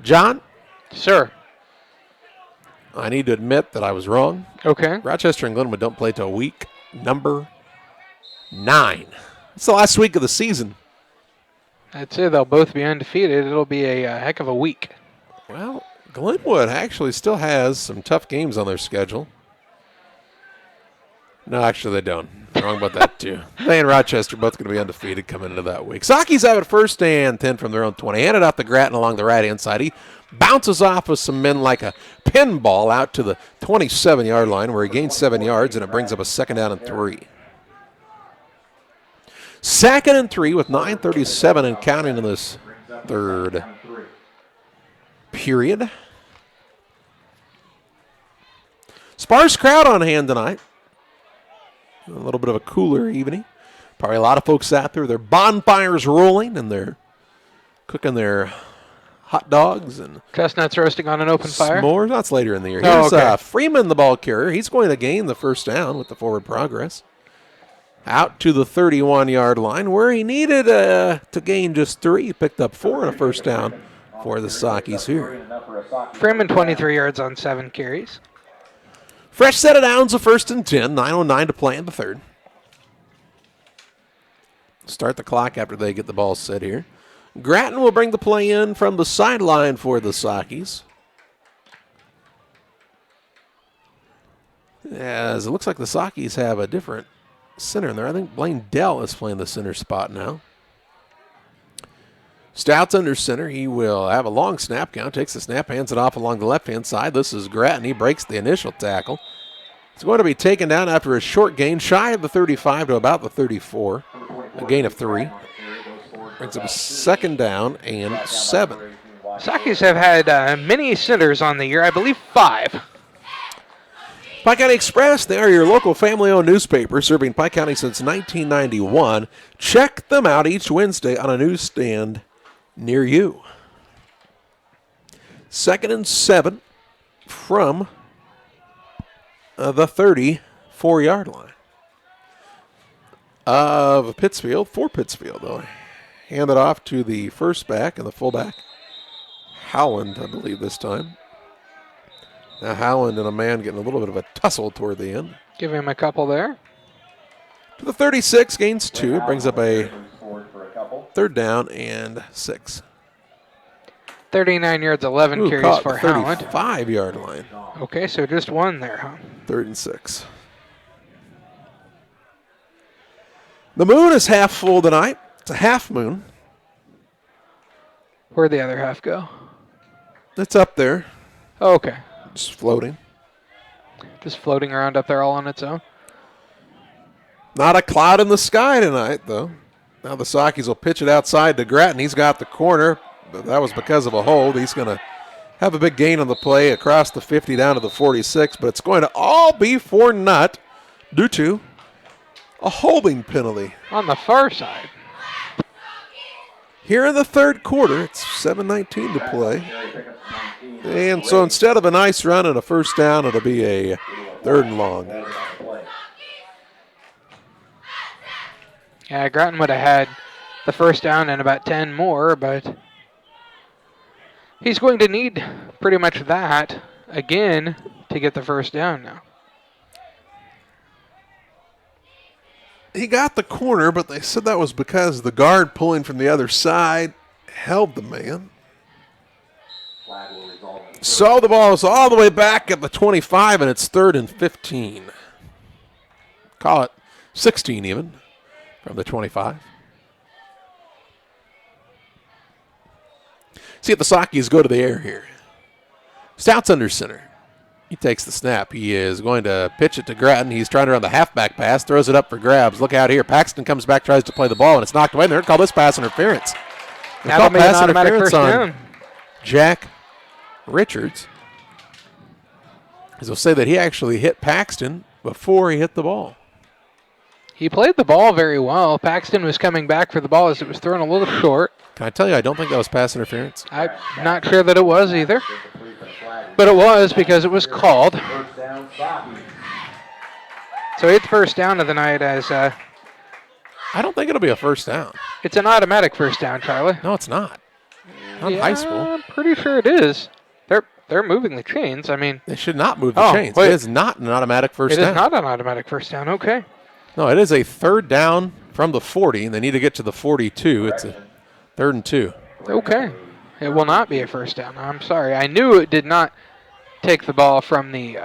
John? Sir. I need to admit that I was wrong. Okay. Rochester and Glenwood don't play till week number 9. It's the last week of the season. I'd say they'll both be undefeated. It'll be a heck of a week. Well, Glenwood actually still has some tough games on their schedule. No, actually they don't. Wrong about that, too. They and Rochester both going to be undefeated coming into that week. Sockies have it first and 10 from their own 20. Handed off to Grattan along the right-hand side. He bounces off of some men like a pinball out to the 27-yard line where he gains 7 yards, and it brings up a 2nd down and 3. 2nd and 3 with 9:37 and counting in this third period. Sparse crowd on hand tonight. A little bit of a cooler evening. Probably a lot of folks out there. Their bonfires rolling and they're cooking their hot dogs and chestnuts roasting on an open fire. S'mores. That's later in the year. Oh, Here's okay. Freeman, the ball carrier. He's going to gain the 1st down with the forward progress. Out to the 31-yard line where he needed to gain just 3. He picked up 4 and a 1st down for the Sockies here. Freeman 23 yards on 7 carries. Fresh set of downs, a 1st and 10. 9:09 to play in the third. Start the clock after they get the ball set here. Grattan will bring the play in from the sideline for the Sockies. As it looks like the Sockies have a different center in there. I think Blaine Dell is playing the center spot now. Stout's under center. He will have a long snap count. Takes the snap, hands it off along the left-hand side. This is Grattan. He breaks the initial tackle. He's going to be taken down after a short gain, shy of the 35 to about the 34. A gain of 3. Brings up a 2nd down and 7. Sockies have had many centers on the year. I believe 5. Pike County Express, they are your local family-owned newspaper serving Pike County since 1991. Check them out each Wednesday on a newsstand near you. 2nd and 7 from the 34-yard line of Pittsfield, for Pittsfield, though. Hand it off to the first back and the fullback, Howland, I believe, this time. Now Howland and a man getting a little bit of a tussle toward the end. Give him a couple there. To the 36, gains 2, brings up a 3rd down and 6. 39 yards, 11 carries for Howland. 35-yard line. Okay, so just 1 there, huh? 3rd and 6. The moon is half full tonight. It's a half moon. Where'd the other half go? It's up there. Oh, okay. Just floating. Just floating around up there all on its own. Not a cloud in the sky tonight, though. Now the Sockies will pitch it outside to Grattan. He's got the corner, but that was because of a hold. He's going to have a big gain on the play across the 50 down to the 46, but it's going to all be for naught due to a holding penalty. On the far side. Here in the third quarter, it's 7:19 to play. And so instead of a nice run and a 1st down, it'll be a 3rd and long. Yeah, Grattan would have had the 1st down and about 10 more, but he's going to need pretty much that again to get the 1st down now. He got the corner, but they said that was because the guard pulling from the other side held the man. So the ball is all the way back at the 25, and it's 3rd and 15. Call it 16 even from the 25. See if the Sockies go to the air here. Stout's under center. He takes the snap. He is going to pitch it to Grattan. He's trying to run the halfback pass, throws it up for grabs. Look out here. Paxton comes back, tries to play the ball, and it's knocked away. And they're going to call this pass interference. They're That'll called be an pass automatic interference 1st on down. Jack Richards. As they'll say that he actually hit Paxton before he hit the ball. He played the ball very well. Paxton was coming back for the ball as it was thrown a little short. Can I tell you, I don't think that was pass interference. I'm not sure that it was either. But it was because it was called. So 8th first down of the night as I don't think it'll be a first down. it's an automatic first down, Charlie. No, it's not. Not in high school. I'm pretty sure it is. They're moving the chains. I mean, They should not move the chains. wait. It is not an automatic first it down. is not an automatic first down. Okay. No, it is a third down from the 40, and they need to get to the 42. It's a 3rd and 2. Okay. It will not be a first down. I'm sorry. I knew it did not take the ball from the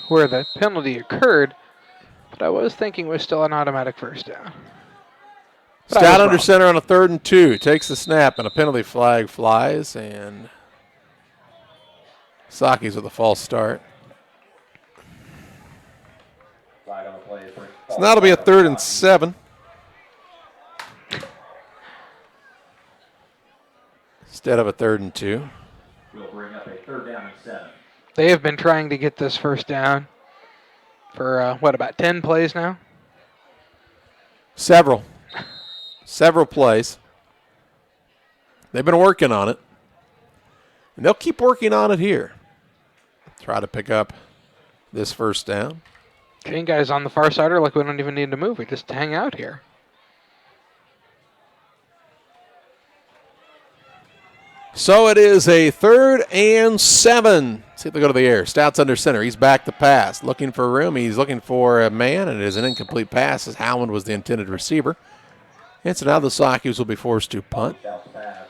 where the penalty occurred, but I was thinking it was still an automatic first down. But I Stout was under wrong. center on a 3rd and 2. Takes the snap, and a penalty flag flies, and Saki's with a false start. Flag on the play. So now it'll be a 3rd and 7. Instead of a 3rd and 2. We'll bring up a 3rd down and 7. They have been trying to get this first down for, about 10 plays now? Several plays. They've been working on it. And they'll keep working on it here. Try to pick up this first down. Chain guys on the far side are like, we don't even need to move. We just hang out here. So it is a 3rd and 7. See if they go to the air. Stout's under center. He's back to pass. Looking for room. He's looking for a man, and it is an incomplete pass as Howland was the intended receiver. And so now the Sockers will be forced to punt. Stout's pass.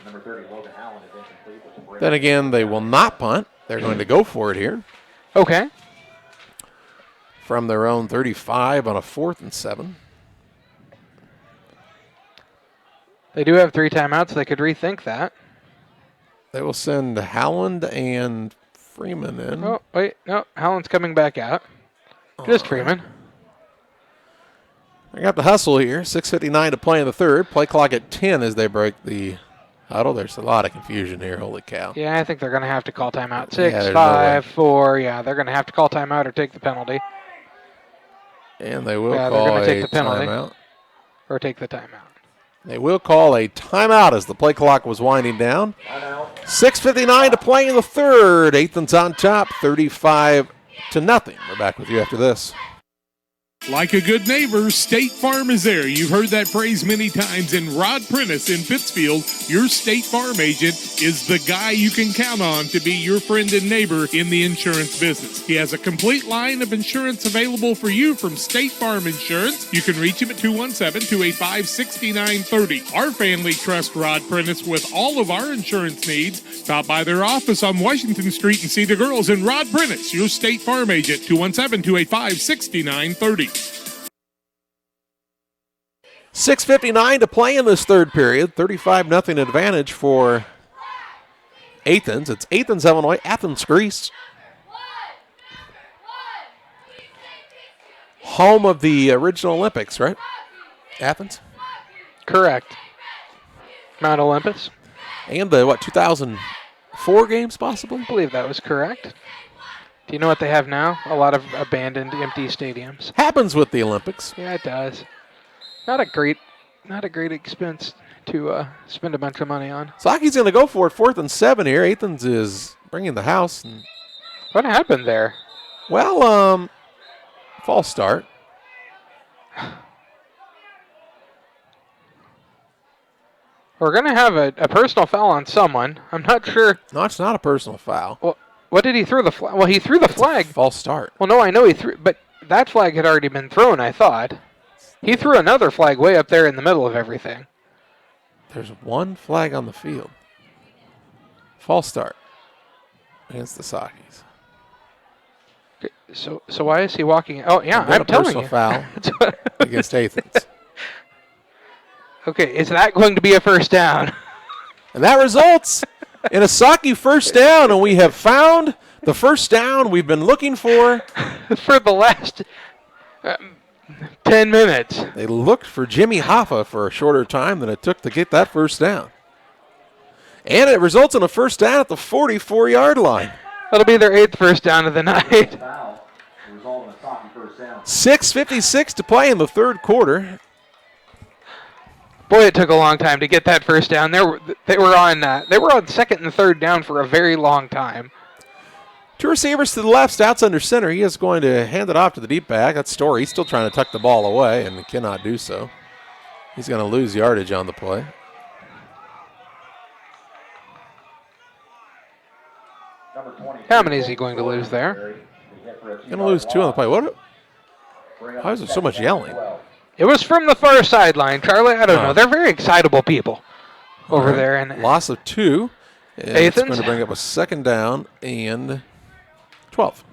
Number 30, Logan Howland, is incomplete. Which will bring Then again, they will not punt. They're going to go for it here Okay. from their own 35 on a 4th and 7. They do have 3 timeouts. They could rethink that. They will send Howland and Freeman in. Oh, wait. No, Howland's coming back out. Just Freeman. They got the hustle here. 6:59 to play in the 3rd. Play clock at 10 as they break the huddle. There's a lot of confusion here. Holy cow. Yeah, I think they're going to have to call timeout. Yeah, 6, there's no 5, 4. Yeah, they're going to have to call timeout or take the penalty. And they will Yeah, they're call gonna a take the penalty. timeout. Or take the timeout. They will call a timeout as the play clock was winding down. 6:59 to play in the 3rd. Athens on top, 35-0. We're back with you after this. Like a good neighbor, State Farm is there. You've heard that phrase many times. And Rod Prentice in Pittsfield, your State Farm agent, is the guy you can count on to be your friend and neighbor in the insurance business. He has a complete line of insurance available for you from State Farm Insurance. You can reach him at 217-285-6930. Our family trusts Rod Prentice with all of our insurance needs. Stop by their office on Washington Street and see the girls in Rod Prentice, your State Farm agent, 217-285-6930. 6:59 to play in this 3rd period. 35-0 advantage for Athens. It's Athens, Illinois, Athens, Greece. Home of the original Olympics, right? Athens? Correct. Mount Olympus. And the, 2004 games possibly? I believe that was correct. Do you know what they have now? A lot of abandoned, empty stadiums. Happens with the Olympics. Yeah, it does. Not a great expense to spend a bunch of money on. Saki's going to go for it, 4th and 7 here. Athens is bringing the house. And, What happened there? well, false start. We're going to have a personal foul on someone. I'm not sure. No, it's not a personal foul. Well, what did he throw the flag? Well, he threw the flag. False start. Well, no, I know he threw, but that flag had already been thrown, I thought. He threw another flag way up there in the middle of everything. There's one flag on the field. False start against the Sakis. So why is he walking? Oh, yeah, And then I'm telling a you. personal foul against Athens. Okay, is that going to be a first down? And that results in a Saki first down, and we have found the first down we've been looking for. For the last 10 minutes. They looked for Jimmy Hoffa for a shorter time than it took to get that first down. And it results in a first down at the 44-yard line. That'll be their 8th first down of the night. Foul. Result in a Saki first down. 6:56 to play in the 3rd quarter. Boy, it took a long time to get that first down. They were on 2nd and 3rd down for a very long time. Two receivers to the left. Stouts under center. He is going to hand it off to the deep back. That's Story. He's still trying to tuck the ball away and cannot do so. He's going to lose yardage on the play. How many is he going to lose there? Going to lose 2 on the play. What? Why is there so much yelling? It was from the far sideline, Charlie. I don't know. They're very excitable people over there. And loss of 2. And it's going to bring up a second down and 12.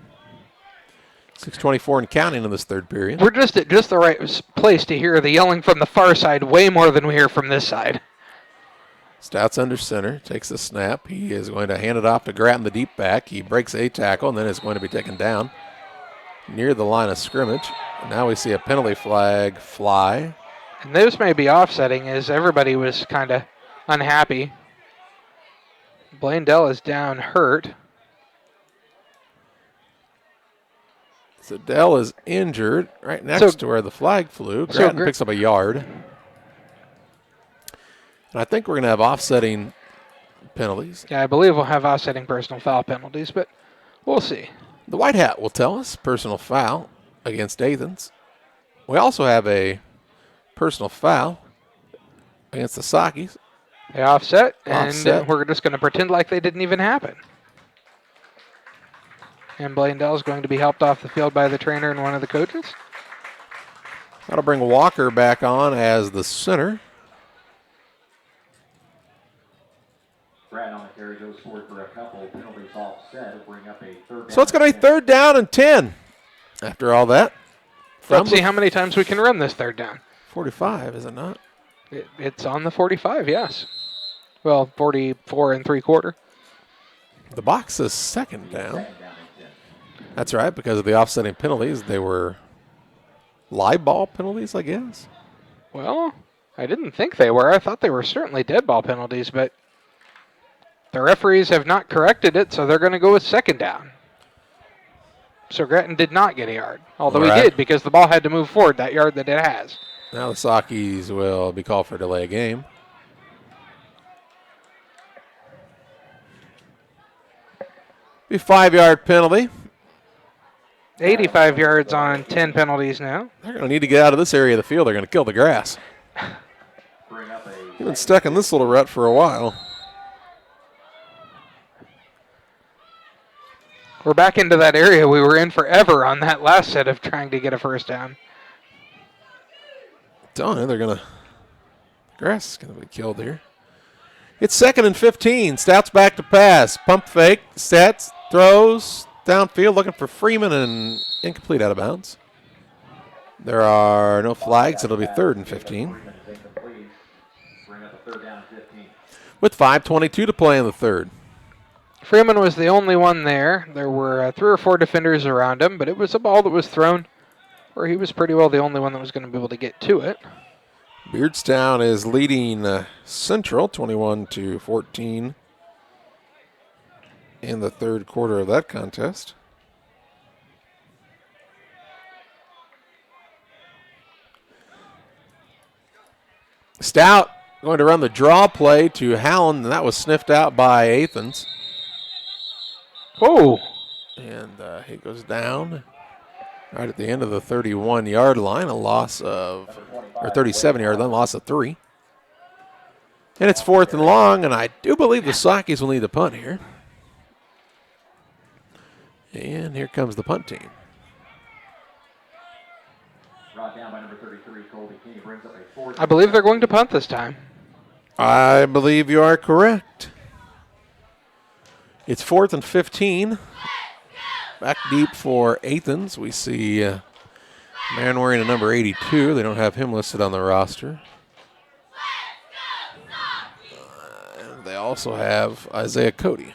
6:24 and counting in this third period. We're just at the right place to hear the yelling from the far side way more than we hear from this side. Stouts under center, takes the snap. He is going to hand it off to Grattan, the deep back. He breaks a tackle and then is going to be taken down near the line of scrimmage. And now we see a penalty flag fly. And this may be offsetting as everybody was kind of unhappy. Blaine Dell is down hurt. So Dell is injured right next to where the flag flew. Grattan picks up a yard. And I think we're going to have offsetting penalties. Yeah, I believe we'll have offsetting personal foul penalties, but we'll see. The white hat will tell us personal foul against Athens. We also have a personal foul against the Sakis. They offset, and we're just going to pretend like they didn't even happen. And Blaine Dell is going to be helped off the field by the trainer and one of the coaches. That'll bring Walker back on as the center. Brad on the carry goes forward for a couple penalties offset. It'll bring up a third down. So it's going to be 3rd down and 10 after all that. Let's see how many times we can run this 3rd down. 45, is it not? It's on the 45, yes. Well, 44 3/4. The box says 2nd down. That's right, because of the offsetting penalties. They were live ball penalties, I guess. Well, I didn't think they were. I thought they were certainly dead ball penalties, but the referees have not corrected it, so they're going to go with 2nd down. So Grattan did not get a yard, although he did because the ball had to move forward that yard that it has. Now the Sakis will be called for delay of game. Be 5-yard penalty. 85 yards on 10 penalties now. They're going to need to get out of this area of the field. They're going to kill the grass. You've been stuck in this little rut for a while. We're back into that area we were in forever on that last set of trying to get a 1st down. Telling you, the grass is going to be killed here. It's 2nd and 15. Stouts back to pass. Pump fake. Stats throws downfield looking for Freeman and incomplete out of bounds. There are no flags. It'll be 3rd and 15. With 5:22 to play in the 3rd. Freeman was the only one there. There were 3 or 4 defenders around him, but it was a ball that was thrown where he was pretty well the only one that was going to be able to get to it. Beardstown is leading Central 21-14 in the 3rd quarter of that contest. Stout going to run the draw play to Howland, and that was sniffed out by Athens. Oh! And he goes down right at the end of the 31-yard line, a loss of, or 37-yard line, loss of 3. And it's 4th and long, and I do believe the Sakis will need the punt here. And here comes the punt team. I believe they're going to punt this time. I believe you are correct. It's 4th and 15. Back deep for Athens. We see a man wearing a number 82. They don't have him listed on the roster. And they also have Isaiah Cody.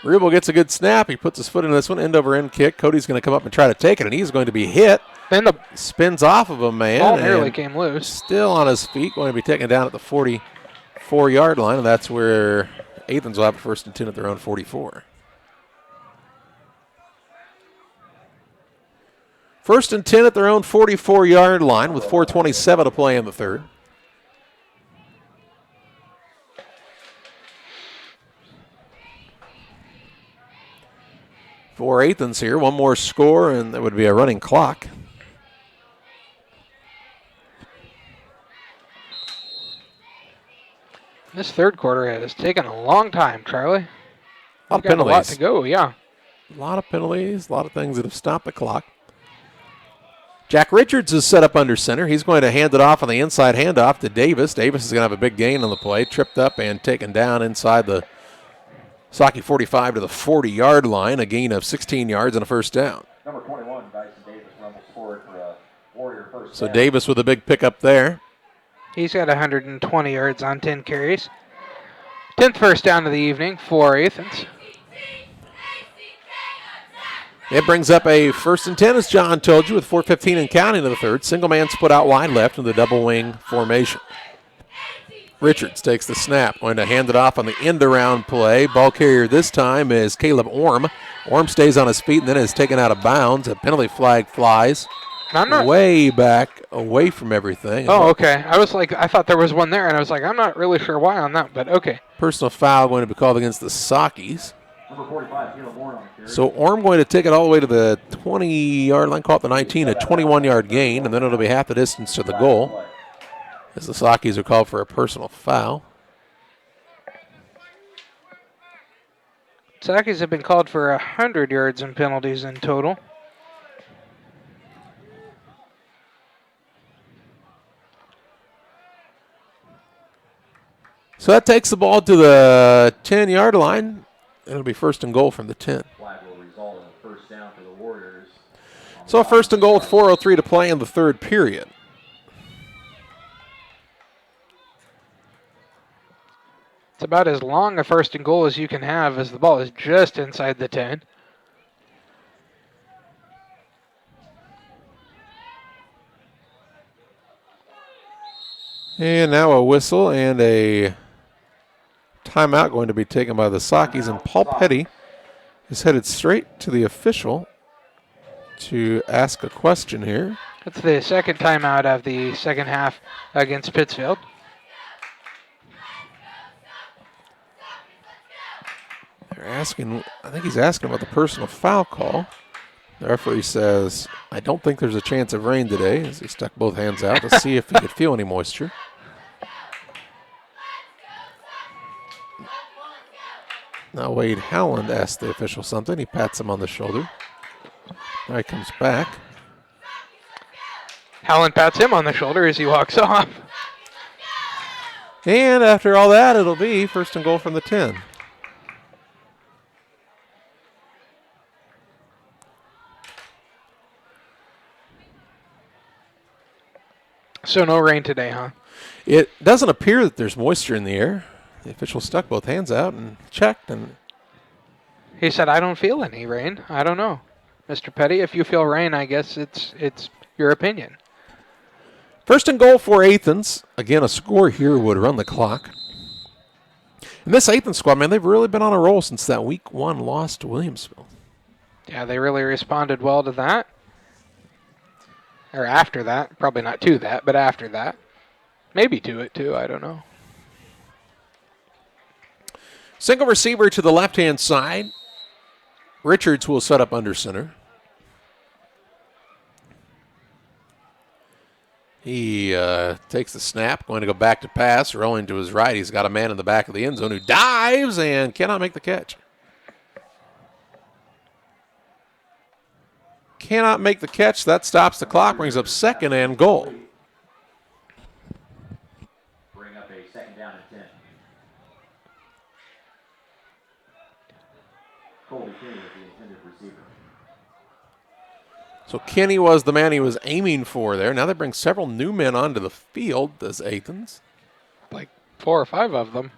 Rubel gets a good snap. He puts his foot in this one, end over end kick. Cody's going to come up and try to take it, and he's going to be hit. Then the spins off of a man. Ball nearly came loose. Still on his feet, going to be taken down at the 44-yard line, and that's where Athens will have a 1st and 10 at their own 44. 1st and 10 at their own 44-yard line with 4:27 to play in the 3rd. for Athens here. One more score, and that would be a running clock. This third quarter has taken a long time, Charlie. A lot of We've got penalties. a lot to go, yeah. A lot of penalties, a lot of things that have stopped the clock. Jack Richards is set up under center. He's going to hand it off on the inside handoff to Davis. Davis is going to have a big gain on the play, tripped up and taken down inside the Saki 45 to the 40-yard line, a gain of 16 yards and a first down. Number 21, Dyson Davis, rumbles forward for a Warrior first So down. Davis with a big pickup there. He's got 120 yards on 10 carries. 10th first down of the evening for Athens. It brings up a 1st and 10, as John told you, with 4:15 and counting in the third. Single man split out wide left in the double wing formation. Richards takes the snap, going to hand it off on the end around play. Ball carrier this time is Caleb Orm. Orm stays on his feet and then is taken out of bounds. A penalty flag flies way back away from everything. Oh, okay. I thought there was one there, and I was like, I'm not really sure why on that, but okay. Personal foul going to be called against the Sakis. Number 45, Caleb Warren on the carry. So Orm going to take it all the way to the 20-yard line, call it the 19, a 21-yard gain, and then it'll be half the distance to the goal, as the Sakis are called for a personal foul. Sakis have been called for 100 yards in penalties in total. So that takes the ball to the 10-yard line. It'll be 1st and goal from the 10. Flag will result in a first down for the Warriors. So 1st and goal with 4:03 to play in the third period. It's about as long a 1st and goal as you can have as the ball is just inside the 10. And now a whistle and a timeout going to be taken by the Sakis, and Paul Petty is headed straight to the official to ask a question here. That's the second timeout of the second half against Pittsfield. They're asking, I think he's asking about the personal foul call. The referee says, I don't think there's a chance of rain today, as he stuck both hands out to see if he could feel any moisture. Now Wade Howland asks the official something. He pats him on the shoulder. Now he comes back. Howland pats him on the shoulder as he walks off. And after all that, it'll be 1st and goal from the 10. So no rain today, huh? It doesn't appear that there's moisture in the air. The official stuck both hands out and checked, and He said, I don't feel any rain. I don't know. Mr. Petty, if you feel rain, I guess it's your opinion. 1st and goal for Athens. Again, a score here would run the clock. And this Athens squad, man, they've really been on a roll since that week 1 loss to Williamsville. Yeah, they really responded well to that. Or after that. Probably not to that, but after that. Maybe to it, too. I don't know. Single receiver to the left-hand side. Richards will set up under center. He takes the snap, going to go back to pass, rolling to his right. He's got a man in the back of the end zone who dives and cannot make the catch. Cannot make the catch. That stops the clock, brings up 2nd and goal. Bring up a 2nd down and 10. Colby Kenny is the intended receiver. So Kenny was the man he was aiming for there. Now they bring several new men onto the field, does Athens. Like 4 or 5 of them.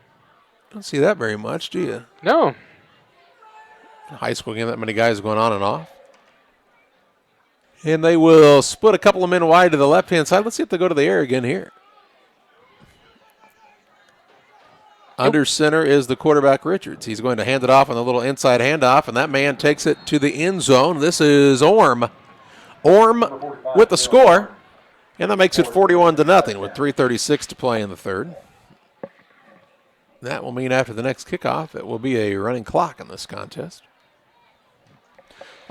Don't see that very much, do you? No. In high school game, that many guys going on and off. And they will split a couple of men wide to the left-hand side. Let's see if they go to the air again here. Under center is the quarterback, Richards. He's going to hand it off on the little inside handoff, and that man takes it to the end zone. This is Orm. Orm with the score, and that makes it 41-0 with 3:36 to play in the third. That will mean after the next kickoff, it will be a running clock in this contest.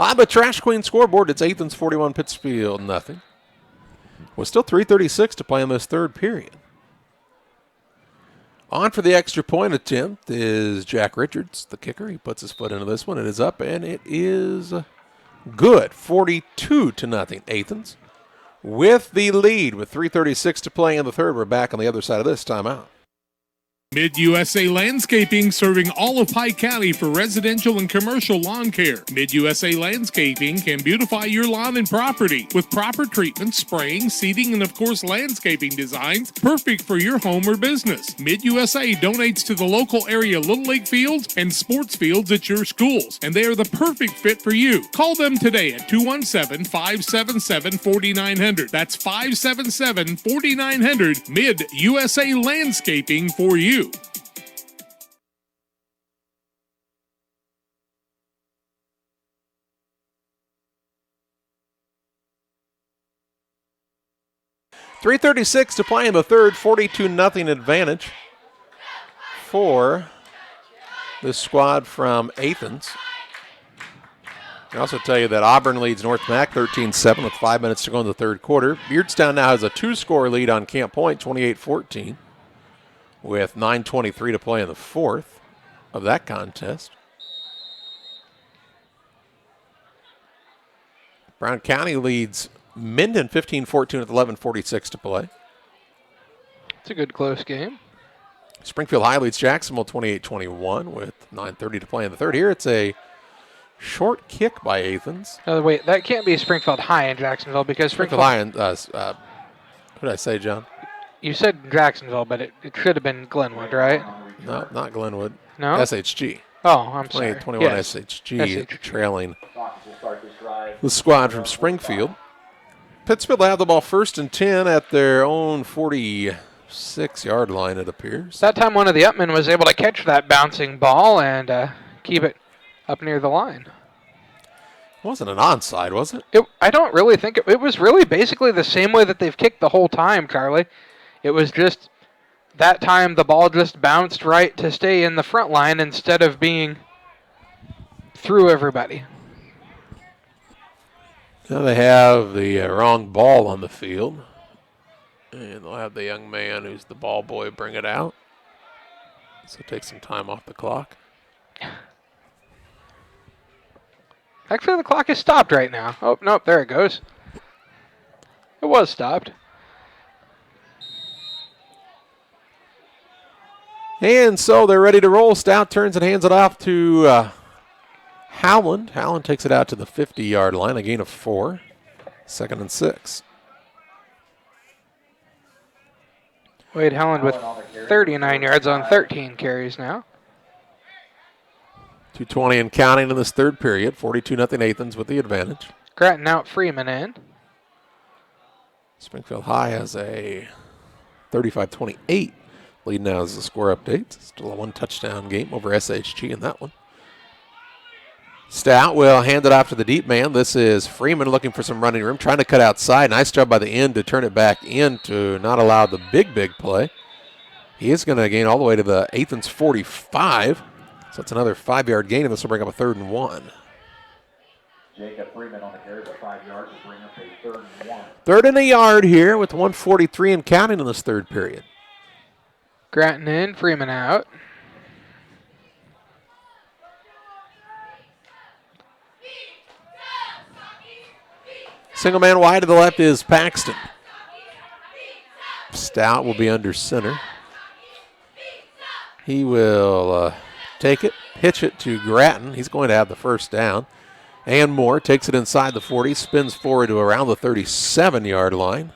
On the Trash Queen scoreboard, it's Athens 41, Pittsfield nothing. With still 3:36 to play in this third period. On for the extra point attempt is Jack Richards, the kicker. He puts his foot into this one. It is up, and it is good. 42-0, Athens. With the lead, with 3:36 to play in the third, we're back on the other side of this timeout. Mid-USA Landscaping, serving all of Pike County for residential and commercial lawn care. Mid-USA Landscaping can beautify your lawn and property with proper treatment, spraying, seeding, and of course landscaping designs perfect for your home or business. Mid-USA donates to the local area Little League fields and sports fields at your schools, and they are the perfect fit for you. Call them today at 217-577-4900. That's 577-4900. Mid-USA Landscaping for you. .336 to play in the third, 42-0 advantage for this squad from Athens. I also tell you that Auburn leads North Mac 13-7 with 5 minutes to go in the third quarter. Beardstown now has a 2-score lead on Camp Point, 28-14, with 9:23 to play in the fourth of that contest. Brown County leads Minden 15-14 with 11:46 to play. It's a good close game. Springfield High leads Jacksonville 28-21 with 9:30 to play in the third. Here it's a short kick by Athens. Oh, wait, that can't be Springfield High in Jacksonville because Springfield High and, who did I say, John? You said Jacksonville, but it should have been Glenwood, right? No, not Glenwood. No? SHG. Oh, I'm sorry. 28-21 Yes. SHG trailing the squad from Springfield. Pittsfield will have the ball 1st and 10 at their own 46-yard line, it appears. That time one of the Upmen was able to catch that bouncing ball and keep it up near the line. It wasn't an onside, was it? I don't really think it was really basically the same way that they've kicked the whole time, Charlie. It was just that time the ball just bounced right to stay in the front line instead of being through everybody. Now they have the wrong ball on the field. And they'll have the young man who's the ball boy bring it out. So take some time off the clock. Actually, the clock is stopped right now. Oh, nope, there it goes. It was stopped. And so they're ready to roll. Stout turns and hands it off to Howland. Howland takes it out to the 50-yard line, a gain of 4. 2nd and 6. Wade Howland with 39 yards on 13 carries now. 2:20 and counting in this third period. 42-0 Athens with the advantage. Grattan out, Freeman in. Springfield High has a 35-28 lead now as the score updates. Still a 1-touchdown game over SHG in that one. Stout will hand it off to the deep man. This is Freeman looking for some running room, trying to cut outside. Nice job by the end to turn it back in to not allow the big play. He is going to gain all the way to the Athens 45. So it's another 5-yard gain, and this will bring up a 3rd and 1. Jacob Freeman on the carry for 5 yards to bring up a 3rd and 1. 3rd and a yard here with 1:43 and counting in this third period. Grattan in, Freeman out. Single man wide to the left is Paxton. Stout will be under center. He will take it, pitch it to Grattan. He's going to have the first down. And Moore takes it inside the 40, spins forward to around the 37-yard line.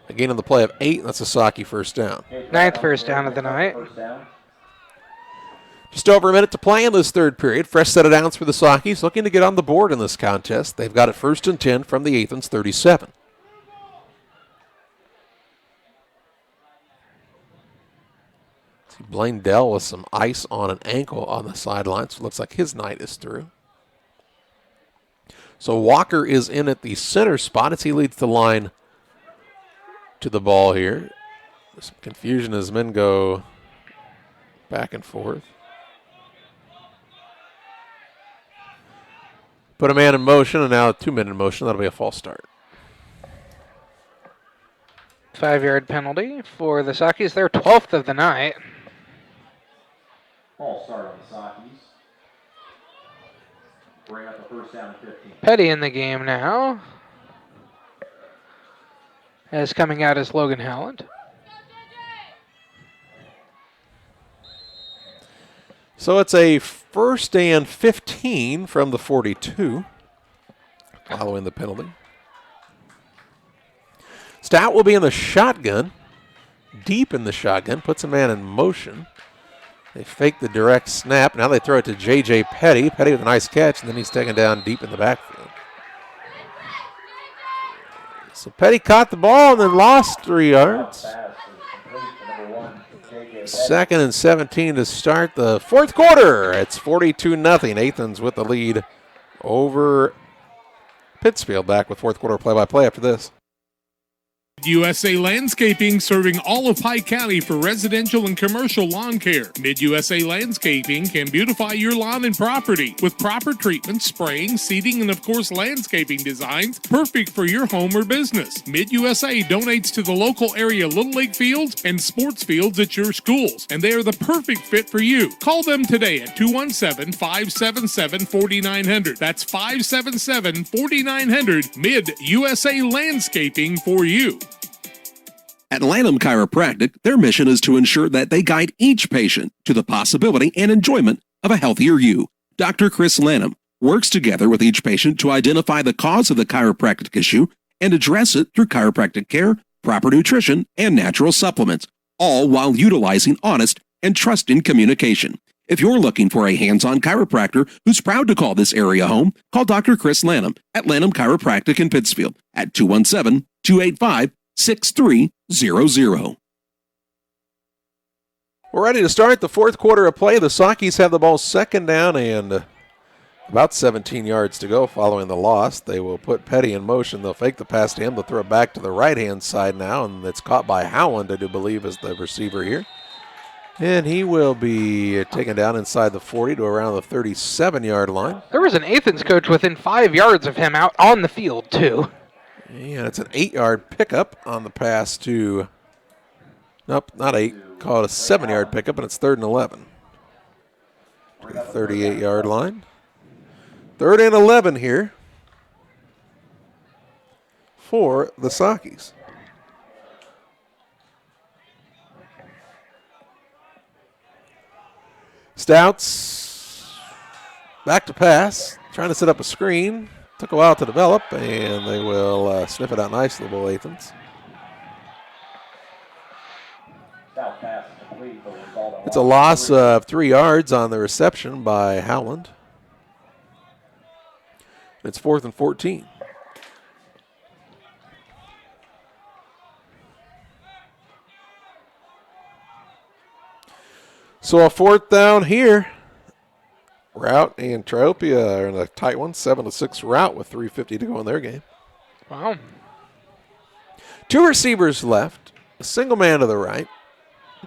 A gain on the play of 8, that's a Saki first down. 9th first down of the night. Just over a minute to play in this third period. Fresh set of downs for the Sakis, looking to get on the board in this contest. They've got it 1st and 10 from the Athens 37. See Blaine Dell with some ice on an ankle on the sideline, so it looks like his night is through. So Walker is in at the center spot as he leads the line to the ball here. There's some confusion as men go back and forth. Put a man in motion, and now 2 men in motion. That'll be a false start. 5-yard penalty for the Sockies. Their 12th of the night. False start on the Sockies. Bring up the first down and 15. Petty in the game now. As coming out is Logan Howland. So it's a 1st and 15 from the 42, following the penalty. Stout will be in the shotgun, deep in the shotgun, puts a man in motion. They fake the direct snap. Now they throw it to J.J. Petty. Petty with a nice catch, and then he's taken down deep in the backfield. So Petty caught the ball and then lost 3 yards. 2nd and 17 to start the 4th quarter. It's 42-0. Athens with the lead over Pittsfield. Back with 4th quarter play-by-play after this. USA Landscaping, serving all of Pike County for residential and commercial lawn care. Mid-USA Landscaping can beautify your lawn and property with proper treatment, spraying, seeding, and of course landscaping designs perfect for your home or business. Mid-USA donates to the local area Little League fields and sports fields at your schools, and they are the perfect fit for you. Call them today at 217-577-4900. That's 577-4900. Mid-USA Landscaping for you. At Lanham Chiropractic, their mission is to ensure that they guide each patient to the possibility and enjoyment of a healthier you. Dr. Chris Lanham works together with each patient to identify the cause of the chiropractic issue and address it through chiropractic care, proper nutrition, and natural supplements, all while utilizing honest and trusting communication. If you're looking for a hands-on chiropractor who's proud to call this area home, call Dr. Chris Lanham at Lanham Chiropractic in Pittsfield at 217-285-6300. We're ready to start the 4th quarter of play. The Sockies have the ball 2nd down and about 17 yards to go following the loss. They will put Petty in motion. They'll fake the pass to him. They'll throw it back to the right-hand side now, and it's caught by Howland, I do believe, is the receiver here. And he will be taken down inside the 40 to around the 37-yard line. There was an Athens coach within 5 yards of him out on the field, too. And it's an 8-yard pickup on the pass to, nope, not 8, call it a 7-yard pickup, and it's 3rd and 11. To the 38-yard line. 3rd and 11 here for the Sockies. Stouts back to pass, trying to set up a screen. Took a while to develop, and they will sniff it out nicely, the Athens. It's a loss of 3 yards on the reception by Howland. It's 4th and 14. So a 4th down here. Route and Triopia are in a tight one, 7-6 route with 3:50 to go in their game. Wow. 2 receivers left, a single man to the right.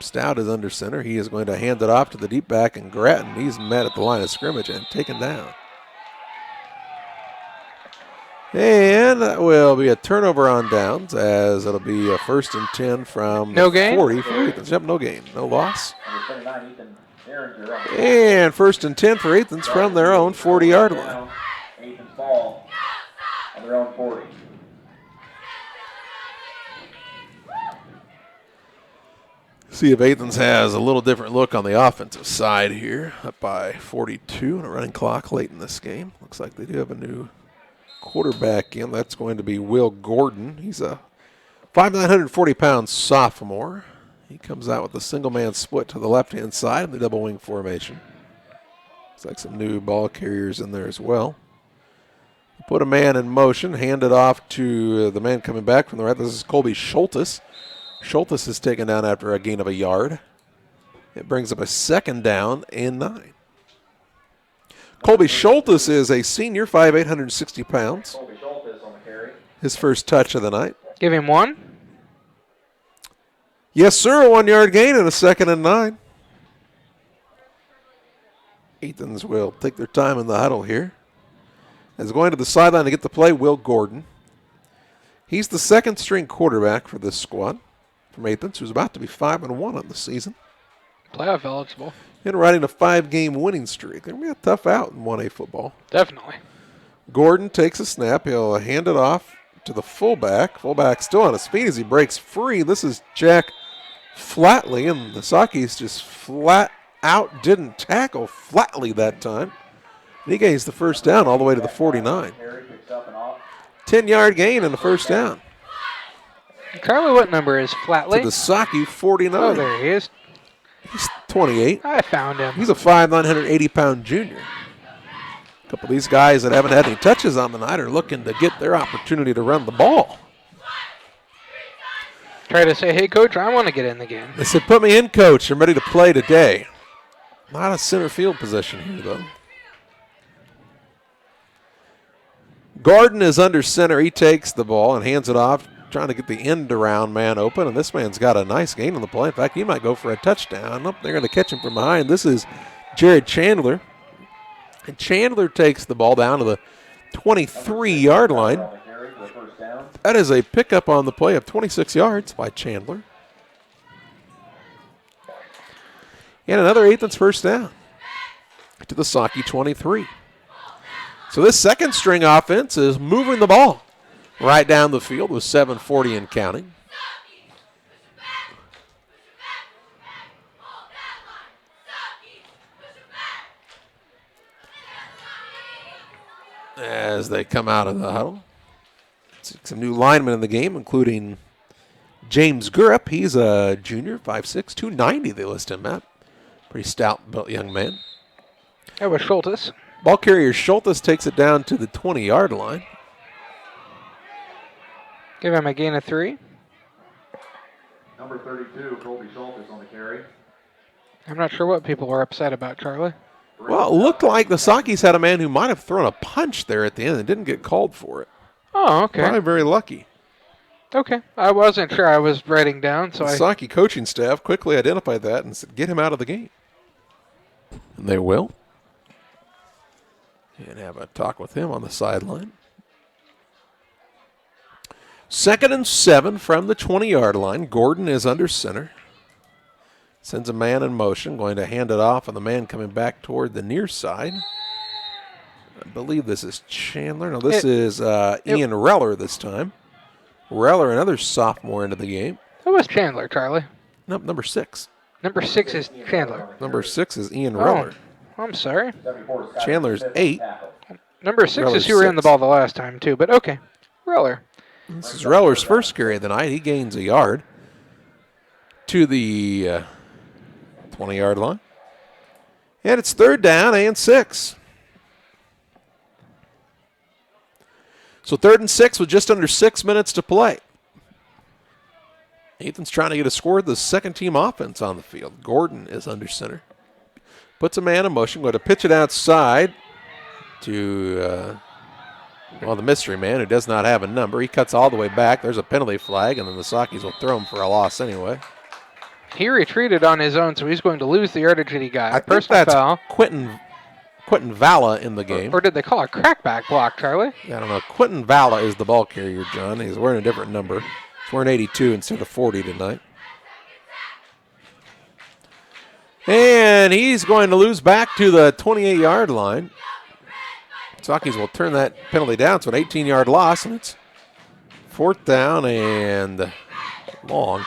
Stout is under center. He is going to hand it off to the deep back, and Grattan, he's met at the line of scrimmage and taken down. And that will be a turnover on downs, as it'll be a 1st and 10 from no the gain? 40 for Athens. Yep, no gain, no loss. And 1st and 10 for Athens from their own 40-yard line. Athens ball on their own 40. See if Athens has a little different look on the offensive side here. Up by 42 and a running clock late in this game. Looks like they do have a new quarterback in. That's going to be Will Gordon. He's a 5,940-pound sophomore. He comes out with a single-man split to the left-hand side in the double wing formation. Looks like some new ball carriers in there as well. Put a man in motion, hand it off to the man coming back from the right. This is Colby Schultes. Schultes is taken down after a gain of a yard. It brings up a 2nd down and 9. Colby Schultes is a senior, 5'8", 160 pounds. Colby Schultes on the carry. His first touch of the night. Give him 1. Yes, sir, a 1-yard gain and a 2nd and 9. Athens will take their time in the huddle here. is going to the sideline to get the play, Will Gordon. He's the second-string quarterback for this squad from Athens, who's about to be 5-1 on the season. Playoff eligible. And riding a 5-game winning streak. They're going to be a tough out in 1A football. Definitely. Gordon takes a snap. He'll hand it off to the fullback. Fullback still on his feet as he breaks free. This is Jack Flatley, and the Sakis just flat out didn't tackle Flatley that time. And he gains the first down all the way to the 49. 10-yard gain and the first down. Charlie, what number is Flatley? To the Saki 49. Oh, there he is. He's 28. I found him. He's a 5'9", 180-pound junior. A couple of these guys that haven't had any touches on the night are looking to get their opportunity to run the ball. Try to say, hey, Coach, I want to get in the game. They said, put me in, Coach. I'm ready to play today. Not a center field position here, though. Gordon is under center. He takes the ball and hands it off, trying to get the end-around man open, and this man's got a nice gain on the play. In fact, he might go for a touchdown. Nope, they're going to catch him from behind. This is Jared Chandler. And Chandler takes the ball down to the 23-yard line. That is a pickup on the play of 26 yards by Chandler. And another Athens first down to the Saki 23. So this second-string offense is moving the ball right down the field with 7:40 and counting. As they come out of the huddle. Some new linemen in the game, including James Gurup. He's a junior, 5'6", 290 they list him at. Pretty stout-built young man. That was Schultes. Ball carrier Schultes takes it down to the 20-yard line. Give him a gain of 3. Number 32, Colby Schultes on the carry. I'm not sure what people were upset about, Charlie. Well, it looked like the Sakis had a man who might have thrown a punch there at the end and didn't get called for it. Oh, okay. Probably very lucky. Okay. I wasn't sure. I was writing down, so the Saki coaching staff quickly identified that and said, get him out of the game. And they will. And have a talk with him on the sideline. 2nd and 7 from the 20-yard line. Gordon is under center. Sends a man in motion, going to hand it off, and the man coming back toward the near side. I believe this is Chandler. No, this is Ian Reller this time. Reller, another sophomore into the game. Who was Chandler, Charlie? Nope, number 6. Number 6 is Chandler. Number 6 is Ian Reller. I'm sorry. Chandler's 8. Number 6 Reller's is who ran the ball the last time, too, but okay. Reller. This is Reller's first carry of the night. He gains a yard to the 20-yard line. And it's 3rd down and 6. So 3rd and 6 with just under 6 minutes to play. Athens trying to get a score with the second-team offense on the field. Gordon is under center. Puts a man in motion. Going to pitch it outside to, the mystery man who does not have a number. He cuts all the way back. There's a penalty flag, and then the Sakis will throw him for a loss anyway. He retreated on his own, so he's going to lose the yardage that he got. I think that's foul. Quentin Valla in the game. Or did they call a crackback block, Charlie? I don't know. Quentin Valla is the ball carrier, John. He's wearing a different number. He's wearing 82 instead of 40 tonight. And he's going to lose back to the 28-yard line. Sakis will turn that penalty down to an 18-yard loss, and it's 4th down and long.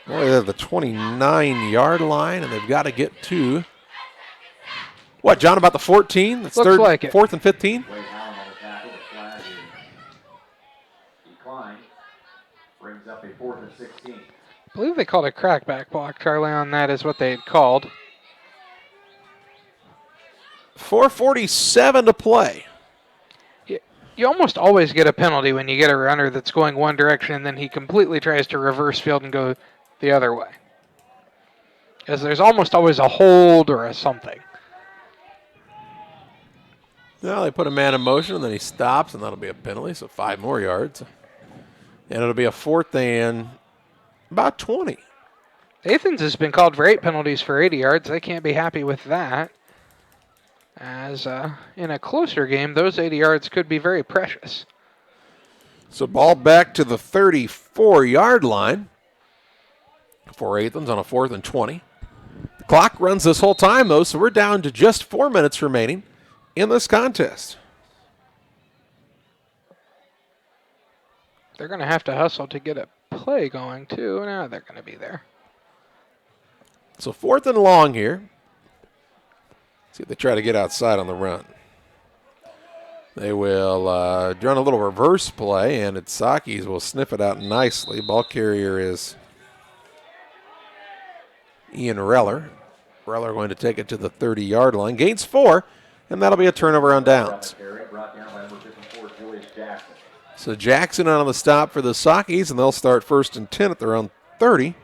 Well, they're at the 29-yard line, and they've got to get to, what, John, about the 14? That's Looks like it. 4th and 15? Brings up a 4th and 16. I believe they called a crackback block, Charlie, on that is what they had called. 4:47 to play. You almost always get a penalty when you get a runner that's going one direction and then he completely tries to reverse field and go the other way. Because there's almost always a hold or a something. Well, they put a man in motion and then he stops, and that'll be a penalty, so 5 more yards. And it'll be a 4th and about 20. Athens has been called for 8 penalties for 80 yards. They can't be happy with that. As in a closer game, those 80 yards could be very precious. So ball back to the 34-yard line for Athens on a 4th and 20. The clock runs this whole time, though, so we're down to just 4 minutes remaining in this contest. They're going to have to hustle to get a play going, too. Now they're going to be there. So 4th and long here. See if they try to get outside on the run. They will run a little reverse play, and Sakis will sniff it out nicely. Ball carrier is Ian Reller. Reller going to take it to the 30-yard line. Gains 4, and that'll be a turnover on downs. So Jackson on the stop for the Sakis, and they'll start 1st and 10 at their own 30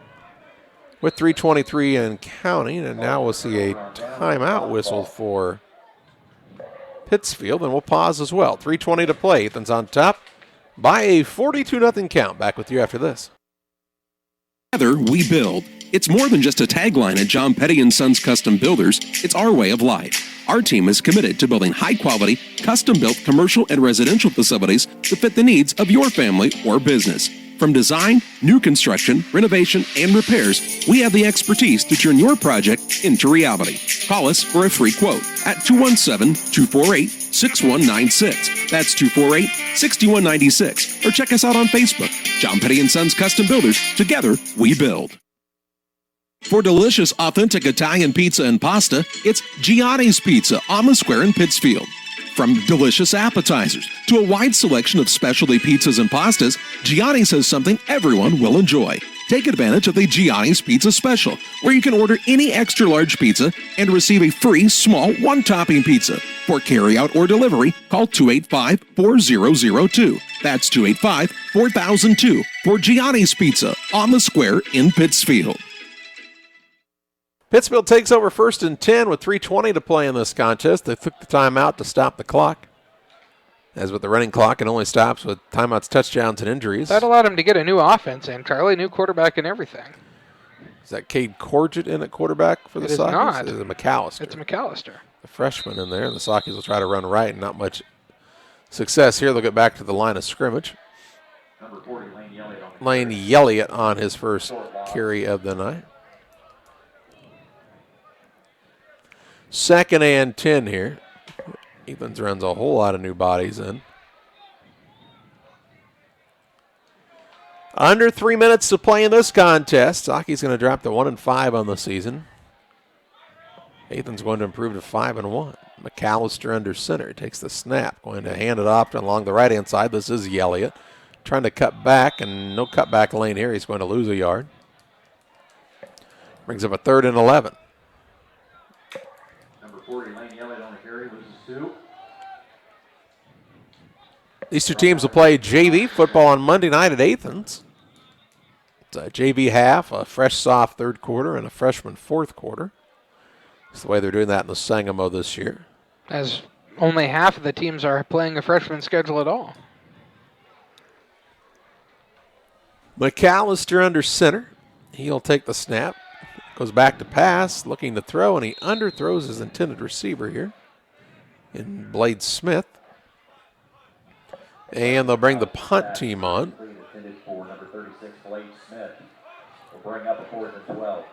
with 3:23 and counting. And now we'll see a timeout whistle for Pittsfield, and we'll pause as well. 3:20 to play. Athens on top by a 42-0 count. Back with you after this. Together, we build. It's more than just a tagline at John Petty & Sons Custom Builders. It's our way of life. Our team is committed to building high-quality, custom-built commercial and residential facilities to fit the needs of your family or business. From design, new construction, renovation, and repairs, we have the expertise to turn your project into reality. Call us for a free quote at 217-248-6196. That's 248-6196. Or check us out on Facebook. John Petty & Sons Custom Builders. Together, we build. For delicious, authentic Italian pizza and pasta, it's Gianni's Pizza on the Square in Pittsfield. From delicious appetizers to a wide selection of specialty pizzas and pastas, Gianni's has something everyone will enjoy. Take advantage of the Gianni's Pizza Special, where you can order any extra large pizza and receive a free small one-topping pizza. For carryout or delivery, call 285-4002. That's 285-4002 for Gianni's Pizza on the Square in Pittsfield. Pittsfield takes over 1st and 10 with 3:20 to play in this contest. They took the timeout to stop the clock. As with the running clock, it only stops with timeouts, touchdowns, and injuries. That allowed him to get a new offense in, Charlie, new quarterback and everything. Is that Cade Corgett in at quarterback for the Sockers? It is not. It is McAllister. It's McAllister. The freshman in there, and the Sockers will try to run right, and not much success here. They'll get back to the line of scrimmage. Number 40, Lane Elliott on his first carry of the night. 2nd and 10 here. Athens runs a whole lot of new bodies in. Under 3 minutes to play in this contest. Saki's going to drop to 1-5 on the season. Athens going to improve to 5-1. McAllister under center takes the snap, going to hand it off along the right-hand side. This is Elliott trying to cut back, and no cutback lane here. He's going to lose a yard. Brings up a 3rd and 11. These two teams will play JV football on Monday night at Athens. It's a JV half, a fresh soft 3rd quarter, and a freshman 4th quarter. That's the way they're doing that in the Sangamo this year. As only half of the teams are playing a freshman schedule at all. McAllister under center. He'll take the snap. Goes back to pass, looking to throw, and he underthrows his intended receiver here in Blade Smith. And they'll bring the punt team on. Number 36, Blade Smith, will bring up a 4th and 12.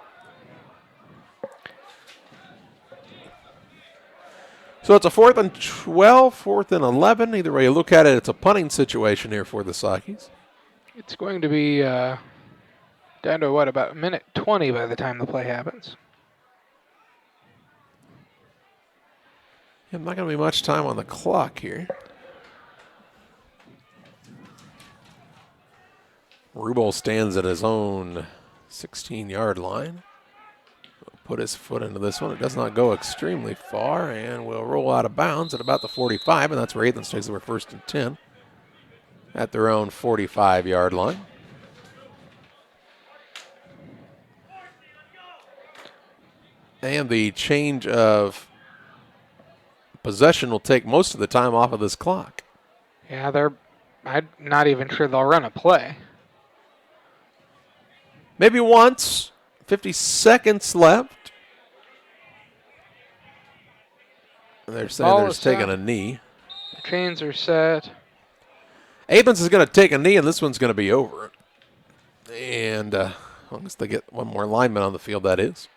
So it's a 4th and 12, 4th and 11. Either way you look at it, it's a punting situation here for the Sakis. It's going to be down to, about a minute 20 by the time the play happens. Yeah, not going to be much time on the clock here. Rubel stands at his own 16-yard line. He'll put his foot into this one. It does not go extremely far, and will roll out of bounds at about the 45, and that's where Athens takes over 1st and 10 at their own 45-yard line. And the change of possession will take most of the time off of this clock. Yeah, I'm not even sure they'll run a play. Maybe once. 50 seconds left. They're saying Ball they're is taking set. a knee. The chains are set. Athens is going to take a knee, and this one's going to be over. And as long as they get one more lineman on the field, that is.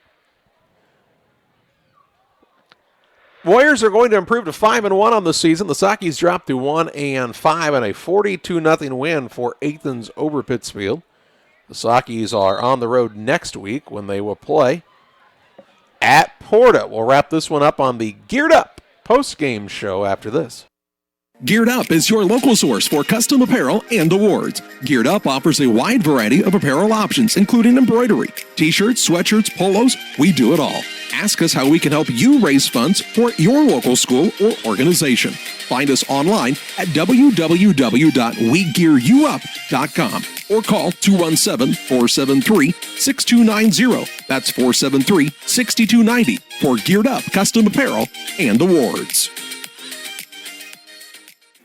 Warriors are going to improve to 5-1 on the season. The Sakis dropped to 1-5 in a 42-0 win for Athens over Pittsfield. The Sakis are on the road next week when they will play at Porta. We'll wrap this one up on the Geared Up post-game show after this. Geared Up is your local source for custom apparel and awards. Geared Up offers a wide variety of apparel options, including embroidery, t-shirts, sweatshirts, polos. We do it all. Ask us how we can help you raise funds for your local school or organization. Find us online at www.wegearyouup.com or call 217-473-6290. That's 473-6290 for Geared Up custom apparel and awards.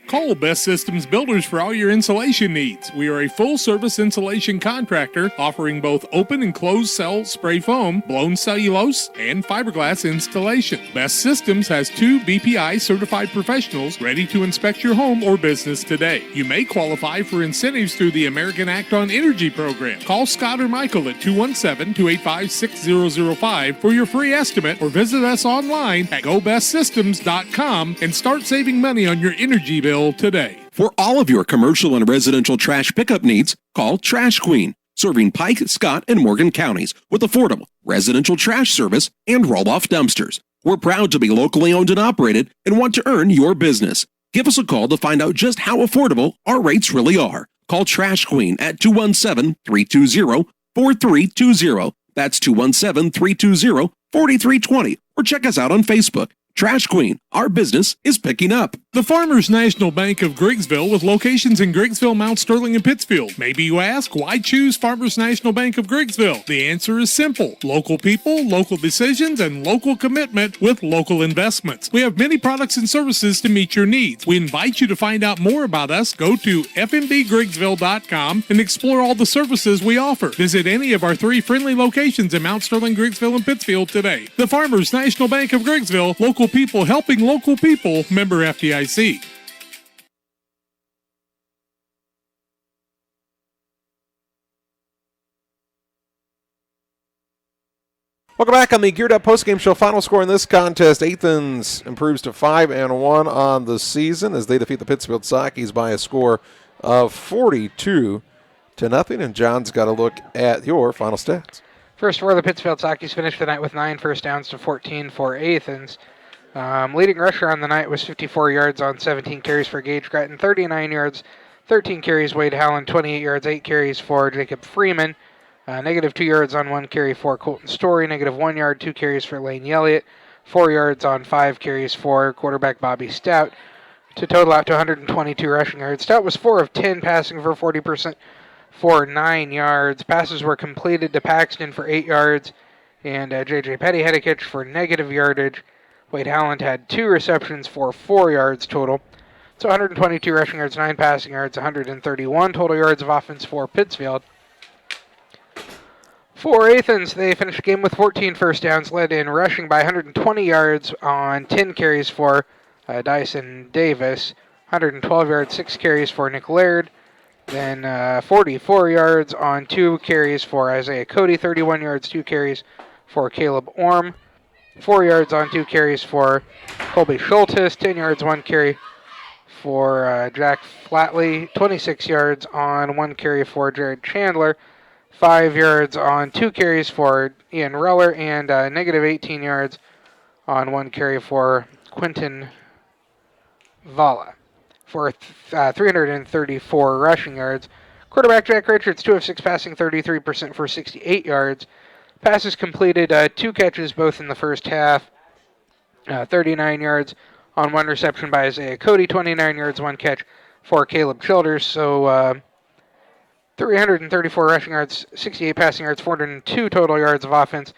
Call Best Systems Builders for all your insulation needs. We are a full-service insulation contractor offering both open and closed cell spray foam, blown cellulose, and fiberglass installation. Best Systems has 2 BPI certified professionals ready to inspect your home or business today. You may qualify for incentives through the American Act on Energy program. Call Scott or Michael at 217-285-6005 for your free estimate or visit us online at gobestsystems.com and start saving money on your energy bill today. For all of your commercial and residential trash pickup needs, call Trash Queen, serving Pike, Scott, and Morgan counties with affordable residential trash service and roll-off dumpsters. We're proud to be locally owned and operated and want to earn your business. Give us a call to find out just how affordable our rates really are. Call Trash Queen at 217-320-4320. That's 217-320-4320. Or check us out on Facebook. Trash Queen, our business is picking up. The Farmers National Bank of Griggsville with locations in Griggsville, Mount Sterling, and Pittsfield. Maybe you ask, why choose Farmers National Bank of Griggsville? The answer is simple. Local people, local decisions, and local commitment with local investments. We have many products and services to meet your needs. We invite you to find out more about us. Go to fmbgriggsville.com and explore all the services we offer. Visit any of our 3 friendly locations in Mount Sterling, Griggsville, and Pittsfield today. The Farmers National Bank of Griggsville, local people helping local people, member FDIC. Welcome back on the Geared Up postgame show. Final score in this contest, Athens improves to 5-1 on the season as they defeat the Pittsfield Sakis by a score of 42-0. And John's got a look at your final stats. First of all, the Pittsfield Sakis finished the night with 9 first downs to 14 for Athens. Leading rusher on the night was 54 yards on 17 carries for Gage Gretton, 39 yards, 13 carries Wade Howland, 28 yards, 8 carries for Jacob Freeman, negative 2 yards on 1 carry for Colton Story, negative 1 yard, 2 carries for Lane Elliott, 4 yards on 5 carries for quarterback Bobby Stout, to total out to 122 rushing yards. Stout was 4 of 10 passing for 40% for 9 yards. Passes were completed to Paxton for 8 yards, and J.J. Petty had a catch for negative yardage. Wade Howland had 2 receptions for 4 yards total. So 122 rushing yards, 9 passing yards, 131 total yards of offense for Pittsfield. For Athens, they finished the game with 14 first downs, led in rushing by 120 yards on 10 carries for Dyson Davis, 112 yards, 6 carries for Nick Laird, then 44 yards on 2 carries for Isaiah Cody, 31 yards, 2 carries for Caleb Orm, 4 yards on 2 carries for Colby Schultes, 10 yards, 1 carry for Jack Flatley, 26 yards on 1 carry for Jared Chandler, 5 yards on 2 carries for Ian Reller, and negative 18 yards on 1 carry for Quentin Vala for 334 rushing yards. Quarterback Jack Richards, 2 of 6 passing, 33% for 68 yards. Passes completed, 2 catches both in the first half, 39 yards on 1 reception by Isaiah Cody, 29 yards, 1 catch for Caleb Childers. So 334 rushing yards, 68 passing yards, 402 total yards of offense.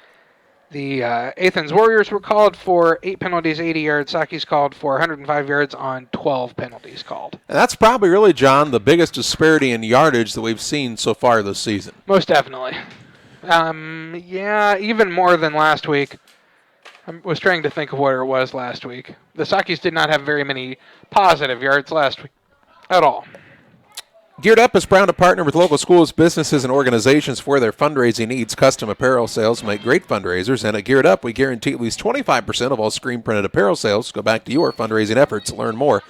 The Athens Warriors were called for 8 penalties, 80 yards. Sakis called for 105 yards on 12 penalties called. And that's probably really, John, the biggest disparity in yardage that we've seen so far this season. Most definitely. Yeah, even more than last week. I was trying to think of what it was last week. The Sockies did not have very many positive yards last week at all. Geared Up is proud to partner with local schools, businesses, and organizations for their fundraising needs. Custom apparel sales make great fundraisers, and at Geared Up, we guarantee at least 25% of all screen-printed apparel sales go back to your fundraising efforts. Learn more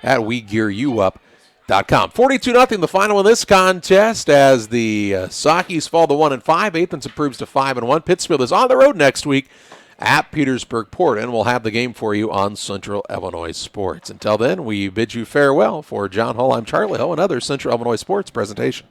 at WeGearYouUp.com. 42-0 the final in this contest as the Sockies fall to 1-5. Athens improves to 5-1. Pittsfield is on the road next week at Petersburg-Port, and we'll have the game for you on Central Illinois Sports. Until then, we bid you farewell. For John Hull, I'm Charlie Hull, another Central Illinois Sports presentation.